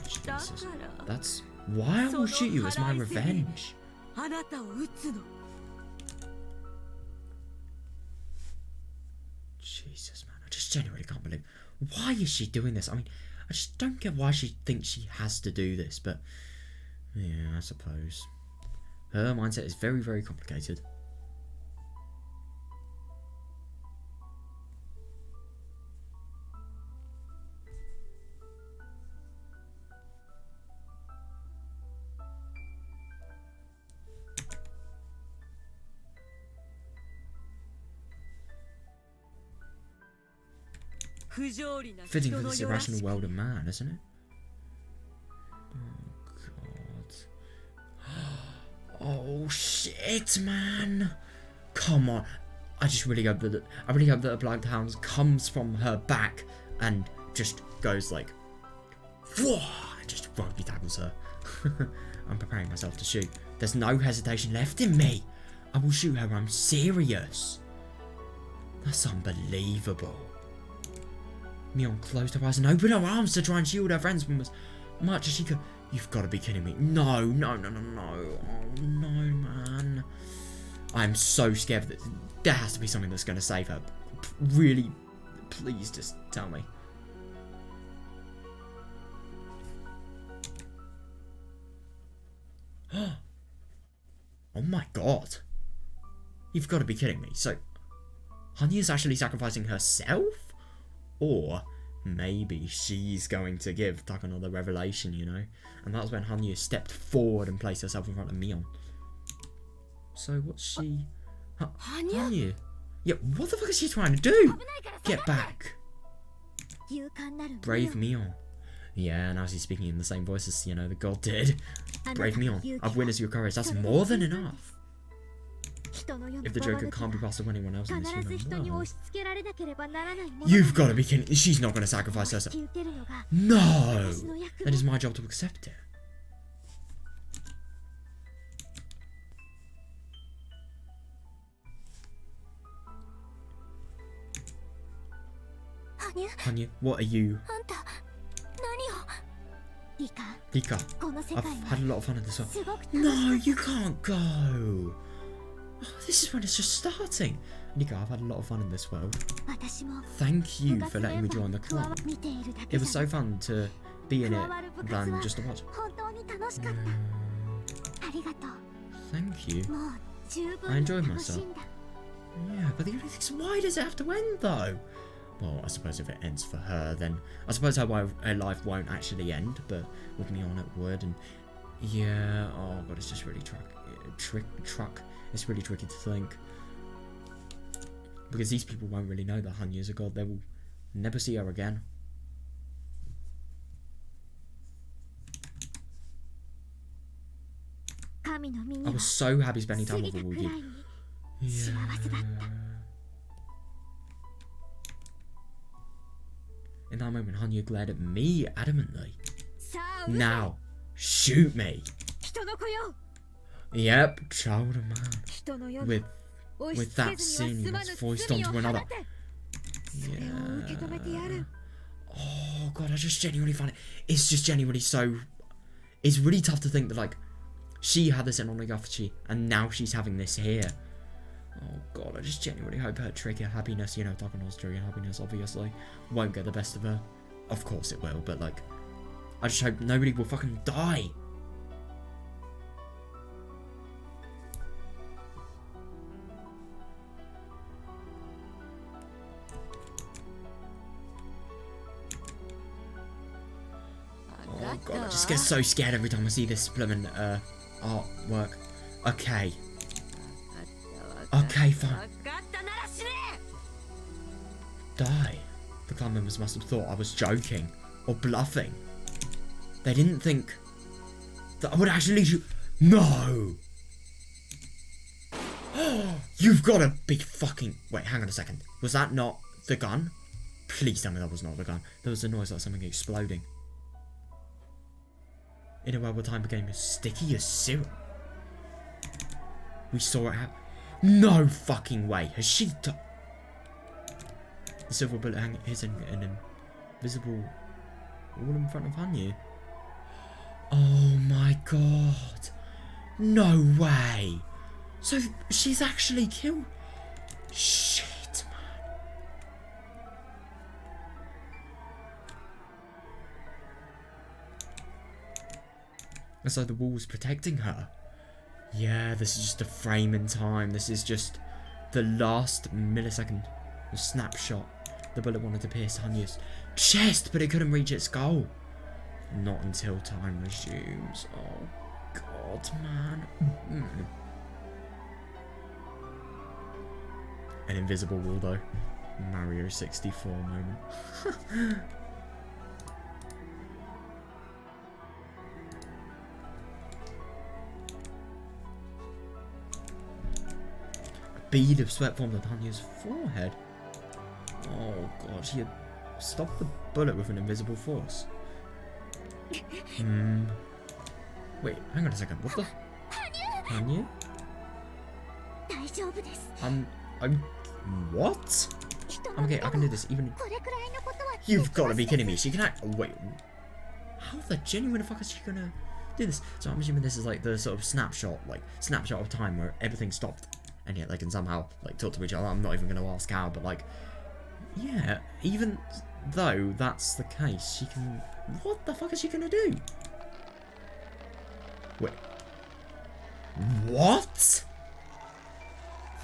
Speaker 1: Jesus. That's why I will shoot you as my revenge. Jesus, man. I just genuinely can't believe. Why is she doing this? I mean, I just don't get why she thinks she has to do this, but yeah, I suppose. Her mindset is very, very complicated. Fitting for this irrational world of man, isn't it? Oh god. Oh shit, man! Come on. I just really hope that the bloodhound comes from her back and just goes like, whoa, just rugby tackles her. I'm preparing myself to shoot. There's no hesitation left in me. I will shoot her. I'm serious. That's unbelievable. Mion closed her eyes and opened her arms to try and shield her friends from as much as she could. You've got to be kidding me. No, no, no, no, no. Oh, no, man. I'm so scared that there has to be something that's going to save her. Really, please just tell me. Oh my god. You've got to be kidding me. So, Hanya's actually sacrificing herself? Or maybe she's going to give Takano the revelation, you know? And that's when Hanya stepped forward and placed herself in front of Mion. So what's she... Hanya? Yeah, what the fuck is she trying to do? Get back. Brave Mion. Yeah, now she's speaking in the same voice as, you know, the god did. Brave Mion, I've witnessed your courage. That's more than enough. If the Joker can't be passed to anyone else in this human world. You've got to be kidding. She's not going to sacrifice herself. No! That is my job to accept it. Hanya, what are you? Rika, I've had a lot of fun in this one. No, you can't go. Oh, this is when it's just starting. Rika, I've had a lot of fun in this world. Thank you for letting me join the club. It was so fun to be in it than just to watch. Thank you. I enjoyed myself. Yeah, but the only thing is, why does it have to end though? Well, I suppose if it ends for her, then I suppose her life won't actually end, but with me on it would. And yeah, oh god, it's just really it's really tricky to think, because these people won't really know that Hanya's a god. They will never see her again. I was so happy spending time with Wugi. Yeah. In that moment, Hanya glared at me adamantly. Now, shoot me. Yep, child of man. With that scene, you must foist onto another. Yeah. Oh god, I just genuinely find it. It's just genuinely so. It's really tough to think that like she had this in Onagafuchi and now she's having this here. Oh god, I just genuinely hope her trigger happiness, you know, Takano's trigger happiness obviously, won't get the best of her. Of course it will, but like, I just hope nobody will fucking die. Oh god, I just get so scared every time I see this blooming artwork. Okay. Okay, fine. Die. The clan members must have thought I was joking or bluffing. They didn't think that I would actually shoot. No! You've got to be fucking... Wait, hang on a second. Was that not the gun? Please tell me that was not the gun. There was a noise like something exploding. In a world where time became as sticky as syrup. We saw it happen. No fucking way. Has she... The silver bullet hitting an invisible wall in front of Hanya. Oh my god. No way. So she's actually killed. Shit, man. And so the wall's protecting her. Yeah, this is just a frame in time. This is just the last millisecond, the snapshot. The bullet wanted to pierce Hanya's chest, but it couldn't reach its goal. Not until time resumes. Oh, God, man. An invisible wall, though. Mario 64 moment. A bead of sweat formed on Hanya's forehead. Oh god, she had stopped the bullet with an invisible force. Wait, hang on a second. What the? Hanya? What? Okay, I can do this even... You've got to be kidding me. She can act... Wait. How the genuine fuck is she gonna do this? So I'm assuming this is like the sort of snapshot of time where everything stopped. And yet they can somehow, like, talk to each other. I'm not even gonna ask how, but, like... Yeah, even though that's the case, she can... What the fuck is she gonna do? Wait. What?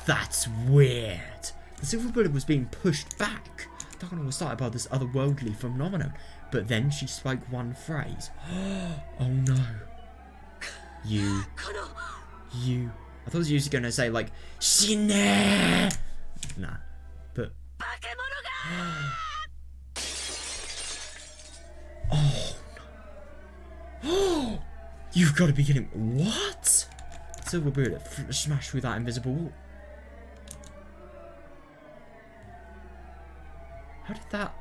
Speaker 1: That's weird. The silver bullet was being pushed back. Talking was started by this otherworldly phenomenon. But then she spoke one phrase. Oh no. You. I thought she was going to say, like, Shine! Nah. But... Oh no. You've got to be kidding. What? Silver bullet smashed through that invisible wall. How did that...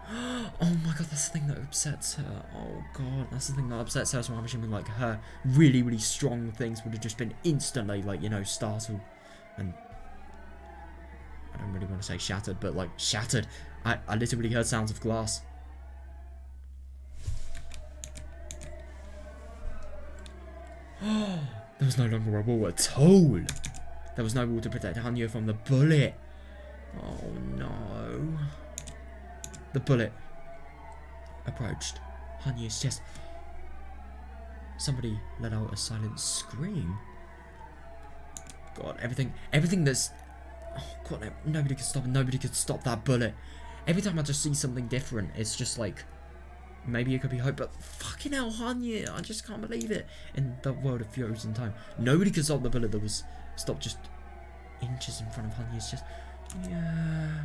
Speaker 1: Oh my god, that's the thing that upsets her. Oh god, that's the thing that upsets her. So I'm assuming, like, her really, really strong things would have just been instantly, like, you know, startled. And... I don't really want to say shattered, but, like, shattered. I literally heard sounds of glass. There was no longer a wall at all. There was no wall to protect Hanya from the bullet. Oh no. The bullet approached Hanya's chest. Somebody let out a silent scream. God, everything that's... Oh god, nobody could stop it. Nobody could stop that bullet. Every time I just see something different, it's just like... Maybe it could be hope, but fucking hell, Hanya, I just can't believe it. In the world of frozen time, nobody could stop the bullet that was stopped just inches in front of Hanya's chest. Yeah.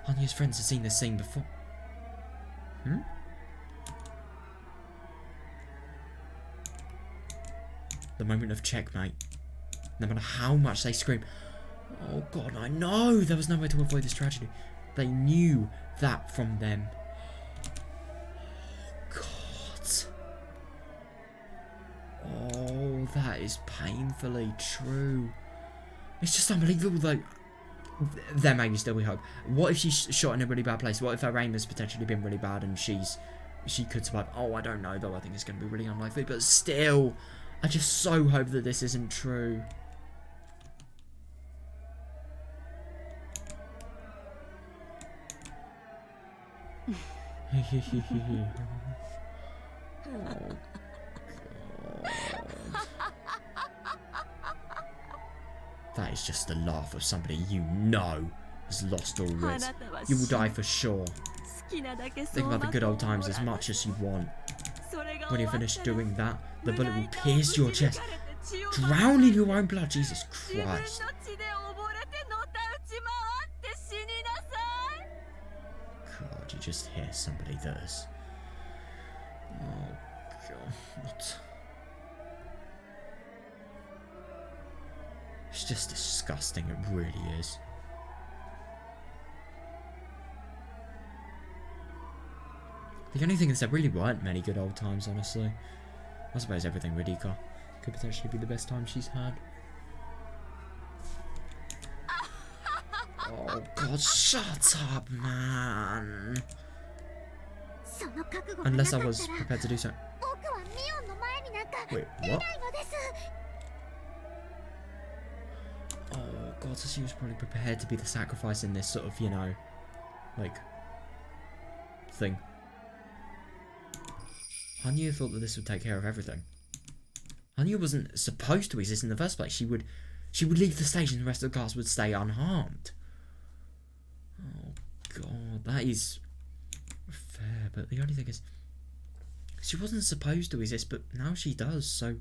Speaker 1: Hanya's friends have seen this scene before. The moment of checkmate. No matter how much they scream. Oh god, I know! There was no way to avoid this tragedy. They knew that from them. Oh god. Oh, that is painfully true. It's just unbelievable though. There may still be hope. What if she's shot in a really bad place? What if her aim has potentially been really bad and she could survive? Oh, I don't know though. I think it's going to be really unlikely. But still, I just so hope that this isn't true. Oh, God. That is just the laugh of somebody you know has lost all wits. You will die for sure. Think about the good old times as much as you want. When you're finished doing that, the bullet will pierce your chest, drown in your own blood. Jesus Christ. God, you just hear somebody that is... Oh, God. It's just disgusting, it really is. The only thing is there really weren't many good old times, honestly. I suppose everything Ridika could potentially be the best time she's had. Oh god, shut up, man. Unless I was prepared to do so. Wait, what? Oh god, so she was probably prepared to be the sacrifice in this sort of, you know, like, thing. Hanya thought that this would take care of everything. Hanya wasn't supposed to exist in the first place. She would leave the stage and the rest of the cast would stay unharmed. Oh god, that is fair, but the only thing is, she wasn't supposed to exist, but now she does, so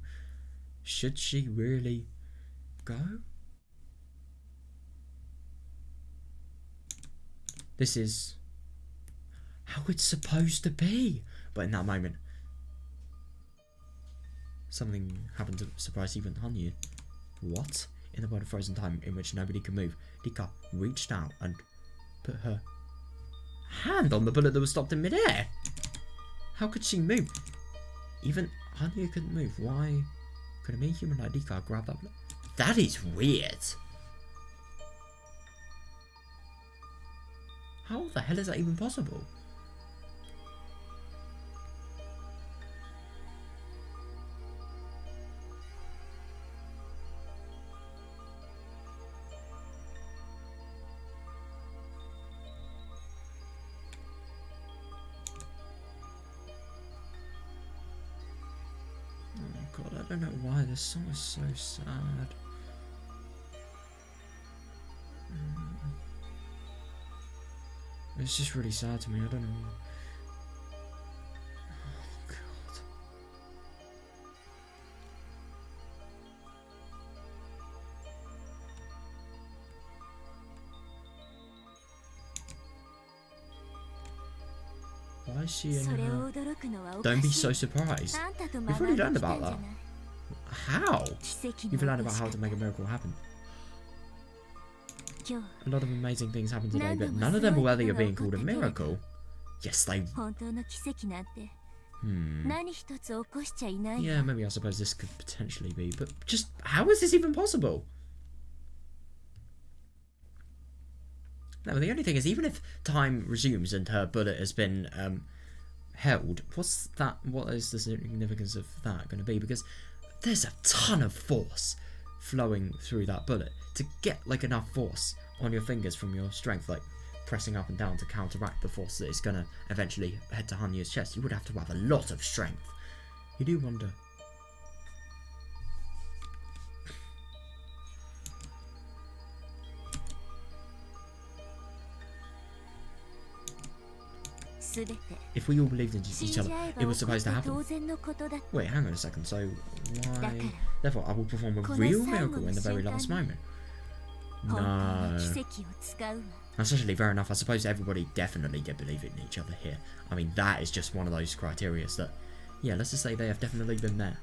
Speaker 1: should she really go? This is how it's supposed to be. But in that moment, something happened to surprise even Hanya. What? In the world of frozen time in which nobody can move, Rika reached out and put her hand on the bullet that was stopped in midair. How could she move? Even Hanya couldn't move. Why could a mere human like Rika grab that bullet? That is weird. How the hell is that even possible? God, I don't know why this song is so sad. It's just really sad to me, I don't know. Oh, God. Why is she in her... Don't be so surprised. We've already learned about that. How? You've learned about how to make a miracle happen. A lot of amazing things happen today, but none of them are worthy of being called a miracle. Yes, they... Yeah, maybe I suppose this could potentially be, but just how is this even possible? No, the only thing is, even if time resumes and her bullet has been held, what is the significance of that going to be? Because there's a ton of force flowing through that bullet. To get like enough force on your fingers from your strength, like pressing up and down to counteract the force that is going to eventually head to Hanya's chest, you would have to have a lot of strength. You do wonder. If we all believed in each other, it was supposed to happen. Wait, hang on a second, so why... Therefore, I will perform a real miracle in the very last moment. No. That's actually fair enough. I suppose everybody definitely did believe in each other here. I mean, that is just one of those criteria that... Yeah, let's just say they have definitely been there.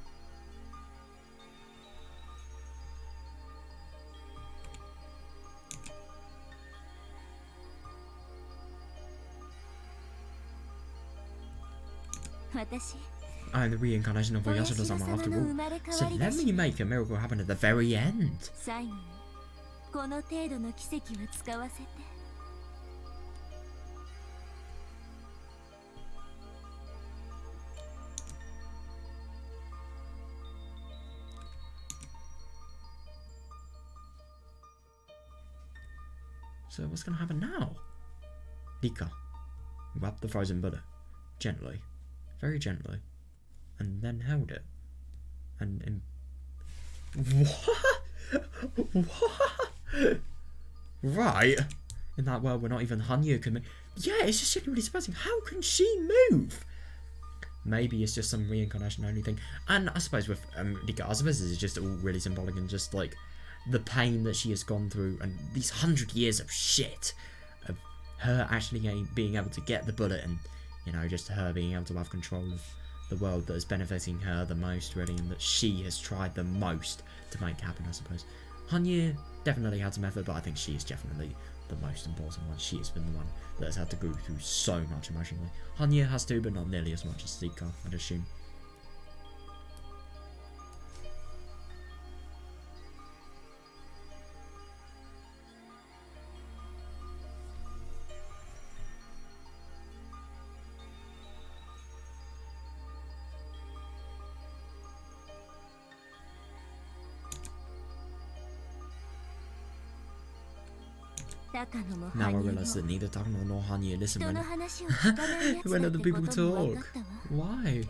Speaker 1: I am the reincarnation of Oyasura-sama after all. So let me make a miracle happen at the very end. So what's going to happen now? Rika grabbed the frozen bullet gently, very gently, and then held it. And what? Right. In that world, we're not even Hanya can move. Yeah, it's just genuinely surprising. How can she move? Maybe it's just some reincarnation only thing. And I suppose with Rika, I suppose this is just all really symbolic and just like the pain that she has gone through and these 100 years of shit of her actually being able to get the bullet and, you know, just her being able to have control of the world that is benefiting her the most, really, and that she has tried the most to make happen, I suppose. Hanya definitely had some effort, but I think she is definitely the most important one. She has been the one that has had to go through so much emotionally. Hanya has to, but not nearly as much as Rika, I'd assume. Now I realise that neither Takano nor Hanya listen when other people talk. Why?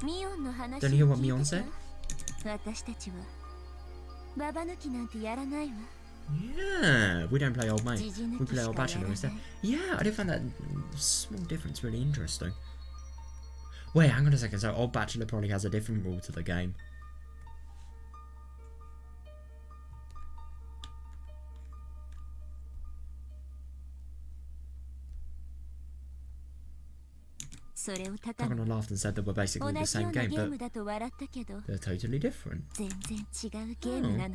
Speaker 1: Don't you hear what Mion said? Yeah, we don't play old mate. We play old bachelor instead. Yeah, I did find that small difference really interesting. Wait, hang on a second. So old bachelor probably has a different rule to the game. Takano laughed and said that we're basically the same game, but they're totally different. Oh.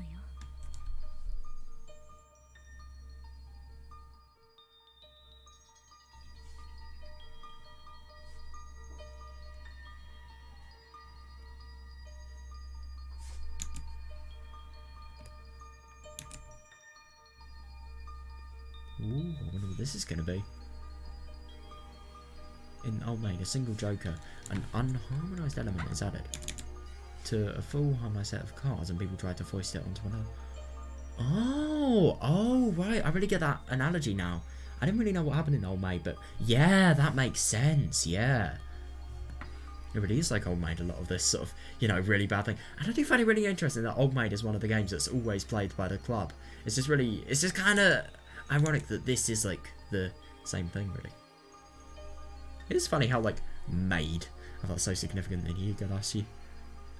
Speaker 1: this is going to be. In Old Maid, a single joker, an unharmonised element is added to a full harmonised set of cards and people try to foist it onto another. Oh, right, I really get that analogy now. I didn't really know what happened in Old Maid, but yeah, that makes sense, yeah. It really is like Old Maid, a lot of this sort of, you know, really bad thing. And I do find it really interesting that Old Maid is one of the games that's always played by the club. It's just kind of ironic that this is like the same thing, really. It is funny how, like, maid, I thought so significant in Higurashi.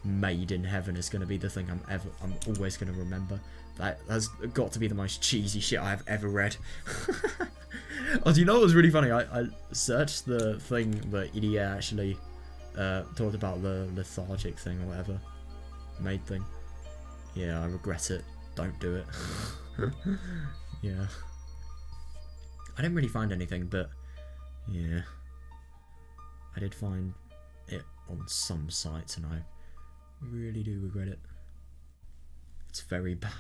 Speaker 1: Maid in heaven is going to be the thing I'm always going to remember. That has got to be the most cheesy shit I've ever read. Oh, do you know what was really funny? I searched the thing that Idiot actually talked about, the lethargic thing or whatever. Maid thing. Yeah, I regret it. Don't do it. Yeah. I didn't really find anything, but yeah. I did find it on some sites and I really do regret it. It's very bad.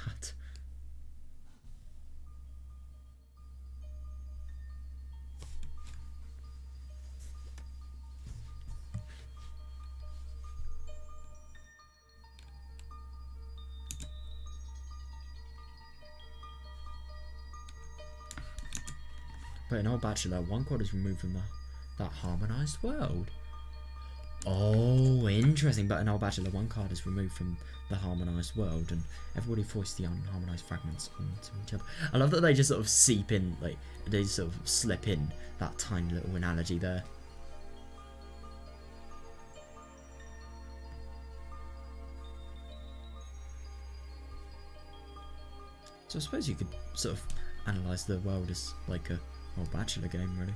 Speaker 1: But in Old Bachelor, one card is removed from that harmonised world. Oh, interesting. But in Old Bachelor, one card is removed from the harmonised world, and everybody foists the unharmonised fragments onto each other. I love that they just sort of seep in, like, they sort of slip in that tiny little analogy there. So I suppose you could sort of analyse the world as like a Old Bachelor game, really.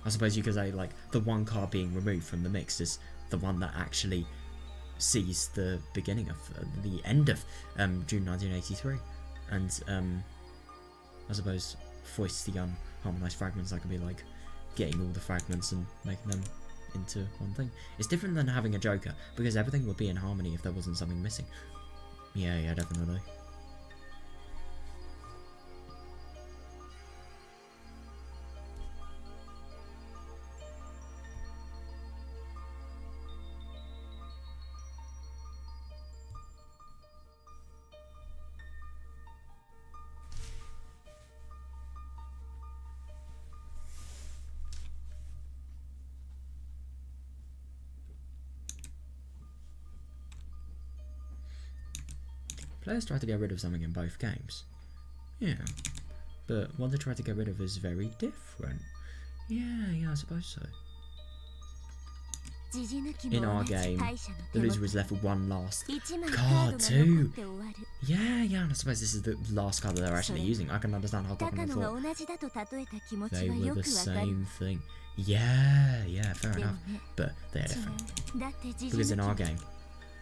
Speaker 1: I suppose you could say, like, the one card being removed from the mix is the one that actually sees the beginning of the end of June 1983, and I suppose foists the unharmonised fragments. That could be like getting all the fragments and making them into one thing. It's different than having a joker, because everything would be in harmony if there wasn't something missing. Yeah, definitely. Players try to get rid of something in both games. Yeah. But what they try to get rid of is very different. Yeah, I suppose so. In our game, the loser is left with one last card too. Yeah, and I suppose this is the last card that they're actually using. I can understand how Takano thought they were the same thing. Yeah, fair enough. But they're different. Because in our game,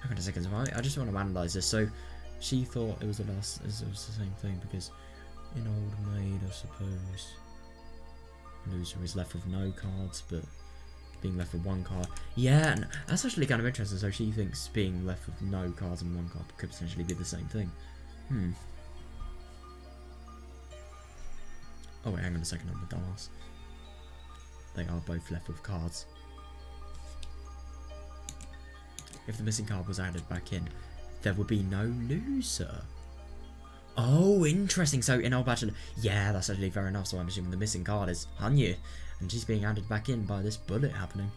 Speaker 1: hang on a second, I just want to analyse this. So she thought it was the last, it was the same thing, because in Old Maid, I suppose, the loser is left with no cards, but being left with one card. Yeah, and that's actually kind of interesting. So she thinks being left with no cards and one card could potentially be the same thing. Oh wait, hang on a second, I'm a dumbass. They are both left with cards. If the missing card was added back in, there would be no loser. Oh, interesting. So in Old Bachelor, yeah, that's actually fair enough. So I'm assuming the missing card is Hanya, and she's being added back in by this bullet happening.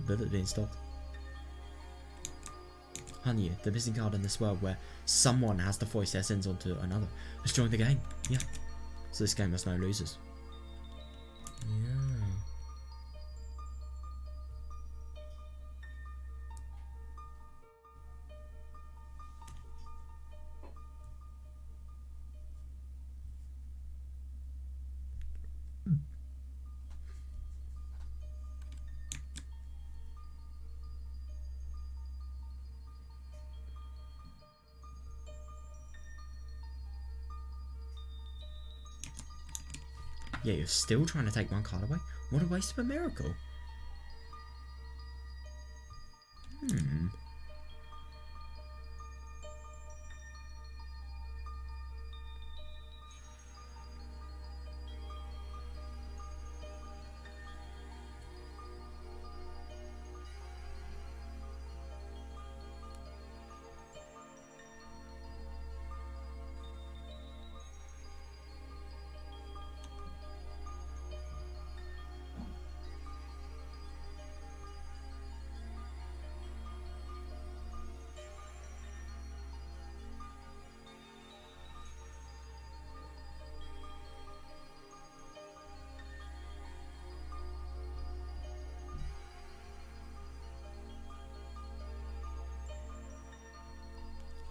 Speaker 1: Bullet being stopped. Hanya, the missing card in this world where someone has to foist their sins onto another. Let's join the game. Yeah. So this game has no losers. Yeah. Yeah, you're still trying to take one card away? What a waste of a miracle.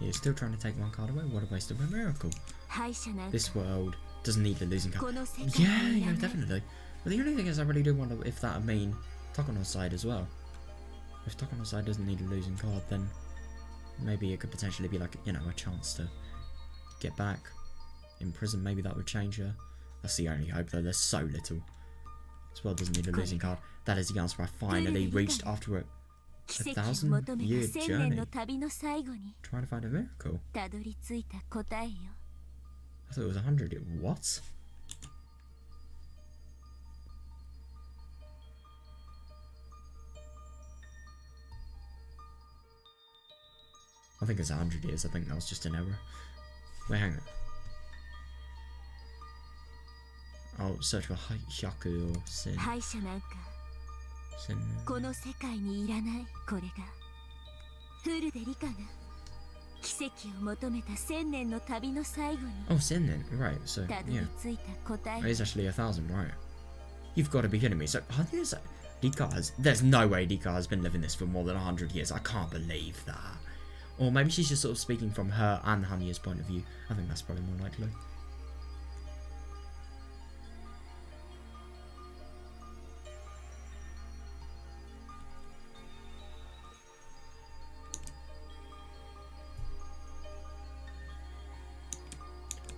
Speaker 1: You're still trying to take one card away? What a waste of a miracle.
Speaker 2: 敗者なんか
Speaker 1: This world doesn't need a losing
Speaker 2: こ
Speaker 1: card.
Speaker 2: の世界
Speaker 1: Yeah,
Speaker 2: にい
Speaker 1: yeah,
Speaker 2: らない
Speaker 1: definitely. But the only thing is I really do wonder if that would mean Takano's side as well. If Takano's side doesn't need a losing card, then maybe it could potentially be like, you know, a chance to get back in prison. Maybe that would change her. That's the only hope though, there's so little. This world doesn't need a losing card. That is the answer I finally reached after a
Speaker 2: 奇跡を求めた
Speaker 1: 1,000-year
Speaker 2: 1000年の
Speaker 1: journey.
Speaker 2: 旅の最後に
Speaker 1: Trying to find a miracle.
Speaker 2: たどり着いた答えよ
Speaker 1: I thought it was 100. What? I think it's 100 years. I think that was just an error. Wait, hang on. Oh, search for Hyaku or Sin.
Speaker 2: 敗者なんか
Speaker 1: Sin.
Speaker 2: この世界にいらないこれがフルで理科が奇跡を求めた1000年の旅の最後に
Speaker 1: Oh, Sin then. Right, so,
Speaker 2: たどり
Speaker 1: yeah.
Speaker 2: 着いた答え
Speaker 1: It is actually 1,000, right? You've got to be kidding me. So, how is that? There's no way Dika has been living this for more than 100 years. I can't believe that. Or maybe she's just sort of speaking from her and Hanya's point of view. I think that's probably more likely.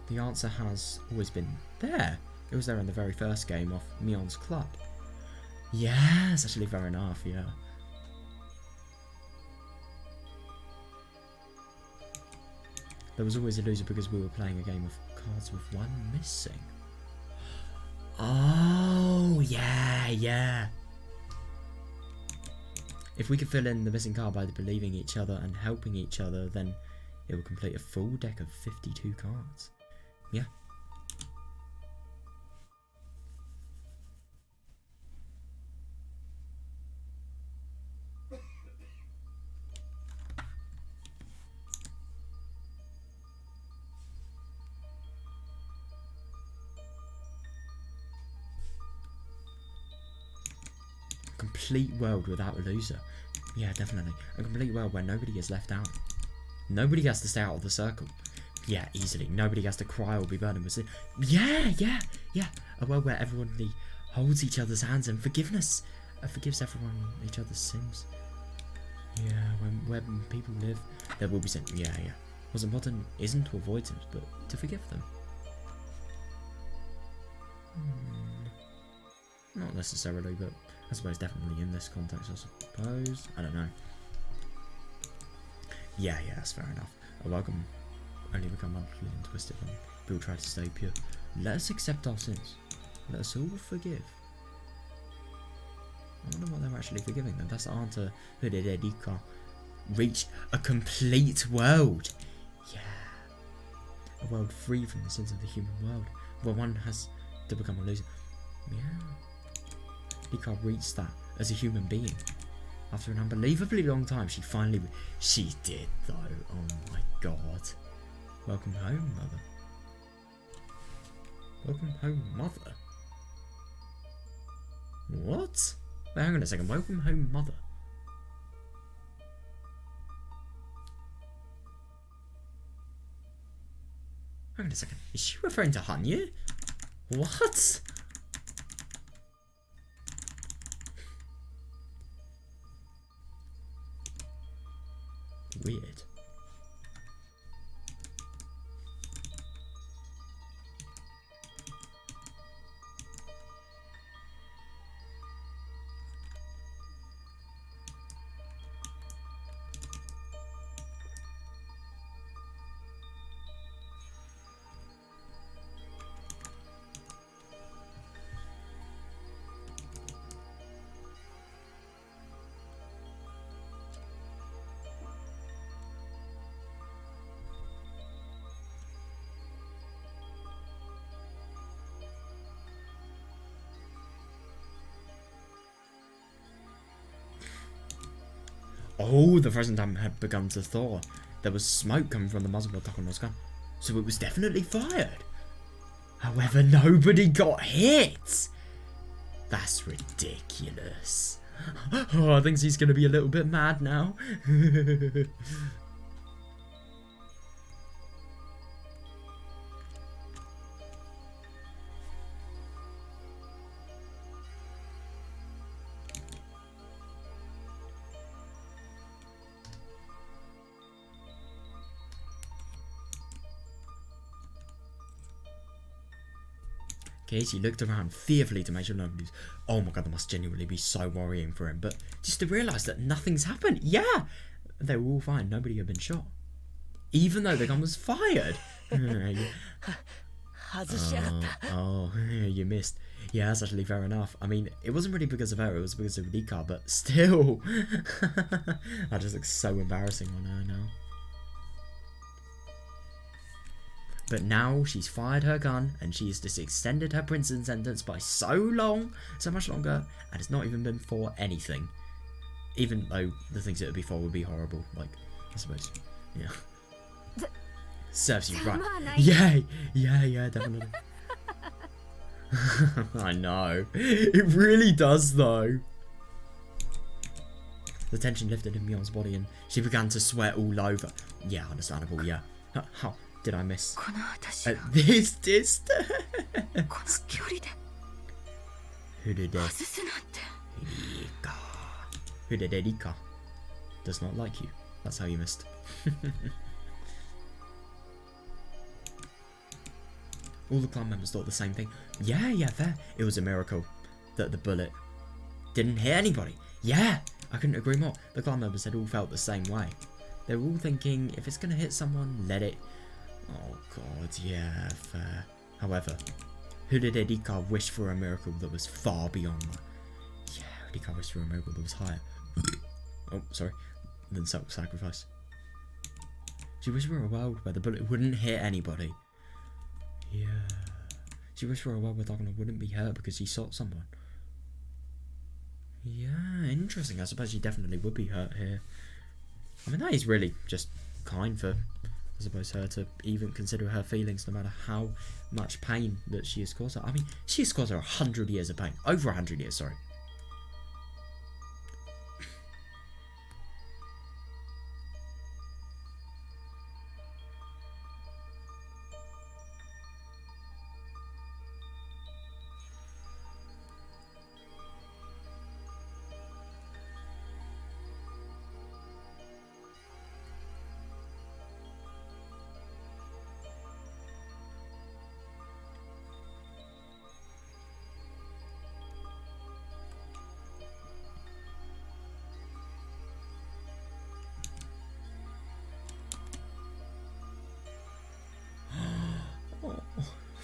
Speaker 1: The answer has always been there. It was there in the very first game of Mion's club. Yes, actually fair enough, yeah. There was always a loser because we were playing a game of cards with one missing. Oh, yeah, yeah. If we could fill in the missing card by believing each other and helping each other, then it will complete a full deck of 52 cards. Yeah. Complete world without a loser. Yeah, definitely. A complete world where nobody is left out. Nobody has to stay out of the circle. Yeah, easily. Nobody has to cry or be burdened with sin. Yeah. A world where everyone holds each other's hands and forgiveness. Forgives everyone each other's sins. Yeah, when people live, there will be sin. Yeah. What's important isn't to avoid sins, but to forgive them. Not necessarily, but I suppose definitely in this context, I suppose. I don't know. Yeah, that's fair enough. A welcome only become ugly and twisted when people try to stay pure. Let us accept our sins. Let us all forgive. I wonder what they're actually forgiving them. That's the answer. Hidedika reached a complete world. Yeah. A world free from the sins of the human world, where one has to become a loser. Yeah. Dika reached that as a human being. After an unbelievably long time, she finally... She did, though. Oh my god. Welcome home, mother. Welcome home, mother. What? Wait, hang on a second. Welcome home, mother. Hang on a second. Is she referring to Hanya? What? Weird. Oh, the frozen time had begun to thaw. There was smoke coming from the muzzle of Takano's gun, so it was definitely fired. However, nobody got hit. That's ridiculous. Oh, I think he's going to be a little bit mad now. Casey looked around fearfully to make sure nobody was. Oh my god, that must genuinely be so worrying for him. But just to realise that nothing's happened. Yeah! They were all fine. Nobody had been shot. Even though the gun was fired. Oh, you missed. Yeah, that's actually fair enough. I mean, it wasn't really because of her, it was because of Rika, but still. That just looks so embarrassing on her now. But now she's fired her gun and she's just extended her prison sentence by so much longer, and it's not even been for anything. Even though the things it would be for would be horrible, like, I suppose, yeah. Serves you right. Yay! Yeah, definitely. I know. It really does, though. The tension lifted in Mion's body and she began to sweat all over. Yeah, understandable, yeah. How did I miss? At this distance? Rika does not like you. That's how you missed. All the clan members thought the same thing. Yeah, fair. It was a miracle that the bullet didn't hit anybody. Yeah, I couldn't agree more. The clan members had all felt the same way. They were all thinking, if it's going to hit someone, let it. Oh god, yeah, fair. However, Rika wished for a miracle that was far beyond that. Yeah, Rika wished for a miracle that was higher. Oh, sorry. Than self-sacrifice. She wished for a world where the bullet wouldn't hit anybody. Yeah. She wished for a world where Dagana wouldn't be hurt because she shot someone. Yeah, interesting. I suppose she definitely would be hurt here. I mean, that is really just kind for, I suppose, her to even consider her feelings no matter how much pain that she has caused her. I mean, she has caused her 100 years of pain. Over 100 years, sorry.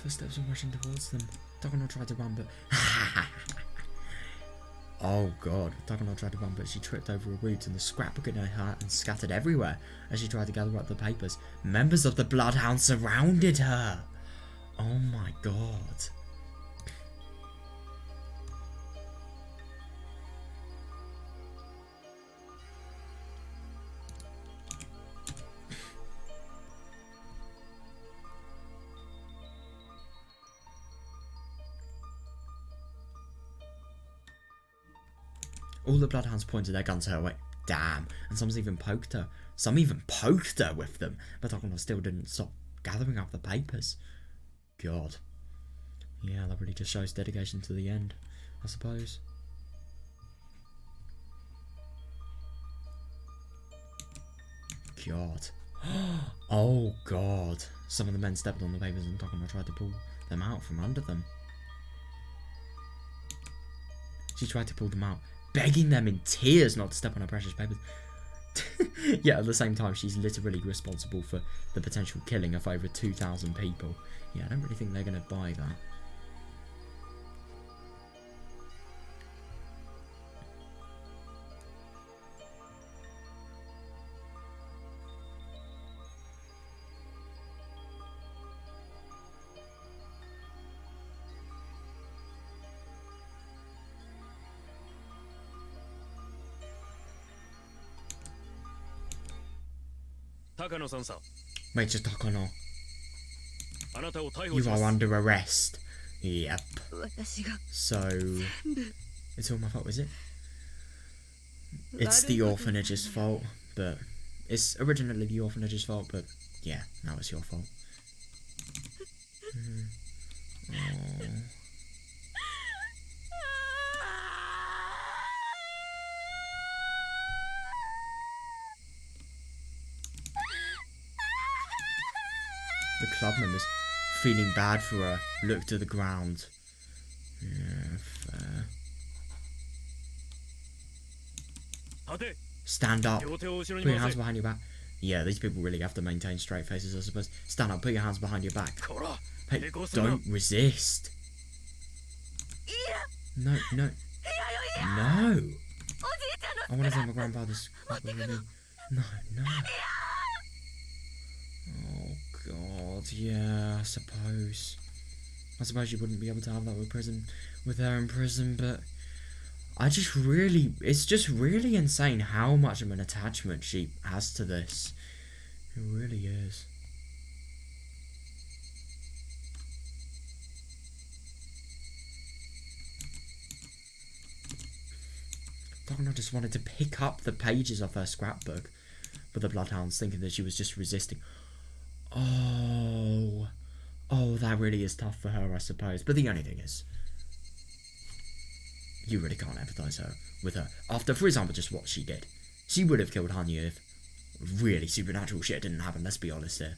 Speaker 1: Footsteps were rushing towards them. Dagana tried to run, but oh god, Dagana tried to run, but she tripped over a root and the scrapbook in her hat and scattered everywhere as she tried to gather up the papers. Members of the Bloodhound surrounded her. Oh my god. All the Bloodhounds pointed their guns her way. Damn. And some even poked her. Some even poked her with them. But Dagana still didn't stop gathering up the papers. God. Yeah, that really just shows dedication to the end, I suppose. God. Oh, God. Some of the men stepped on the papers and Dagana tried to pull them out from under them. She tried to pull them out, begging them in tears not to step on her precious papers. Yeah, at the same time, she's literally responsible for the potential killing of over 2,000 people. Yeah, I don't really think they're going to buy that. Major Takano, you are under arrest. Yep. So, it's all my fault, is it? It's the orphanage's fault, but it's originally the orphanage's fault, but yeah, now it's your fault. Oh. The club members, feeling bad for her, looked to the ground Stand up. Put your hands behind your back. Yeah, these people really have to maintain straight faces, I suppose. Stand up. Put your hands behind your back. Hey, don't resist. No, no. No. I want to tell my grandfather's. No, no. Oh, God. Yeah, I suppose. I suppose you wouldn't be able to have that with her in prison, but it's just really insane how much of an attachment she has to this. It really is. Donna just wanted to pick up the pages of her scrapbook, but the bloodhounds, thinking that she was just resisting. Oh, that really is tough for her, I suppose. But the only thing is, you really can't empathise with her after, for example, just what she did. She would have killed Hanya if really supernatural shit didn't happen. Let's be honest here.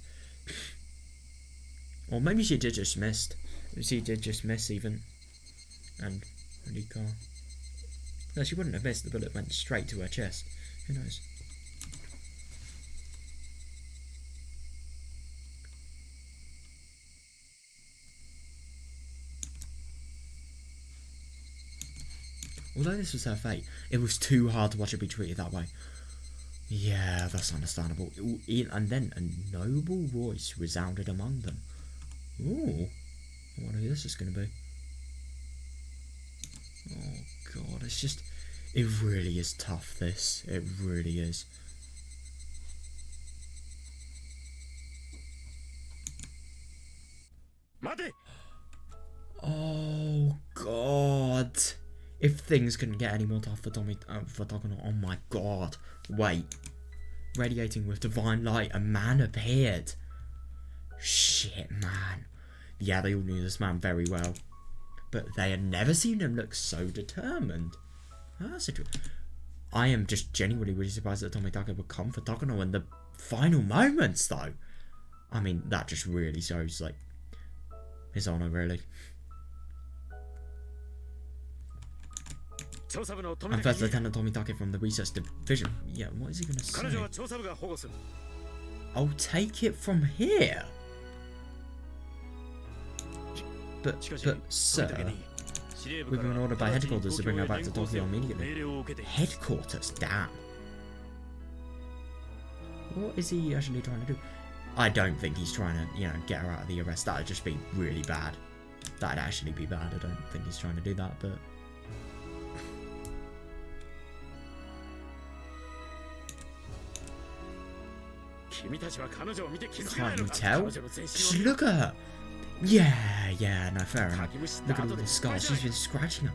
Speaker 1: Or maybe she did just miss. She did just miss even, and really can't. No, she wouldn't have missed. The bullet went straight to her chest. Who knows? Although this was her fate, it was too hard to watch her be treated that way. Yeah, that's understandable. And then a noble voice resounded among them. Ooh, I wonder who this is going to be. Oh God, it really is tough, this. It really is. Oh God. If things couldn't get any more tough for Takano, oh my God. Wait. Radiating with divine light, a man appeared. Shit, man. Yeah, they all knew this man very well. But they had never seen him look so determined. That's interesting. I am just genuinely really surprised that Tomitake would come for Takano in the final moments, though. I mean, that just really shows, like, his honour, really. And First Lieutenant Tomitake from the Research Division. Yeah, what is he going to say? I'll take it from here. But, sir, we've been ordered by headquarters to bring her back to Tokyo immediately. Headquarters? Damn. What is he actually trying to do? I don't think he's trying to, get her out of the arrest. That'd just be really bad. That'd actually be bad. I don't think he's trying to do that, but... Can't you tell? Look at her! Yeah, no, fair enough. Look at all the scars. She's been scratching her.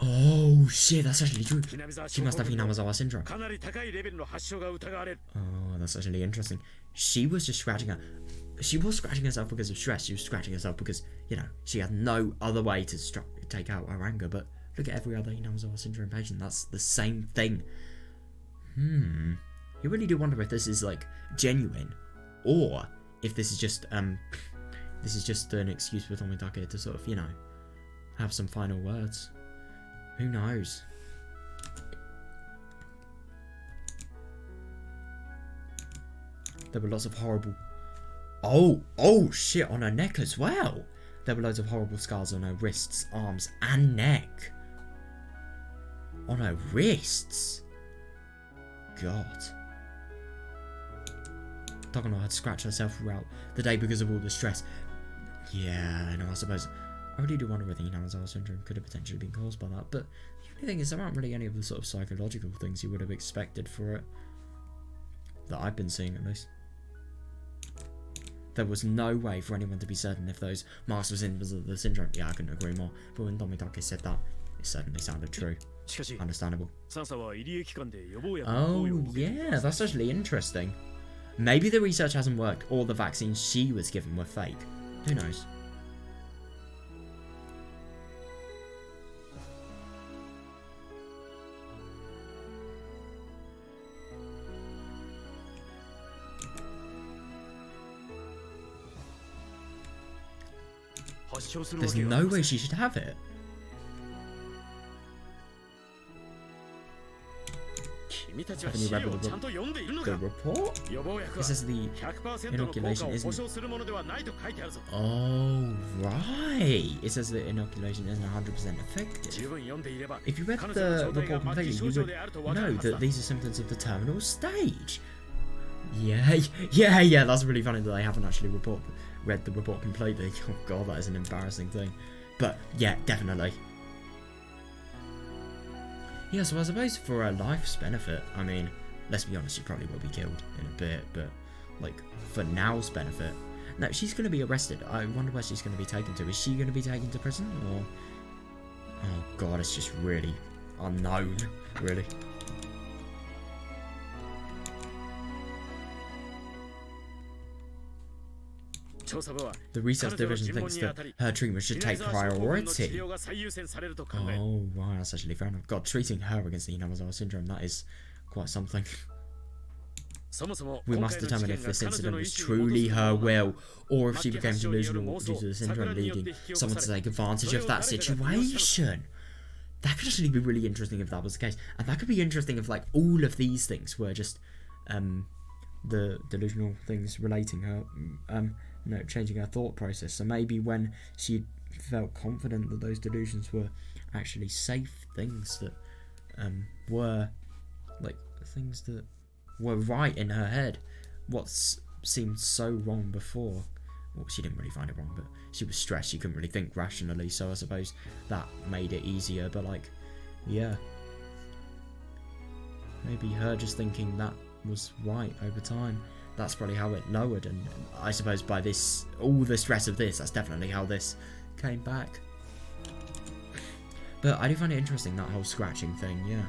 Speaker 1: Oh shit, that's actually true. She must have Hinamazawa syndrome. Oh, that's actually interesting. She was just scratching her. She was scratching herself because of stress. She was scratching herself because, she had no other way to take out her anger. But look at every other Hinamazawa syndrome patient. That's the same thing. You really do wonder if this is, like, genuine. Or if this is just an excuse for Tomitake to sort of, have some final words. Who knows? There were lots of horrible... Oh shit, on her neck as well. There were loads of horrible scars on her wrists, arms, and neck. On her wrists? God. Takano had scratched herself throughout the day because of all the stress. Yeah, I know, I suppose. I really do wonder whether Hinamazawa syndrome could have potentially been caused by that, but the only thing is there aren't really any of the sort of psychological things you would have expected for it. That I've been seeing, at least. There was no way for anyone to be certain if those marks were symbols of the syndrome. Yeah, I couldn't agree more. But when Tomitake said that, it certainly sounded true. Understandable. Oh, yeah, that's actually interesting. Maybe the research hasn't worked, or the vaccines she was given were fake. Who knows? There's no way she should have it. Haven't you read the report? It says the inoculation isn't... Oh, right. It says the inoculation isn't 100% effective. If you read the report completely, you would know that these are symptoms of the terminal stage. Yeah, that's really funny that they haven't actually read the report completely. Oh god, that is an embarrassing thing. But yeah, definitely. Yeah, so I suppose for her life's benefit, I mean, let's be honest, she probably will be killed in a bit, but like for now's benefit, no, she's going to be arrested. I wonder where she's going to be taken to. Is she going to be taken to prison, or... Oh god, it's just really unknown, really. The research division thinks that her treatment should take priority. Oh, wow, that's actually fair enough. God, treating her against the Inamazawa syndrome, that is quite something. We must determine if this incident was truly her will, or if she became delusional due to the syndrome, leading someone to take advantage of that situation. That could actually be really interesting if that was the case. And that could be interesting if, like, all of these things were just, the delusional things relating her, changing her thought process. So maybe when she felt confident that those delusions were actually safe things that were like things that were right in her head, what seemed so wrong before. Well, she didn't really find it wrong, but she was stressed, she couldn't really think rationally, so I suppose that made it easier. But like, yeah, maybe her just thinking that was right over time, that's probably how it lowered. And I suppose by this, all the stress of this, that's definitely how this came back. But I do find it interesting, that whole scratching thing, yeah.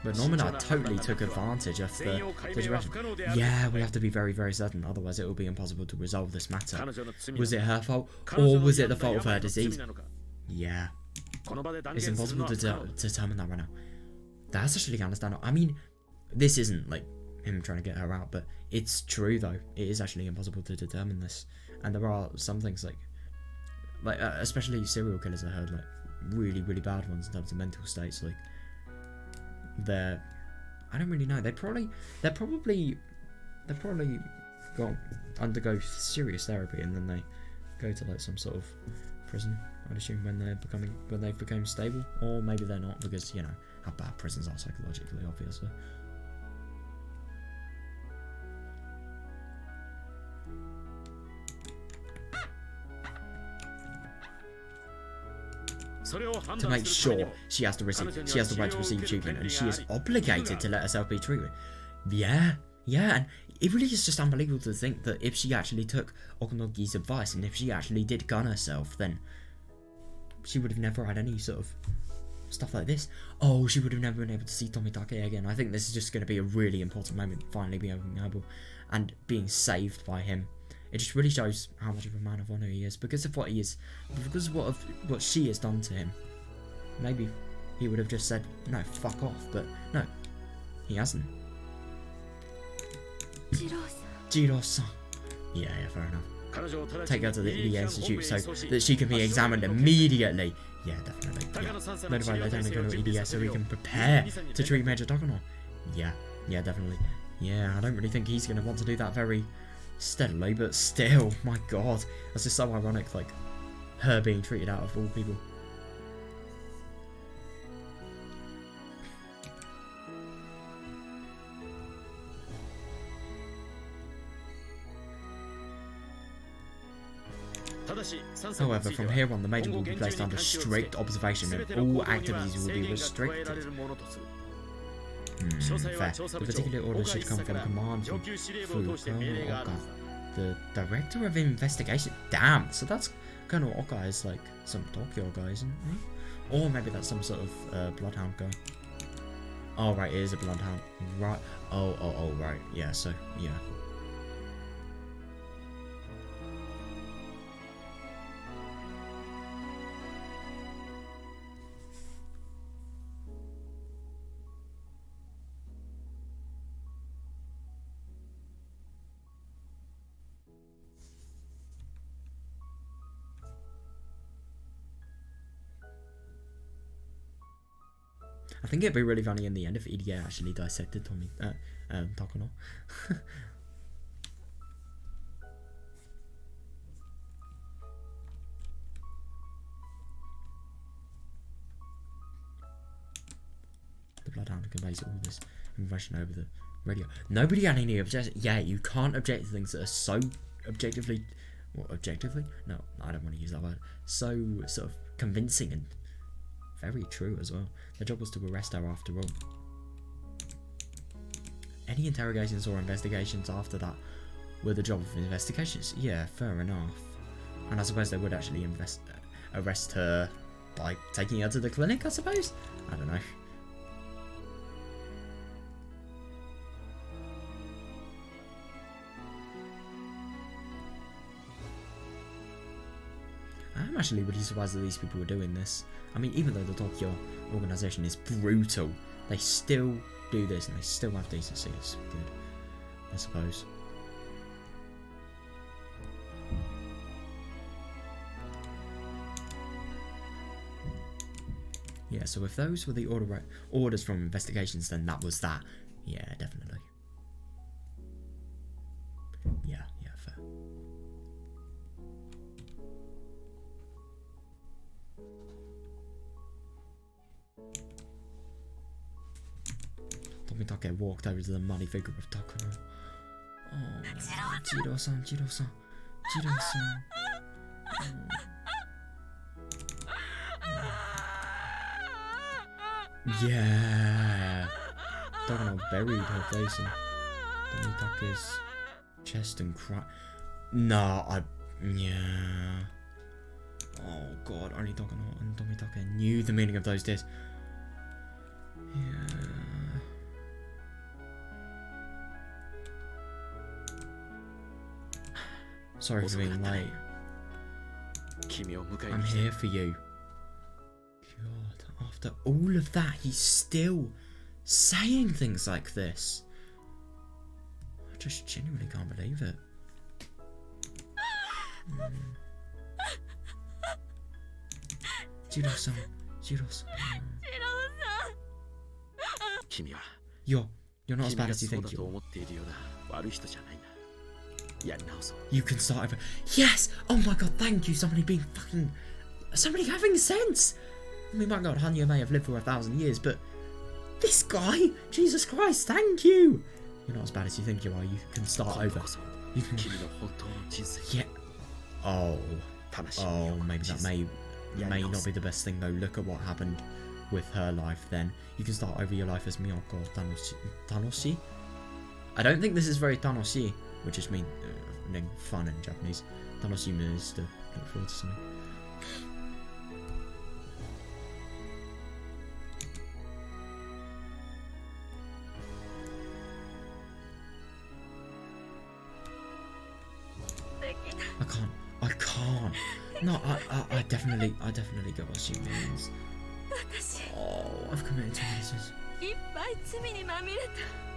Speaker 1: But Nomina totally took advantage of the situation. Yeah, we have to be very, very certain, otherwise it will be impossible to resolve this matter. Was it her fault, or was it the fault of her disease? Yeah. It's impossible to determine that right now. That's actually understandable. I mean, this isn't like him trying to get her out, but it's true though. It is actually impossible to determine this. And there are some things like especially serial killers, I heard, like really, really bad ones in terms of mental states, like I don't really know. They probably undergo serious therapy and then they go to like some sort of prison, I'd assume, when they've become stable, or maybe they're not, because you know how bad prisons are psychologically, obviously. To make sure she has the right to receive treatment, and she is obligated to let herself be treated. Yeah, and it really is just unbelievable to think that if she actually took Okunogi's advice, and if she actually did gun herself, then she would have never had any sort of stuff like this. Oh, she would have never been able to see Tomitake again. I think this is just going to be a really important moment, finally being able and being saved by him. It just really shows how much of a man of honour he is, because of what he is, because of what she has done to him. Maybe he would have just said, no, fuck off, but no, he hasn't. Jiro-san. Yeah, fair enough. Take her to the EDA Institute so that she can be examined immediately. Yeah, definitely. Yeah. Notify Lieutenant Colonel EDS so he can prepare to treat Major Takono. Yeah, definitely. Yeah, I don't really think he's going to want to do that very steadily, but still, my god, that's just so ironic, like her being treated out of all people. However, from here on, the Major will be placed under strict observation and all activities will be restricted. Fair. The particular order should come from command from Colonel Oka, the Director of Investigation. Damn, so that's Colonel Oka is like some Tokyo guy, isn't he? Or maybe that's some sort of Bloodhound guy. Oh right, it is a Bloodhound. Right. Oh right. Yeah, so yeah. think it'd be really funny in the end if Irie actually dissected Takono. The Bloodhound conveys all this information over the radio. Nobody had any objection. Yeah, you can't object to things that are so objectively... What, objectively? No, I don't want to use that word. So, sort of convincing and very true as well. Their job was to arrest her after all. Any interrogations or investigations after that were the job of investigations. Yeah, fair enough. And I suppose they would actually arrest her by taking her to the clinic, I suppose? I don't know. I'm actually really surprised that these people were doing this. I mean, even though the Tokyo organisation is brutal, they still do this and they still have decency. It's good, I suppose. Yeah, so if those were the orders from investigations, then that was that. Yeah, definitely. Yeah, fair. Tomitake walked over to the muddy figure of Takono. Oh, Jiro-san, Jiro-san, Jiro-san. Yeah. Takono buried her face in Tomitake's chest and cried. Yeah. Oh god, only Takono and Tomitake knew the meaning of those tears. Yeah. Sorry for being late. I'm here for you. God, after all of that, he's still saying things like this. I just genuinely can't believe it. Jiro-san, Jiro-san. You're not as bad as you think you are. You can start over. Yes! Oh my god, thank you. Somebody having sense. I mean, my god, Hanyo may have lived for 1,000 years, but this guy, Jesus Christ, thank you. You're not as bad as you think you are. You can start over. You can. Yeah. Oh, maybe that may not be the best thing though. Look at what happened with her life. Then you can start over your life as Miyako Tanoshi. I don't think this is very Tanoshi, which just means fun in Japanese. Tanoshi means to look forward to something. I can't. No, I definitely get what she means. Oh, I've committed to this.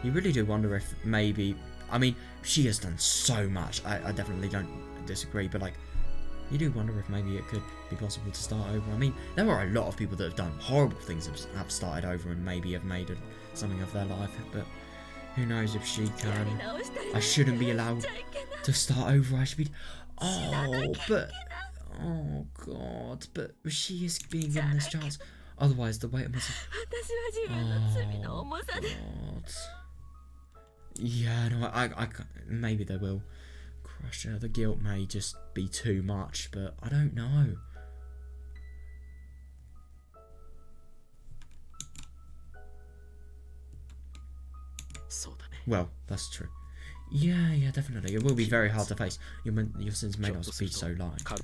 Speaker 1: You really do wonder if maybe, I mean, she has done so much. I definitely don't disagree, but like, you do wonder if maybe it could be possible to start over. I mean, there are a lot of people that have done horrible things and have started over and maybe have made something of their life, but who knows if she can. I shouldn't be allowed to start over. I should be. Oh god, but she is being given this chance. Otherwise, the weight of myself. Oh god. Yeah, no, I maybe they will crush her. The guilt may just be too much, but I don't know. Well, that's true. Yeah, definitely. It will be very hard to face. Your sins may not be so light, but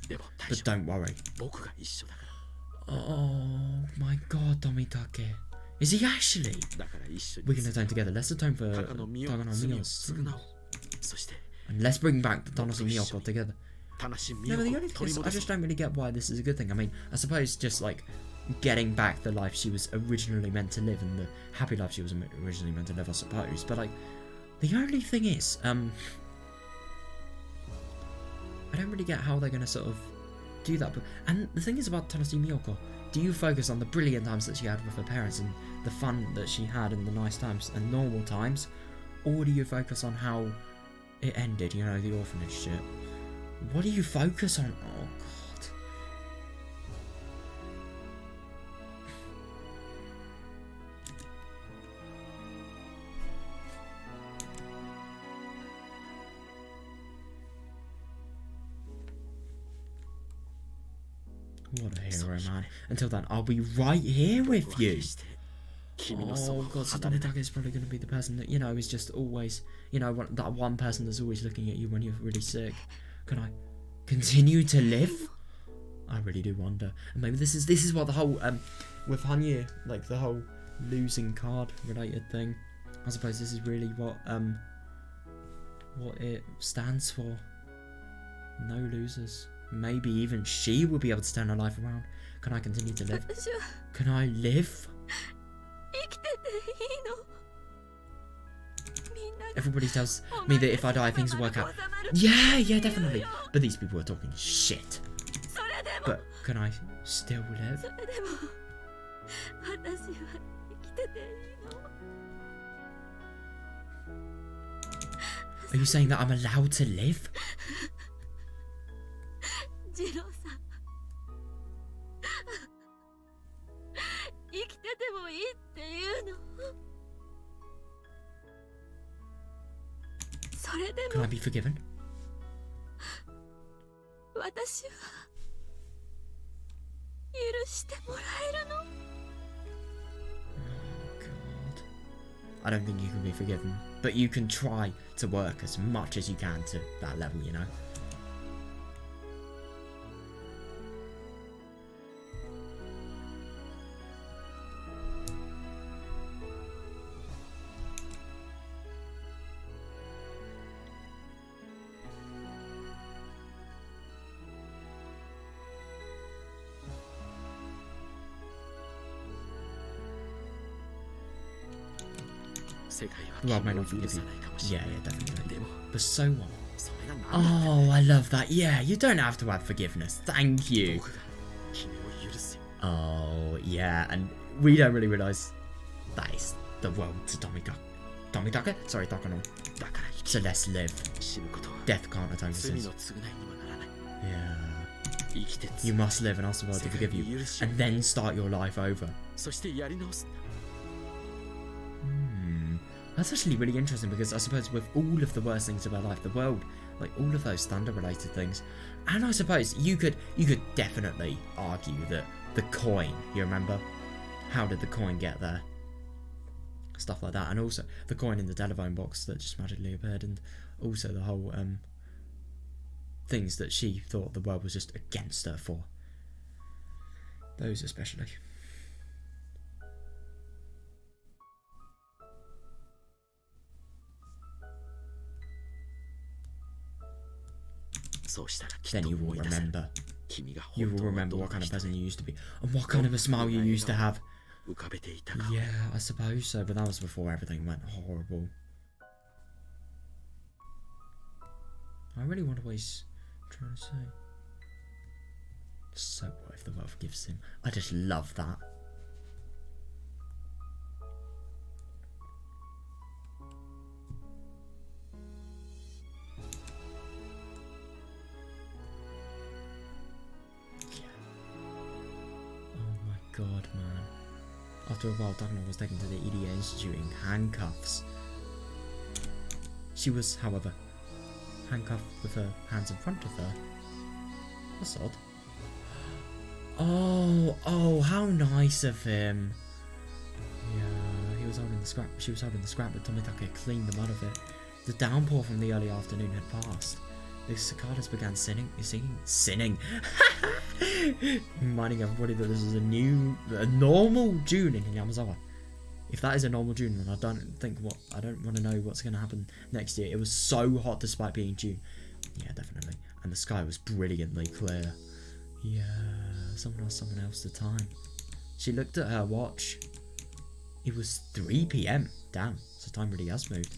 Speaker 1: don't worry. Oh my god, Tomitake. Is he actually? We can atone together. Let's atone for Takonomiya's. And let's bring back Tanoshi Miyako together. No, but the only thing is, I just don't really get why this is a good thing. I mean, I suppose just like getting back the life she was originally meant to live and the happy life she was originally meant to live, I suppose. But like, the only thing is, I don't really get how they're going to sort of do that. And the thing is about Tanoshi Miyako, Do you focus on the brilliant times that she had with her parents and the fun that she had and the nice times and normal times? Or do you focus on how it ended, you know, the orphanage shit? What do you focus on? Oh, God. What a hero, man. Until then, I'll be right here with you. Oh God, so Tomitake is probably going to be the person that, you know, is just always, you know, that one person that's always looking at you when you're really sick. Can I continue to live? I really do wonder. And maybe this is what the whole, with Hanya, like the whole losing card related thing. I suppose this is really what it stands for. No losers. Maybe even she will be able to turn her life around. Can I continue to live? Can I live? Everybody tells me that if I die, things will work out. Yeah, definitely. But these people are talking shit. But can I still live? Are you saying that I'm allowed to live? Can I be forgiven? Oh God. I don't think you can be forgiven, but you can try to work as much as you can to that level, you know? The world may not forgive you. Yeah, definitely. But so what? Oh, I love that. Yeah, you don't have to have forgiveness. Thank you. Oh, yeah, and we don't really realise that is the world to Tomitake? Sorry, Takano. So let's live. Death can't atone for sins. Yeah. You must live and ask the world to forgive you, and then start your life over. That's actually really interesting because I suppose with all of the worst things about life, the world, like all of those thunder related things, and I suppose you could definitely argue that the coin, you remember? How did the coin get there? Stuff like that, and also the coin in the telephone box that just magically appeared, and also the whole things that she thought the world was just against her for. Those especially. Then you will remember. You will remember what kind of person you used to be, and what kind of a smile you used to have. Yeah, I suppose so, but that was before everything went horrible. I really wonder what he's trying to say. So what if the world forgives him? I just love that. God, man. After a while, Takano was taken to the EDA Institute in handcuffs. She was, however, handcuffed with her hands in front of her. That's odd. Oh, how nice of him. Yeah, he was holding the scrap. She was holding the scrap, but Tomitake cleaned them out of it. The downpour from the early afternoon had passed. The cicadas began singing. Reminding everybody that this is a normal June in Yamazawa. If that is a normal June, then I don't want to know what's going to happen next year. It was so hot despite being June. Yeah, definitely. And the sky was brilliantly clear. Yeah, someone asked someone else the time. She looked at her watch. It was 3 PM. Damn, so time really has moved.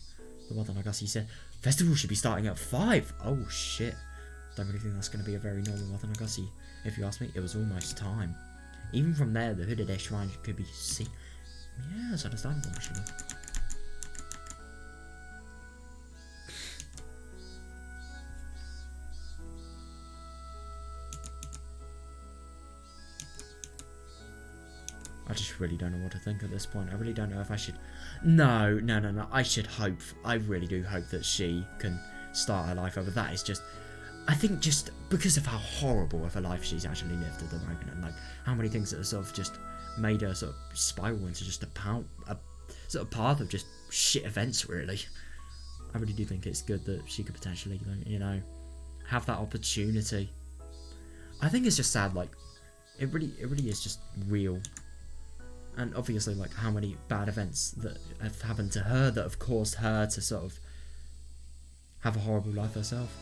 Speaker 1: The Watanagasi said, festival should be starting at 5. Oh shit. Don't really think that's going to be a very normal Watanagasi. If you ask me, it was almost time. Even from there, the hood of their shrine could be seen. Yeah, it's understandable, actually. I just really don't know what to think at this point. I really don't know if I should... No. I should hope... I really do hope that she can start her life over. That is just... I think just because of how horrible of a life she's actually lived at the moment, and like how many things that have sort of just made her sort of spiral into just a sort of path of just shit events, really. I really do think it's good that she could potentially, you know, have that opportunity. I think it's just sad, like, it really is just real. And obviously, like, how many bad events that have happened to her that have caused her to sort of have a horrible life herself.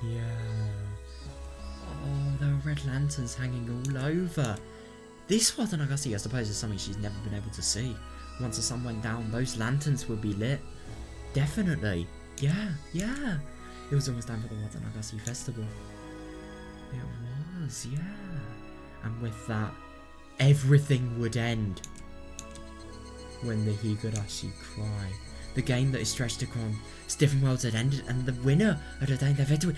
Speaker 1: Yeah. Oh, there are red lanterns hanging all over. This Watanagasi, I suppose, is something she's never been able to see. Once the sun went down, those lanterns would be lit. Definitely. Yeah. It was almost time for the Watanagasi festival. It was, yeah. And with that, everything would end. When the Higurashi cry. The game that is stretched across different worlds had ended, and the winner had attained their victory.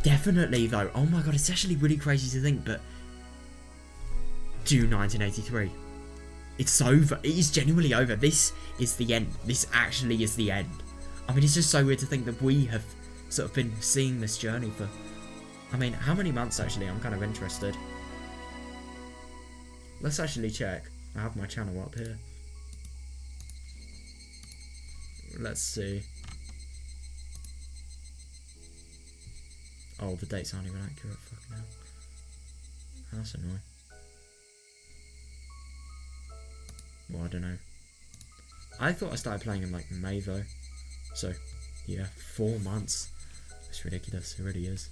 Speaker 1: Definitely, though. Oh my god, it's actually really crazy to think, but June 1983. It's over. It is genuinely over. This is the end. This actually is the end. I mean, it's just so weird to think that we have sort of been seeing this journey for... I mean, how many months, actually? I'm kind of interested. Let's actually check. I have my channel up here. Let's see. Oh, the dates aren't even accurate. Fucking hell. That's annoying. Well, I don't know. I thought I started playing in like May though. So, yeah, 4 months. It's ridiculous. It really is.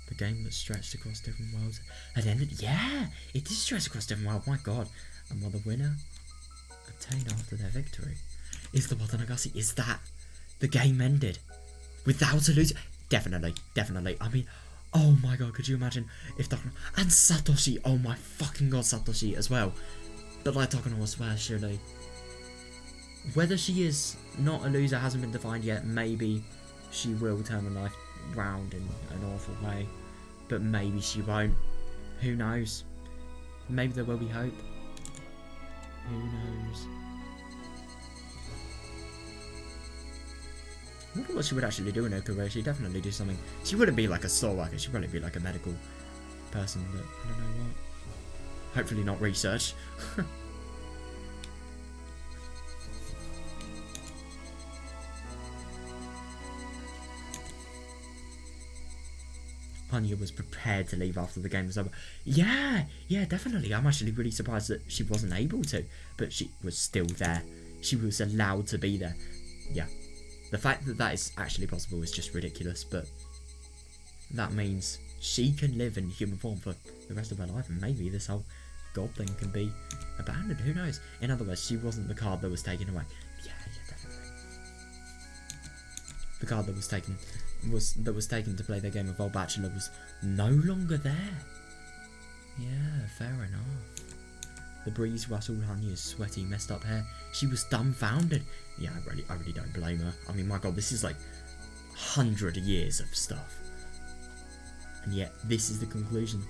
Speaker 1: The game that stretched across different worlds had ended. Yeah, it did stretch across different worlds. My god. And while the winner obtained after their victory is the Watanagasi. Is that the game ended without a loser? Definitely. I mean, oh my god, could you imagine if Takano and Satoshi, oh my fucking god, Satoshi as well. But like Takano was swear, surely. Whether she is not a loser hasn't been defined yet. Maybe she will turn her life round in an awful way, but maybe she won't. Who knows? Maybe there will be hope. Who knows? I wonder what she would actually do in her career. She'd definitely do something. She wouldn't be like a store worker. She'd probably be like a medical person, but I don't know what. Hopefully not research. Panya was prepared to leave after the game was over. Yeah, definitely. I'm actually really surprised that she wasn't able to, but she was still there. She was allowed to be there. Yeah. The fact that that is actually possible is just ridiculous, but that means she can live in human form for the rest of her life, and maybe this whole god thing can be abandoned. Who knows? In other words, she wasn't the card that was taken away. Yeah, definitely. The card that was taken to play their game of Old Bachelor was no longer there. Yeah, fair enough. The breeze rustled Hanya's sweaty, messed up hair. She was dumbfounded. Yeah, I really don't blame her. I mean, my god, this is like 100 years of stuff. And yet, this is the conclusion.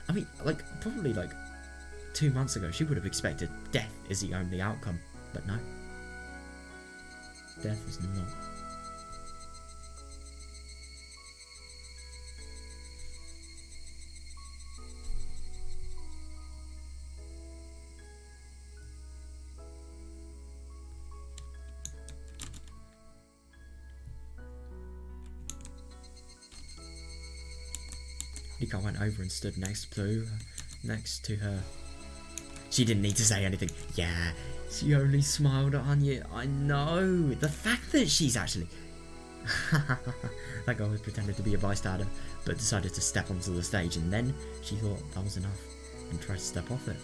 Speaker 1: I mean, like, probably like 2 months ago, she would have expected death is the only outcome. But no. Death is not. Rika went over and stood next to her. She didn't need to say anything. Yeah, she only smiled at Anya. I know. The fact that she's actually... That girl was pretended to be a bystander, but decided to step onto the stage, and then she thought that was enough and tried to step off it.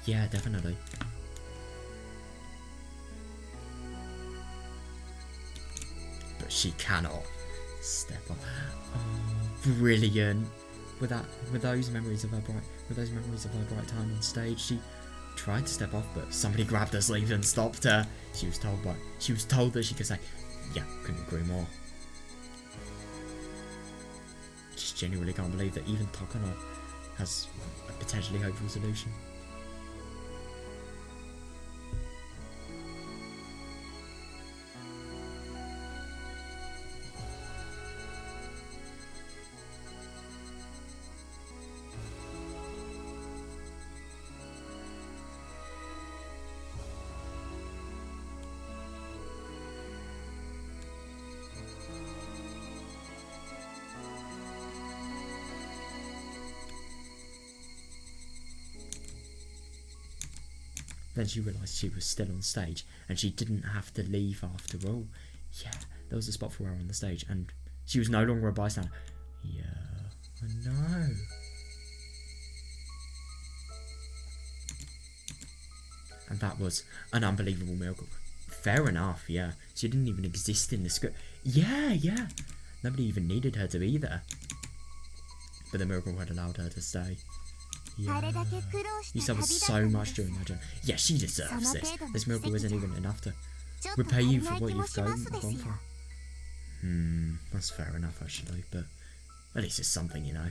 Speaker 1: Yeah, definitely. But she cannot step off. Oh, brilliant! With those memories of her bright time on stage, she tried to step off, but somebody grabbed her sleeve and stopped her. She was told that she could say, "Yeah, couldn't agree more." Just genuinely can't believe that even Takano has a potentially hopeful solution. Then she realised she was still on stage and she didn't have to leave after all. Yeah, there was a spot for her on the stage and she was no longer a bystander. Yeah, I know. And that was an unbelievable miracle. Fair enough, yeah. She didn't even exist in the script. Yeah. Nobody even needed her to be there. But the miracle had allowed her to stay. Yeah. You suffered so much during that journey. Yeah, she deserves this. This miracle isn't even enough to repay you for what you've gone for. That's fair enough actually, but at least it's something, you know.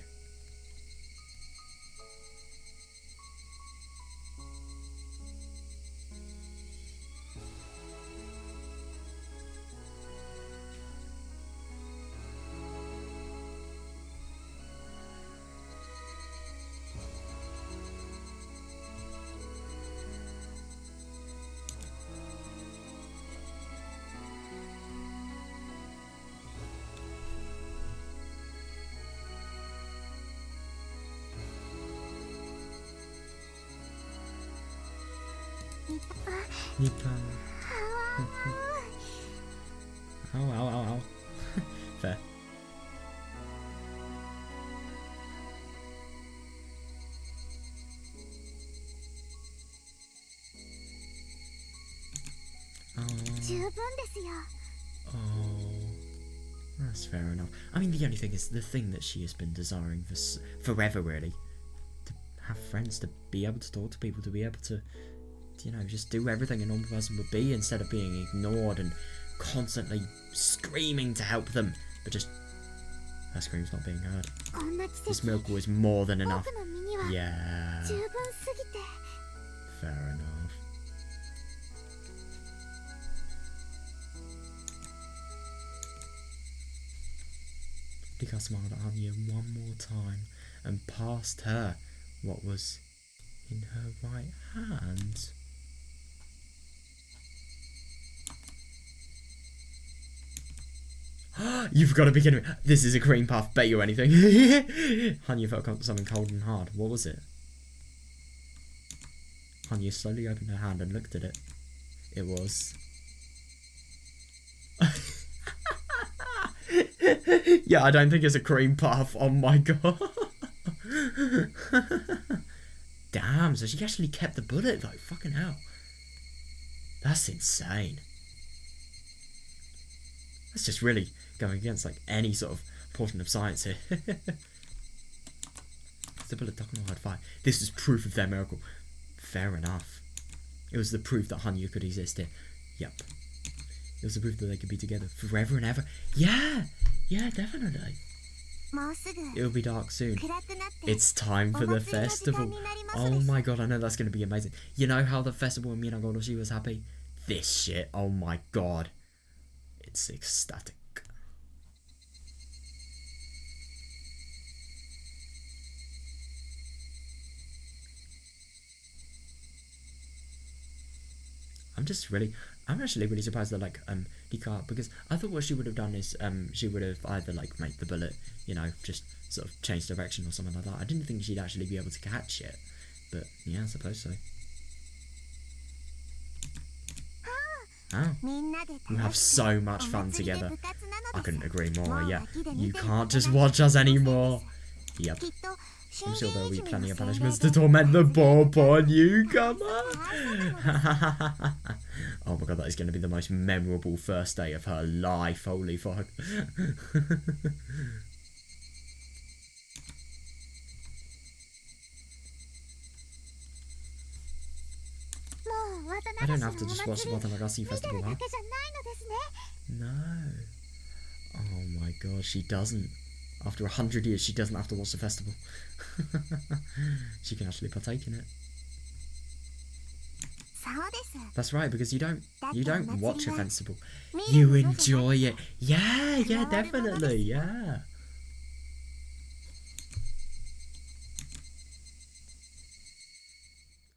Speaker 1: Nipa. Ow. Fair. Oh, that's fair enough. I mean, the only thing is the thing that she has been desiring for forever, really. To have friends, to be able to talk to people, to be able to, you know, just do everything a normal person would be instead of being ignored and constantly screaming to help them, but just her scream's not being heard. This miracle is more than enough. Yeah. Fair enough. Rika smiled at Anya one more time and passed her what was in her right hand. You've got to be kidding me. This is a cream puff, bet you anything. Hanya felt something cold and hard. What was it? Hanya slowly opened her hand and looked at it. It was... Yeah, I don't think it's a cream puff. Oh my god. Damn, so she actually kept the bullet though. Fucking hell. That's insane. That's just really going against like any sort of portion of science here. The bullet Takano had fired. This is proof of their miracle. Fair enough. It was the proof that Hanya could exist here. Yep. It was the proof that they could be together forever and ever. Yeah! Yeah, definitely. It'll be dark soon. It's time for the festival. Oh my god, I know that's going to be amazing. You know how the festival in Minagoroshi was happy? This shit, oh my god. It's ecstatic. I'm just really... I'm actually really surprised that like Hikaru, because I thought what she would have done is she would have either like made the bullet, you know, just sort of change direction or something like that. I didn't think she'd actually be able to catch it, but yeah, I suppose so. Oh, we have so much fun together. I couldn't agree more. Yeah, you can't just watch us anymore. Yep. I'm sure there'll be plenty of punishments to torment the poor newcomer. Oh my god, that is going to be the most memorable first day of her life. Holy fuck. I don't have to just watch the Matsuribayashi festival, huh? No. Oh my god, she doesn't. After 100 years, she doesn't have to watch the festival. She can actually partake in it. That's right, because you don't watch a festival. You enjoy it. Yeah, definitely, yeah.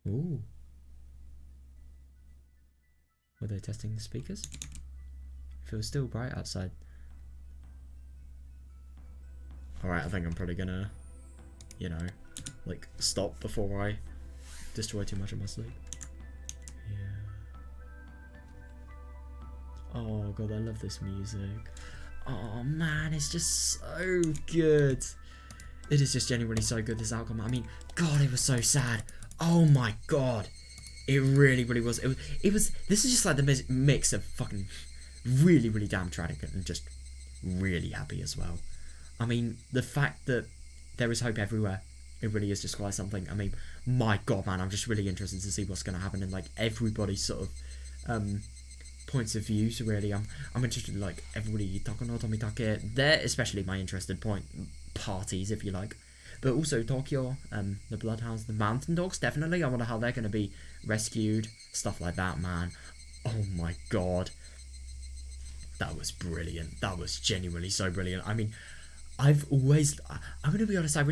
Speaker 1: Ooh. Were they testing the speakers? If it was still bright outside. Alright, I think I'm probably gonna, you know, like, stop before I destroy too much of my sleep. Yeah. Oh god, I love this music. Oh man, it's just so good. It is just genuinely so good, this outcome. I mean, god, it was so sad. Oh my god. It really, really was. It was, this is just like the mix of fucking really, really damn tragic and just really happy as well. I mean, the fact that there is hope everywhere, it really is just quite something. I mean, my god, man, I'm just really interested to see what's going to happen in, like, everybody's sort of points of views, really. I'm interested in, like, everybody, Takono, Tomitake, they're especially my interested parties, if you like. But also Tokyo, the Bloodhounds, the Mountain Dogs, definitely. I wonder how they're going to be rescued, stuff like that, man. Oh my god. That was brilliant. That was genuinely so brilliant. I mean, I'm going to be honest, I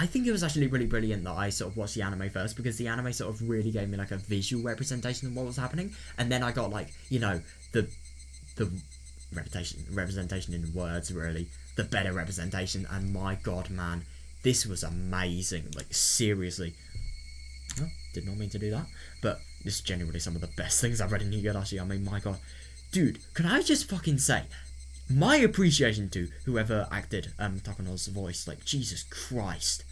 Speaker 1: think it was actually really brilliant that I sort of watched the anime first, because the anime sort of really gave me like a visual representation of what was happening, and then I got like, you know, the representation in words, really, the better representation, and my god, man, this was amazing, like, seriously. Oh, did not mean to do that, but this is genuinely some of the best things I've read in Higurashi. I mean, my god. Dude, can I just fucking say, my appreciation to whoever acted Takono's voice, like, Jesus Christ,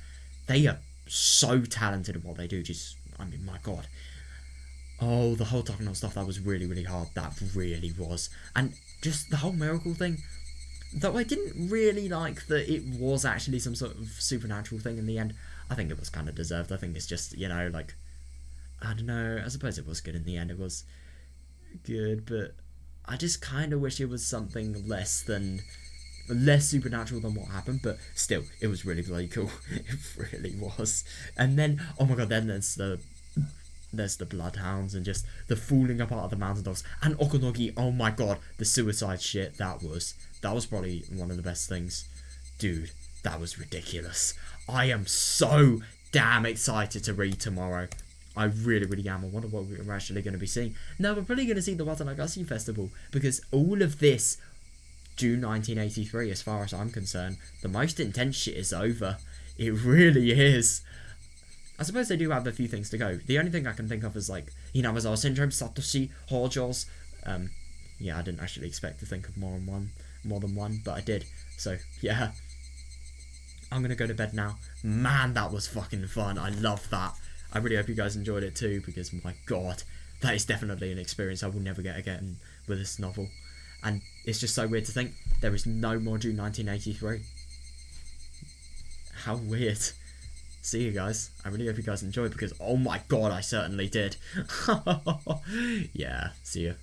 Speaker 1: they are so talented at what they do. Just, I mean, my god. Oh, the whole Takono stuff, that was really, really hard. That really was. And just the whole miracle thing, though I didn't really like that it was actually some sort of supernatural thing in the end. I think it was kind of deserved. I think it's just, you know, like, I don't know, I suppose it was good in the end. It was good, but I just kind of wish it was something less supernatural than what happened, but still, it was really, really cool. It really was. And then, oh my god, then there's the Bloodhounds and just the falling apart of the Mountain Dogs. And Okonogi, oh my god, the suicide shit, that was probably one of the best things. Dude, that was ridiculous. I am so damn excited to read tomorrow. I really, really am. I wonder what we're actually going to be seeing. No, we're probably going to see the Watanagashi Festival, because all of this, June 1983, as far as I'm concerned, the most intense shit is over. It really is. I suppose they do have a few things to go. The only thing I can think of is, like, Hinamazawa Syndrome, Satoshi, Hojo's. Yeah, I didn't actually expect to think of more than one, but I did. So, yeah. I'm going to go to bed now. Man, that was fucking fun. I love that. I really hope you guys enjoyed it too, because my god, that is definitely an experience I will never get again with this novel. And it's just so weird to think there is no more June 1983. How weird. See you guys. I really hope you guys enjoyed, because oh my god, I certainly did. Yeah, see ya.